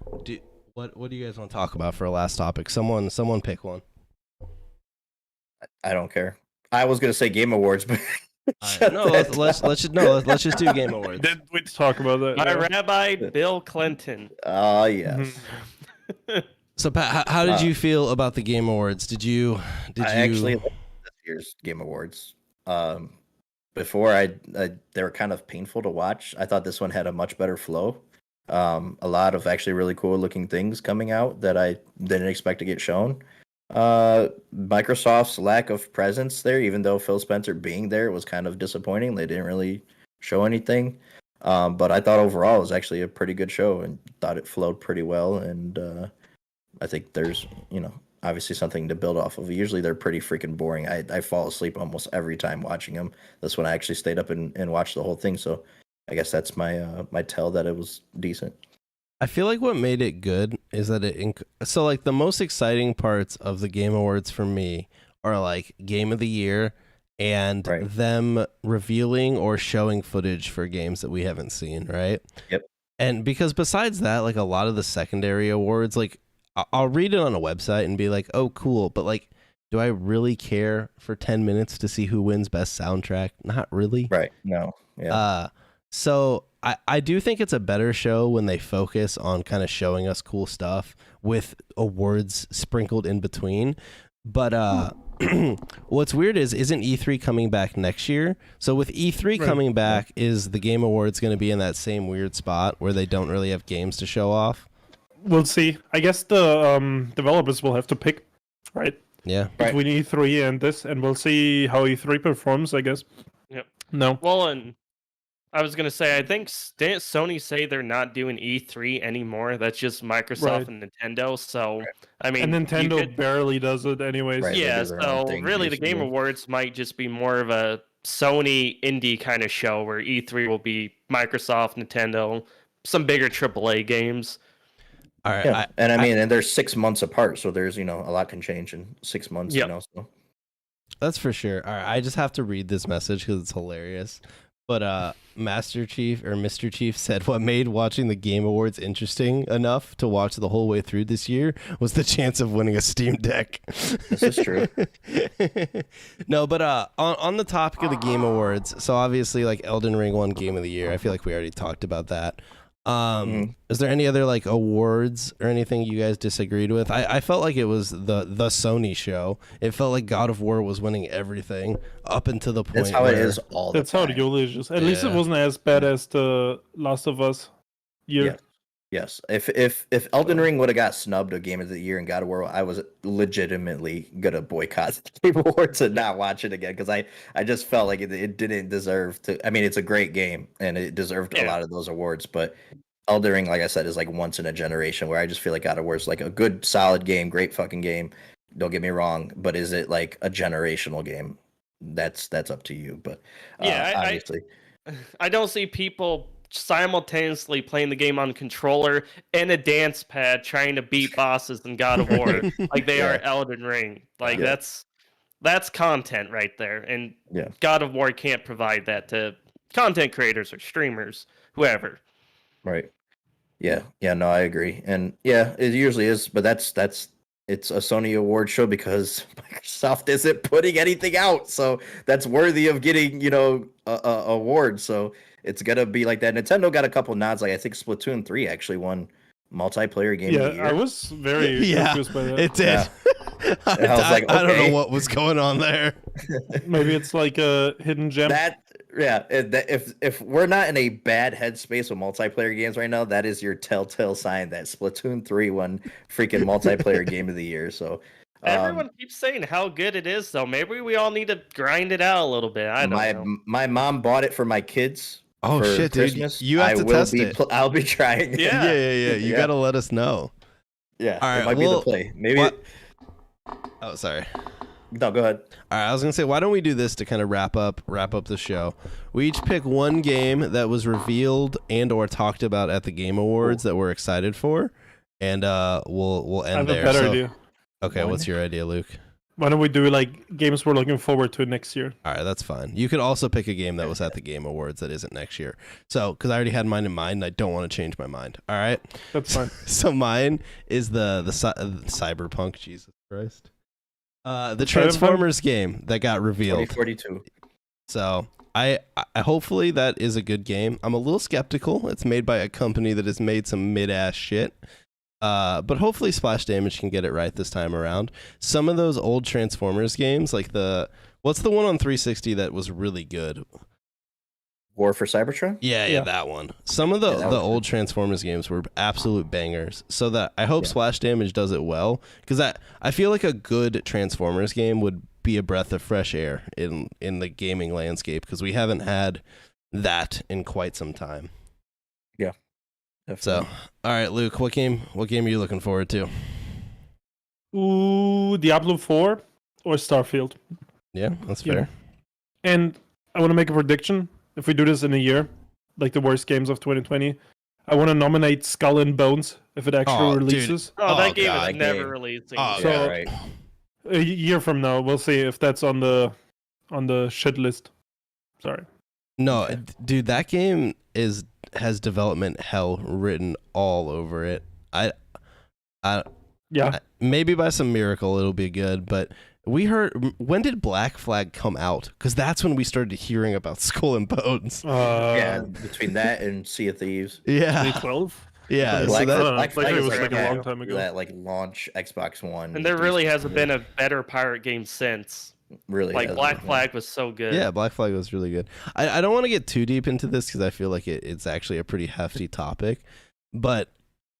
What do you guys want to talk about for a last topic? Someone pick one. I don't care. I was gonna say Game Awards, but No, let's just do Game Awards. Did we talk about that? My Yeah. rabbi, Bill Clinton. Oh yes. So Pat, how did you feel about the Game Awards? Did you Actually liked this year's Game Awards. Before they were kind of painful to watch. I thought this one had a much better flow. A lot of actually really cool looking things coming out that I didn't expect to get shown. Microsoft's lack of presence there, even though Phil Spencer being there, was kind of disappointing. They didn't really show anything. But I thought overall it was actually a pretty good show and thought it flowed pretty well. And I think there's, obviously something to build off of. Usually they're pretty freaking boring. I fall asleep almost every time watching them. This one I actually stayed up and watched the whole thing. So I guess that's my my tell that it was decent. I feel like what made it good is that so like the most exciting parts of the Game Awards for me are like Game of the Year and them revealing or showing footage for games that we haven't seen, right? Yep. And because besides that, like a lot of the secondary awards, like I'll read it on a website and be like, oh, cool. But like, do I really care for 10 minutes to see who wins best soundtrack? Not really. Right. No. Yeah. So I do think it's a better show when they focus on kind of showing us cool stuff with awards sprinkled in between. But what's weird isn't E3 coming back next year? So with E3 coming back, is the Game Awards going to be in that same weird spot where they don't really have games to show off? We'll see. I guess the developers will have to pick, right? Yeah. Between E3 and this, and we'll see how E3 performs, I guess. Yep. No. Well, and I was gonna say, I think didn't Sony say they're not doing E3 anymore? That's just Microsoft and Nintendo. So I mean, And Nintendo barely does it anyways. Right. they yeah. do their So own thing really, the Game usually. Awards might just be more of a Sony indie kind of show, where E3 will be Microsoft, Nintendo, some bigger AAA games. All right. Yeah. And they're 6 months apart, so there's a lot can change in 6 months. Yep. So. That's for sure. All right, I just have to read this message because it's hilarious. But Master Chief or Mr. Chief said what made watching the Game Awards interesting enough to watch the whole way through this year was the chance of winning a Steam Deck. This is true. No, but on the topic of the Game Awards, so obviously like Elden Ring won Game of the Year. I feel like we already talked about that. Is there any other like awards or anything you guys disagreed with? I felt like it was the Sony show. It felt like God of War was winning everything up until the point. That's how it where- is all the That's how time. it usually is. At least it wasn't as bad as the Last of Us year. Yeah. Yes. If Elden Ring would have got snubbed a Game of the Year and God of War, I was legitimately gonna boycott the Game Awards and not watch it again because I just felt like it didn't deserve to. I mean, it's a great game and it deserved a lot of those awards, but Elden Ring, like I said, is like once in a generation where I just feel like God of War is like a good, solid game, great fucking game. Don't get me wrong, but is it like a generational game? That's up to you. But obviously, I don't see people simultaneously playing the game on controller and a dance pad trying to beat bosses in God of War like they are Elden Ring. Like that's That's content right there. And Yeah. God of War can't provide that to content creators or streamers, whoever. Right. Yeah. Yeah. No, I agree. And yeah, it usually is, but that's it's a Sony award show because Microsoft isn't putting anything out, so that's worthy of getting a award. So it's gonna be like that. Nintendo got a couple nods, like I think Splatoon 3 actually won multiplayer game of the year. I was very confused by that. It did. Yeah. I was like, I don't okay. know what was going on there. Maybe it's like a hidden gem. If we're not in a bad headspace with multiplayer games right now, that is your telltale sign that Splatoon 3 won freaking multiplayer game of the year. So Everyone keeps saying how good it is, though. Maybe we all need to grind it out a little bit. I don't know. My mom bought it for my kids. Oh for shit, Christmas. dude! You have to test it. I'll be trying. it. Yeah. Yeah. You gotta let us know. Yeah. All right, it might be the play. Maybe. Oh, sorry. No, go ahead. All right, I was gonna say, why don't we do this to kind of wrap up the show? We each pick one game that was revealed and or talked about at the Game Awards that we're excited for, and we'll end there. I have a better idea. Okay, what's your idea, Luke? Why don't we do like games we're looking forward to next year? All right, that's fine. You could also pick a game that was at the Game Awards that isn't next year. So, because I already had mine in mind, and I don't want to change my mind. All right, That's fine. so mine is the Cyberpunk. Jesus Christ. The Transformers game that got revealed. 2042. So I hopefully that is a good game. I'm a little skeptical. It's made by a company that has made some mid-ass shit. But hopefully Splash Damage can get it right this time around. Some of those old Transformers games, like what's the one on 360 that was really good? War for Cybertron? Yeah, that one. Some of the old Transformers games were absolute bangers. So that I hope Splash Damage does it well, because I feel like a good Transformers game would be a breath of fresh air in the gaming landscape, because we haven't had that in quite some time. Yeah. Definitely. So, all right, Luke, what game are you looking forward to? Ooh, Diablo 4 or Starfield. Yeah, that's fair. And I want to make a prediction. If we do this in a year, like the worst games of 2020, I want to nominate Skull and Bones if it actually releases. Dude. That game God, is never game. releasing. Oh, So- Yeah, right. A year from now, we'll see if that's on the shit list. Sorry. No, dude, that game has development hell written all over it. Maybe by some miracle it'll be good, but we heard, when did Black Flag come out? Because that's when we started hearing about Skull and Bones. Yeah, between that and Sea of Thieves. Yeah, 2012. yeah. Black, So that, Black Flag it is was like a that- long time ago. That like launch Xbox One. And there really hasn't been a better pirate game since. really Like hasn't, Black yeah. Flag was so good. yeah, Black Flag was really good. I don't want to get too deep into this because I feel like it's actually a pretty hefty topic, but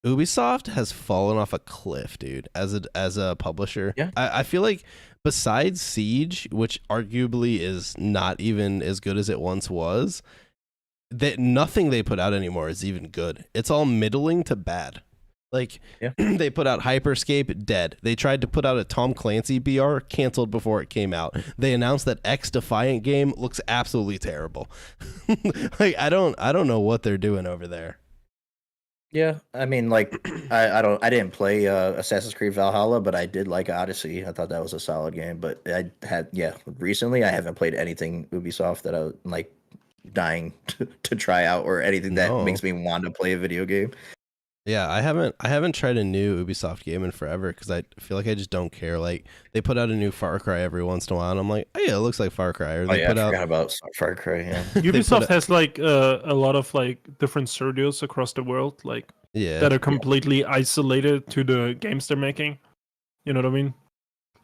Ubisoft has fallen off a cliff, dude, as a publisher. Yeah. I feel like besides Siege, which arguably is not even as good as it once was, that nothing they put out anymore is even good. It's all middling to bad. Like, they put out Hyperscape, dead. They tried to put out a Tom Clancy BR, canceled before it came out. They announced that X Defiant game looks absolutely terrible. Like, I don't know what they're doing over there. Yeah, I mean, like, I didn't play Assassin's Creed Valhalla, but I did like Odyssey. I thought that was a solid game. But recently I haven't played anything Ubisoft that I was like dying to try out, or anything that makes me want to play a video game. Yeah, I haven't tried a new Ubisoft game in forever because I feel like I just don't care. Like, they put out a new Far Cry every once in a while, and I'm like, oh yeah, it looks like Far Cry. Or they I forgot about Far Cry. Yeah, Ubisoft has like a lot of like different studios across the world, like that are completely isolated to the games they're making. You know what I mean?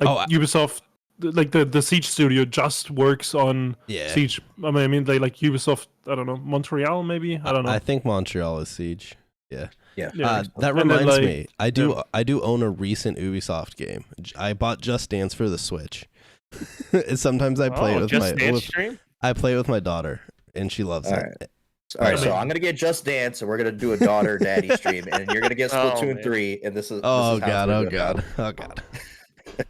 Like Ubisoft, like the Siege studio just works on Siege. I mean, they like Ubisoft. I don't know, Montreal maybe. I don't know. I think Montreal is Siege. Yeah. That And then, reminds me, I do own a recent Ubisoft game. I bought Just Dance for the Switch. Sometimes I play it with Just Dance stream? I play it with my daughter, and she loves it. All right, so I'm gonna get Just Dance, and we're gonna do a daughter daddy stream, and you're gonna get Splatoon 3, and this is oh this is how god. it's gonna go.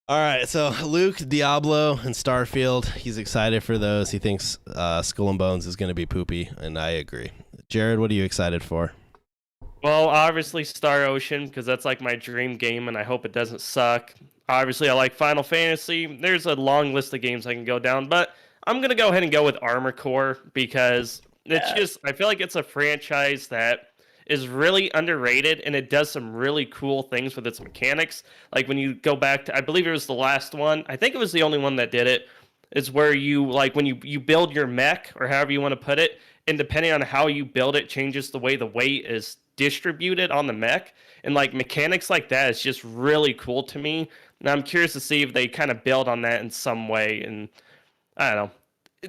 All right, so Luke, Diablo, and Starfield, he's excited for those. He thinks Skull and Bones is going to be poopy, and I agree. Jared, what are you excited for? Well, obviously Star Ocean, because that's like my dream game, and I hope it doesn't suck. Obviously, I like Final Fantasy. There's a long list of games I can go down, but I'm gonna go ahead and go with Armored Core because it's just I feel like it's a franchise that is really underrated and it does some really cool things with its mechanics. Like when you go back to, I believe it was the last one. I think it was the only one that did it. Is where you like when you build your mech or however you want to put it, and depending on how you build it, changes the way the weight is distributed on the mech. And like mechanics like that is just really cool to me. And I'm curious to see if they kind of build on that in some way. And I don't know.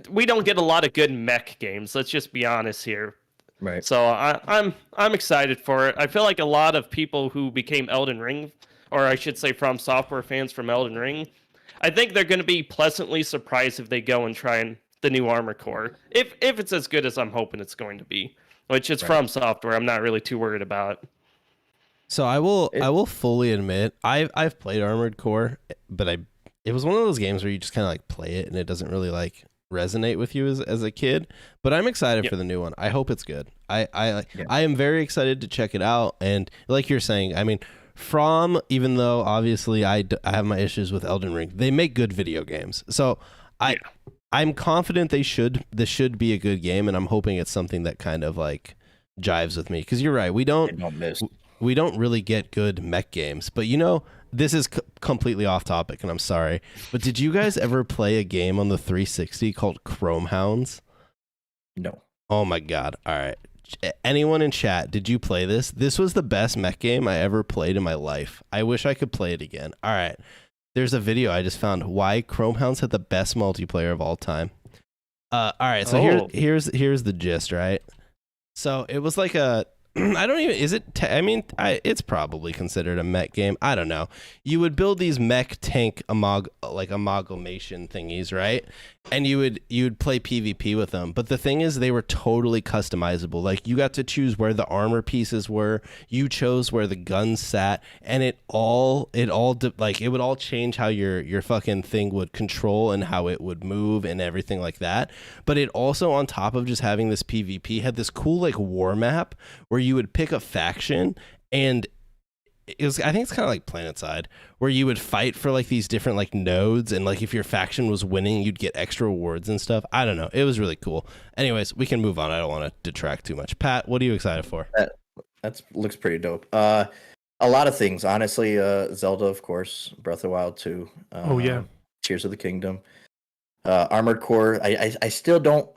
We don't get a lot of good mech games. Let's just be honest here. Right. So I'm excited for it. I feel like a lot of people who became Elden Ring, or I should say From Software fans from Elden Ring, I think they're going to be pleasantly surprised if they go and try the new Armored Core. If it's as good as I'm hoping it's going to be, which is From Software, I'm not really too worried about. So I will fully admit I've played Armored Core, but it was one of those games where you just kind of like play it and it doesn't really like resonate with you as a kid. But I'm excited for the new one. I hope it's good. I am very excited to check it out. And like you're saying, I mean, even though obviously I have my issues with Elden Ring, they make good video games. So I'm confident this should be a good game, and I'm hoping it's something that kind of like jives with me. Because you're right, we don't really get good mech games. But this is completely off topic, and I'm sorry. But did you guys ever play a game on the 360 called Chrome Hounds? No. Oh my god! All right. Anyone in chat, did you play this? This was the best mech game I ever played in my life. I wish I could play it again. All right. There's a video I just found why Chrome Hounds had the best multiplayer of all time. All right. So here's the gist, right? So it was like it's probably considered a mech game. I don't know. You would build these mech tank amalgamation thingies, right? And you would play PvP with them. But the thing is, they were totally customizable. Like you got to choose where the armor pieces were. You chose where the guns sat, and it would all change how your fucking thing would control and how it would move and everything like that. But it also, on top of just having this PvP, had this cool like war map where you would pick a faction, and I think it's kind of like PlanetSide, where you would fight for like these different like nodes, and like if your faction was winning, you'd get extra rewards and stuff. I don't know. It was really cool. Anyways, we can move on. I don't want to detract too much. Pat, what are you excited for? That looks pretty dope. A lot of things, honestly. Zelda, of course. Breath of the Wild 2. Tears of the Kingdom. Armored Core. I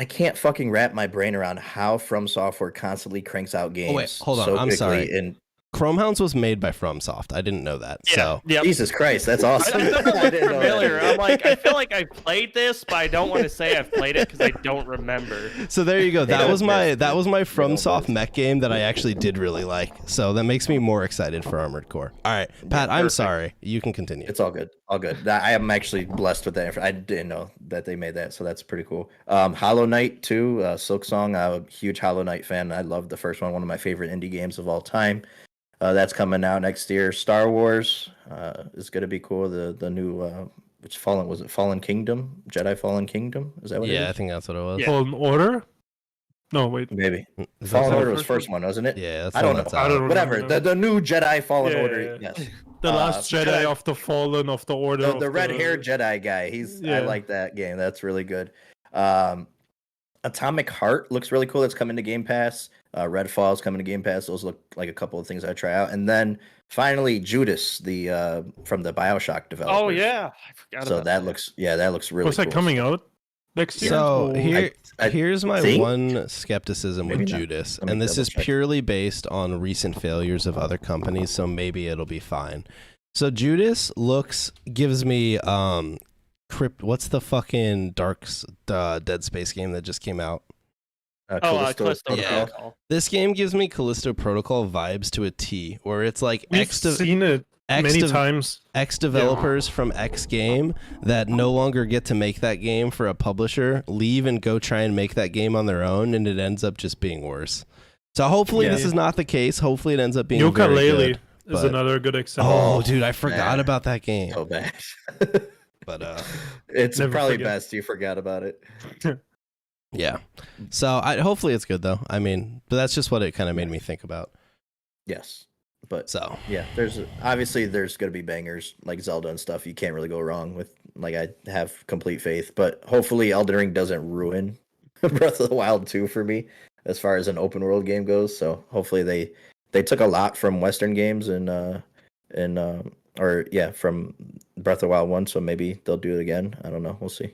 can't fucking wrap my brain around how From Software constantly cranks out games. Oh, wait, hold on. I'm sorry. And Chrome Hounds was made by FromSoft. I didn't know that. Jesus Christ, that's awesome. I didn't know familiar. I'm like, I feel like I played this, but I don't want to say I've played it because I don't remember. So there you go. That was my FromSoft mech game that I actually did really like. So that makes me more excited for Armored Core. All right, Pat, I'm sorry. You can continue. It's all good. All good. I am actually blessed with that. I didn't know that they made that, so that's pretty cool. Hollow Knight 2, Silksong. I'm a huge Hollow Knight fan. I love the first one of my favorite indie games of all time. That's coming out next year. Star Wars is going to be cool. The new Fallen Kingdom? Jedi Fallen Kingdom? Is that what it is? Yeah, I think that's what it was. Yeah. Fallen Order? No, wait. Maybe. Fallen Order was first one, wasn't it? Yeah, that's I don't know. I don't Whatever. The new Jedi Fallen Order. Yeah. Yes. The last Jedi of the Fallen of the Order. The red-haired Jedi guy. I like that game. That's really good. Atomic Heart looks really cool. That's coming to Game Pass. Redfall is coming to Game Pass. Those look like a couple of things I try out. And then finally Judas, the from the BioShock developers. Oh yeah, I forgot. So about that looks really. What's that coming out next year? So here's my one skepticism with Judas, and this is purely based on recent failures of other companies. So maybe it'll be fine. So Judas gives me what's the fucking Dead Space game that just came out? Callisto Protocol. Protocol. This game gives me Callisto Protocol vibes to a T, where it's like We've seen it many times. X developers from X game that no longer get to make that game for a publisher leave and go try and make that game on their own, and it ends up just being worse. So hopefully this is not the case. Hopefully it ends up being Yooka-Laylee is but another good example. Oh, dude, I forgot about that game. So bad. But it's probably best you forgot about it. Yeah. So hopefully it's good though. I mean, but that's just what it kind of made me think about. Yes, but So yeah, there's gonna be bangers like Zelda and stuff. You can't really go wrong with. Like I have complete faith, but hopefully Elden Ring doesn't ruin Breath of the Wild 2 for me as far as an open world game goes. So hopefully they took a lot from Western games from Breath of the Wild 1. So maybe they'll do it again. I don't know. We'll see.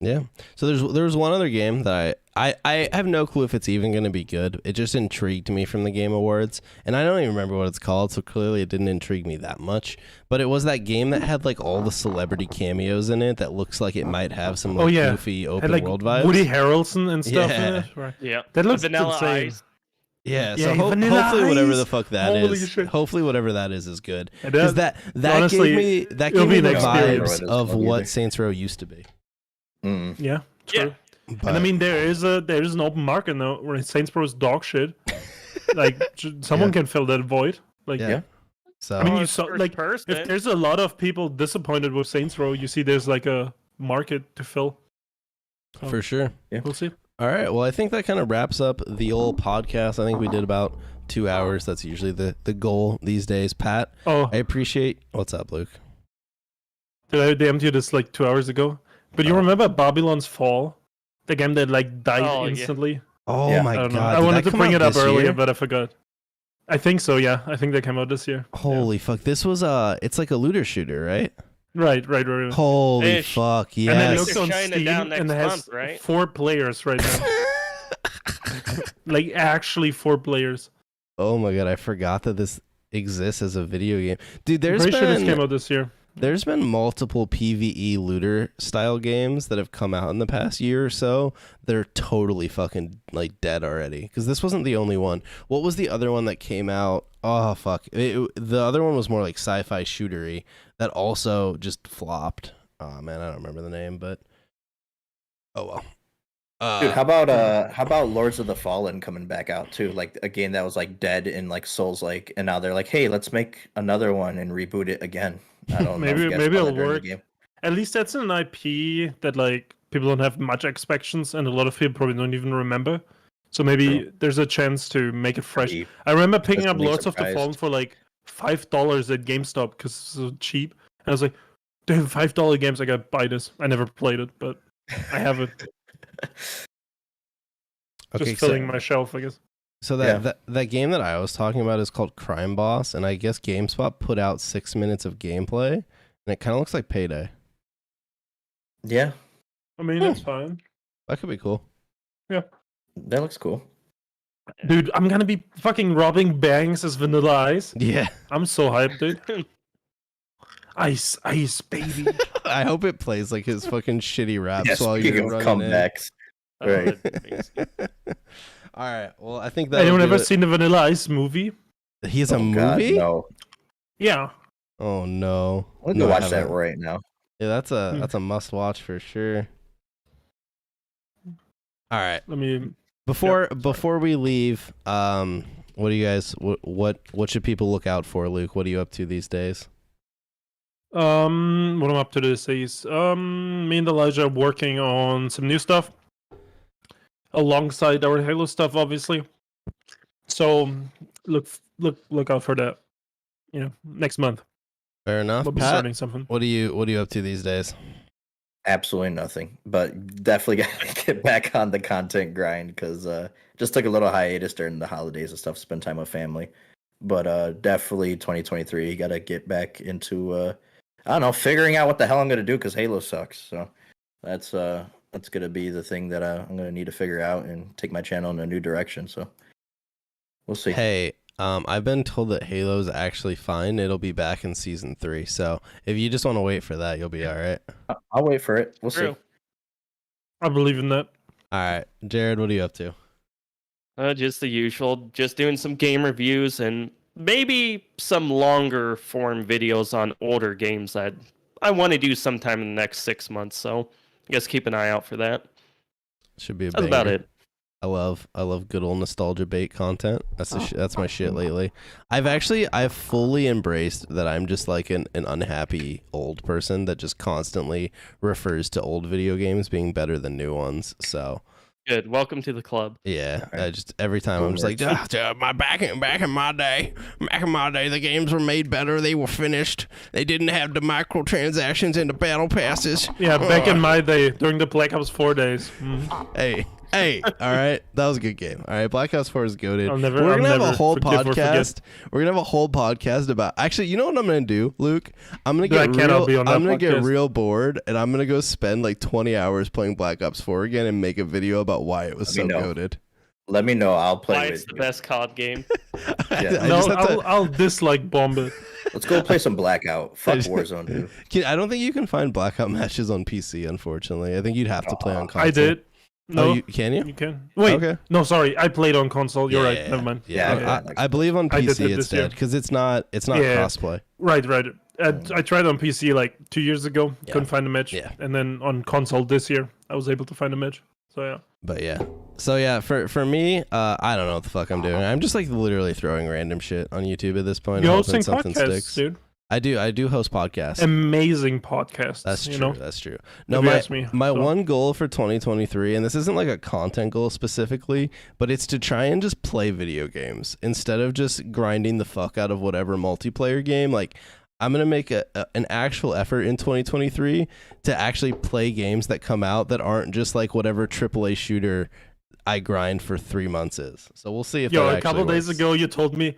yeah. So there's one other game that I have no clue if it's even going to be good. It just intrigued me from the Game Awards, and I don't even remember what it's called, so clearly it didn't intrigue me that much. But it was that game that had like all the celebrity cameos in it that looks like it might have some like, goofy open had, like, world vibes. Woody Harrelson and stuff in Yeah. it. Right. Yeah. That looks Vanilla insane. Ice. Yeah, Yeah, so Vanilla hopefully whatever Ice. the fuck that Holy is, shit. hopefully whatever that is good. It Because is. that Honestly, gave me it'll be the an experience. vibes of Either. what Saints Row used to be. Mm. Yeah. True. Yeah. But, And I mean, there is an open market now where Saints Row is dog shit. Like someone can fill that void. Like yeah. So I mean, you it's saw first like person. if there's a lot of people disappointed with Saints Row, you see there's like a market to fill. for sure. We'll see. All right. Well, I think that kind of wraps up the old podcast. I think we did about 2 hours. That's usually the goal these days. Pat, Oh, I appreciate. What's up, Luke? did I DM you this like 2 hours ago? But you remember Babylon's Fall, the game that like died Oh, yeah. instantly? Oh Yeah. my I don't know. god! I did wanted that to come bring out it up this earlier, year? but I forgot. I think so. Yeah, I think they came out this year. Holy fuck! This was it's like a looter shooter, right? Right. Holy Ish. fuck! And it Yes. looks They're on shining Steam down and it next has month, right? 4 players right now. Like actually 4 players. Oh my god! I forgot that this exists as a video game, dude. I'm There's pretty sure this came been out this year. there's been multiple PvE looter style games that have come out in the past year or so. They're totally fucking like dead already. Because this wasn't the only one. What was the other one that came out? Oh fuck! The other one was more like sci-fi shootery that also just flopped. Oh man, I don't remember the name, but oh well. Dude, how about Lords of the Fallen coming back out too? Like a game that was like dead in like Souls like, and now they're like, hey, let's make another one and reboot it again. I don't know. if you guys Maybe saw it'll that during the work. game. At least that's an IP that like people don't have much expectations, and a lot of people probably don't even remember. So maybe there's a chance to make it fresh. Pretty I remember picking up pleasantly Lords of the surprised. Fallen for like $5 at GameStop because it's so cheap. And I was like, they have $5 games. I gotta buy this. I never played it, but I have it. Okay, Just filling my shelf, I guess. So Yeah. that game that I was talking about is called Crime Boss, and I guess GameSpot put out 6 minutes of gameplay, and it kind of looks like Payday. Yeah, I mean, it's fine. That could be cool. that looks cool. Dude, I'm gonna be fucking robbing banks as Vanilla Ice. Yeah, I'm so hyped, dude. Ice, baby. I hope it plays like his fucking shitty raps Yes, while speaking you're of running in. comebacks. Oh, Right. that'd be amazing. All right. Well, I think that. Anyone ever seen the Vanilla Ice movie? He's a Oh, God, movie. no. Yeah. Oh no. I'm No, gonna I watch that haven't. right now. Yeah, that's a must watch for sure. All right. Let me. Before we leave, what do you guys what should people look out for, Luke? What are you up to these days? What I'm up to these days. Me and Elijah are working on some new stuff alongside our Halo stuff, obviously. So look out for that. You know, next month Fair enough. we'll be Pat, starting something. what are you up to these days? Absolutely nothing, but definitely gotta get back on the content grind because just took a little hiatus during the holidays and stuff, spend time with family. But definitely 2023, gotta get back into I don't know, figuring out what the hell I'm gonna do because Halo sucks. So that's gonna be the thing that I'm gonna need to figure out and take my channel in a new direction. So we'll see. Hey, I've been told that Halo's actually fine. It'll be back in season 3. So if you just want to wait for that, you'll be all right. I'll wait for it. We'll True. see. I believe in that. All right, Jared, what are you up to? Just the usual. Just doing some game reviews and maybe some longer form videos on older games that I want to do sometime in the next 6 months. So I guess keep an eye out for that. Should be a That's about banger. it. I love good old nostalgia bait content. That's my shit lately. I've fully embraced that I'm just like an unhappy old person that just constantly refers to old video games being better than new ones. So Good. Welcome to the club. Yeah, All right. I just every time I'm just like, my back in my day, the games were made better. They were finished. They didn't have the microtransactions and the battle passes. Yeah, back in my day, during the Black Ops 4 days. Mhm. Hey, all right, that was a good game. All right, Black Ops 4 is goated. I'll never- We're I'll gonna have a never whole forgive or forget. podcast. We're gonna have a whole podcast about. Actually, you know what I'm gonna do, Luke? I'm gonna That get cannot be on that I'm gonna get podcast. real bored, and I'm gonna go spend like 20 hours playing Black Ops 4 again and make a video about why it was so Let me know. goated. Let me know. I'll play Why with it's the you. best COD game. Yeah. I No, just have to- I'll dislike bomb it. Let's go play some Blackout. Fuck just- Warzone, dude. I don't think you can find Blackout matches on PC. Unfortunately, I think you'd have to play on console. I did. No, Oh, can you? you can. Wait, Okay. no, sorry. I played on console. You're right. Never mind. Yeah, Yeah, I believe on I did PC it it's this year. dead because it's not Yeah. crossplay. Right. I tried on PC like 2 years ago. Yeah. Couldn't find a match. Yeah. And then on console this year, I was able to find a match. So yeah. But yeah. So yeah, for me, I don't know what the fuck I'm doing. I'm just like literally throwing random shit on YouTube at this point. You're hoping hosting something podcasts, sticks. dude. I do host podcasts. Amazing podcasts. That's true. You know? That's true. No, If you my ask me, my so. one goal for 2023, and this isn't like a content goal specifically, but it's to try and just play video games instead of just grinding the fuck out of whatever multiplayer game. Like, I'm gonna make an actual effort in 2023 to actually play games that come out that aren't just like whatever AAA shooter I grind for 3 months is. So we'll see if Yo, that a couple actually days works. ago, you told me,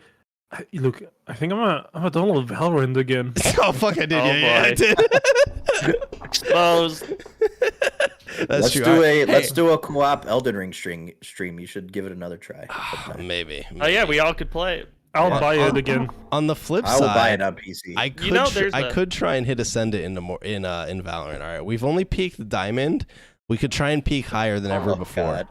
look, I think I'm a download Valorant again. Oh fuck! I did. Oh, yeah, I boy. did. Exposed. That's Let's true. do Hey. let's do a co-op Elden Ring stream. You should give it another try. Maybe. Oh yeah, we all could play it. I'll Yeah. buy it again. On the flip I will side, buy it on PC. I could know, there's I a- could try and hit Ascendant in Valorant. All right, we've only peaked Diamond. We could try and peak higher than ever Oh, before. God.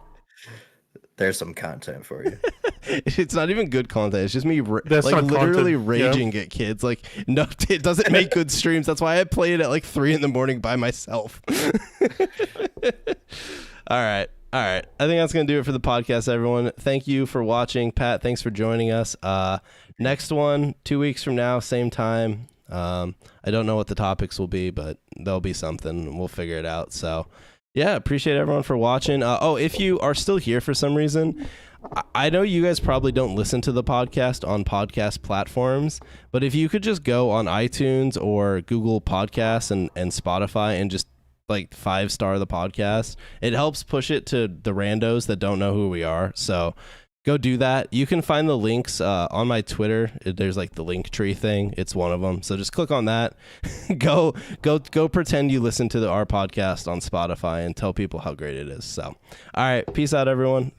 There's some content for you. It's not even good content. It's just me That's like not literally content, yeah. raging at kids. Like no, it doesn't make good streams. That's why I play it at like 3 a.m. by myself. All right. I think that's gonna do it for the podcast, everyone. Thank you for watching. Pat, thanks for joining us. Next one, 2 weeks from now, same time. I don't know what the topics will be, but there'll be something. We'll figure it out. So yeah, appreciate everyone for watching. If you are still here for some reason, I know you guys probably don't listen to the podcast on podcast platforms, but if you could just go on iTunes or Google Podcasts and Spotify and just like 5-star the podcast, it helps push it to the randos that don't know who we are. So go do that. You can find the links on my Twitter. There's like the link tree thing. It's one of them. So just click on that. go pretend you listen to our podcast on Spotify and tell people how great it is. So, all right. Peace out, everyone.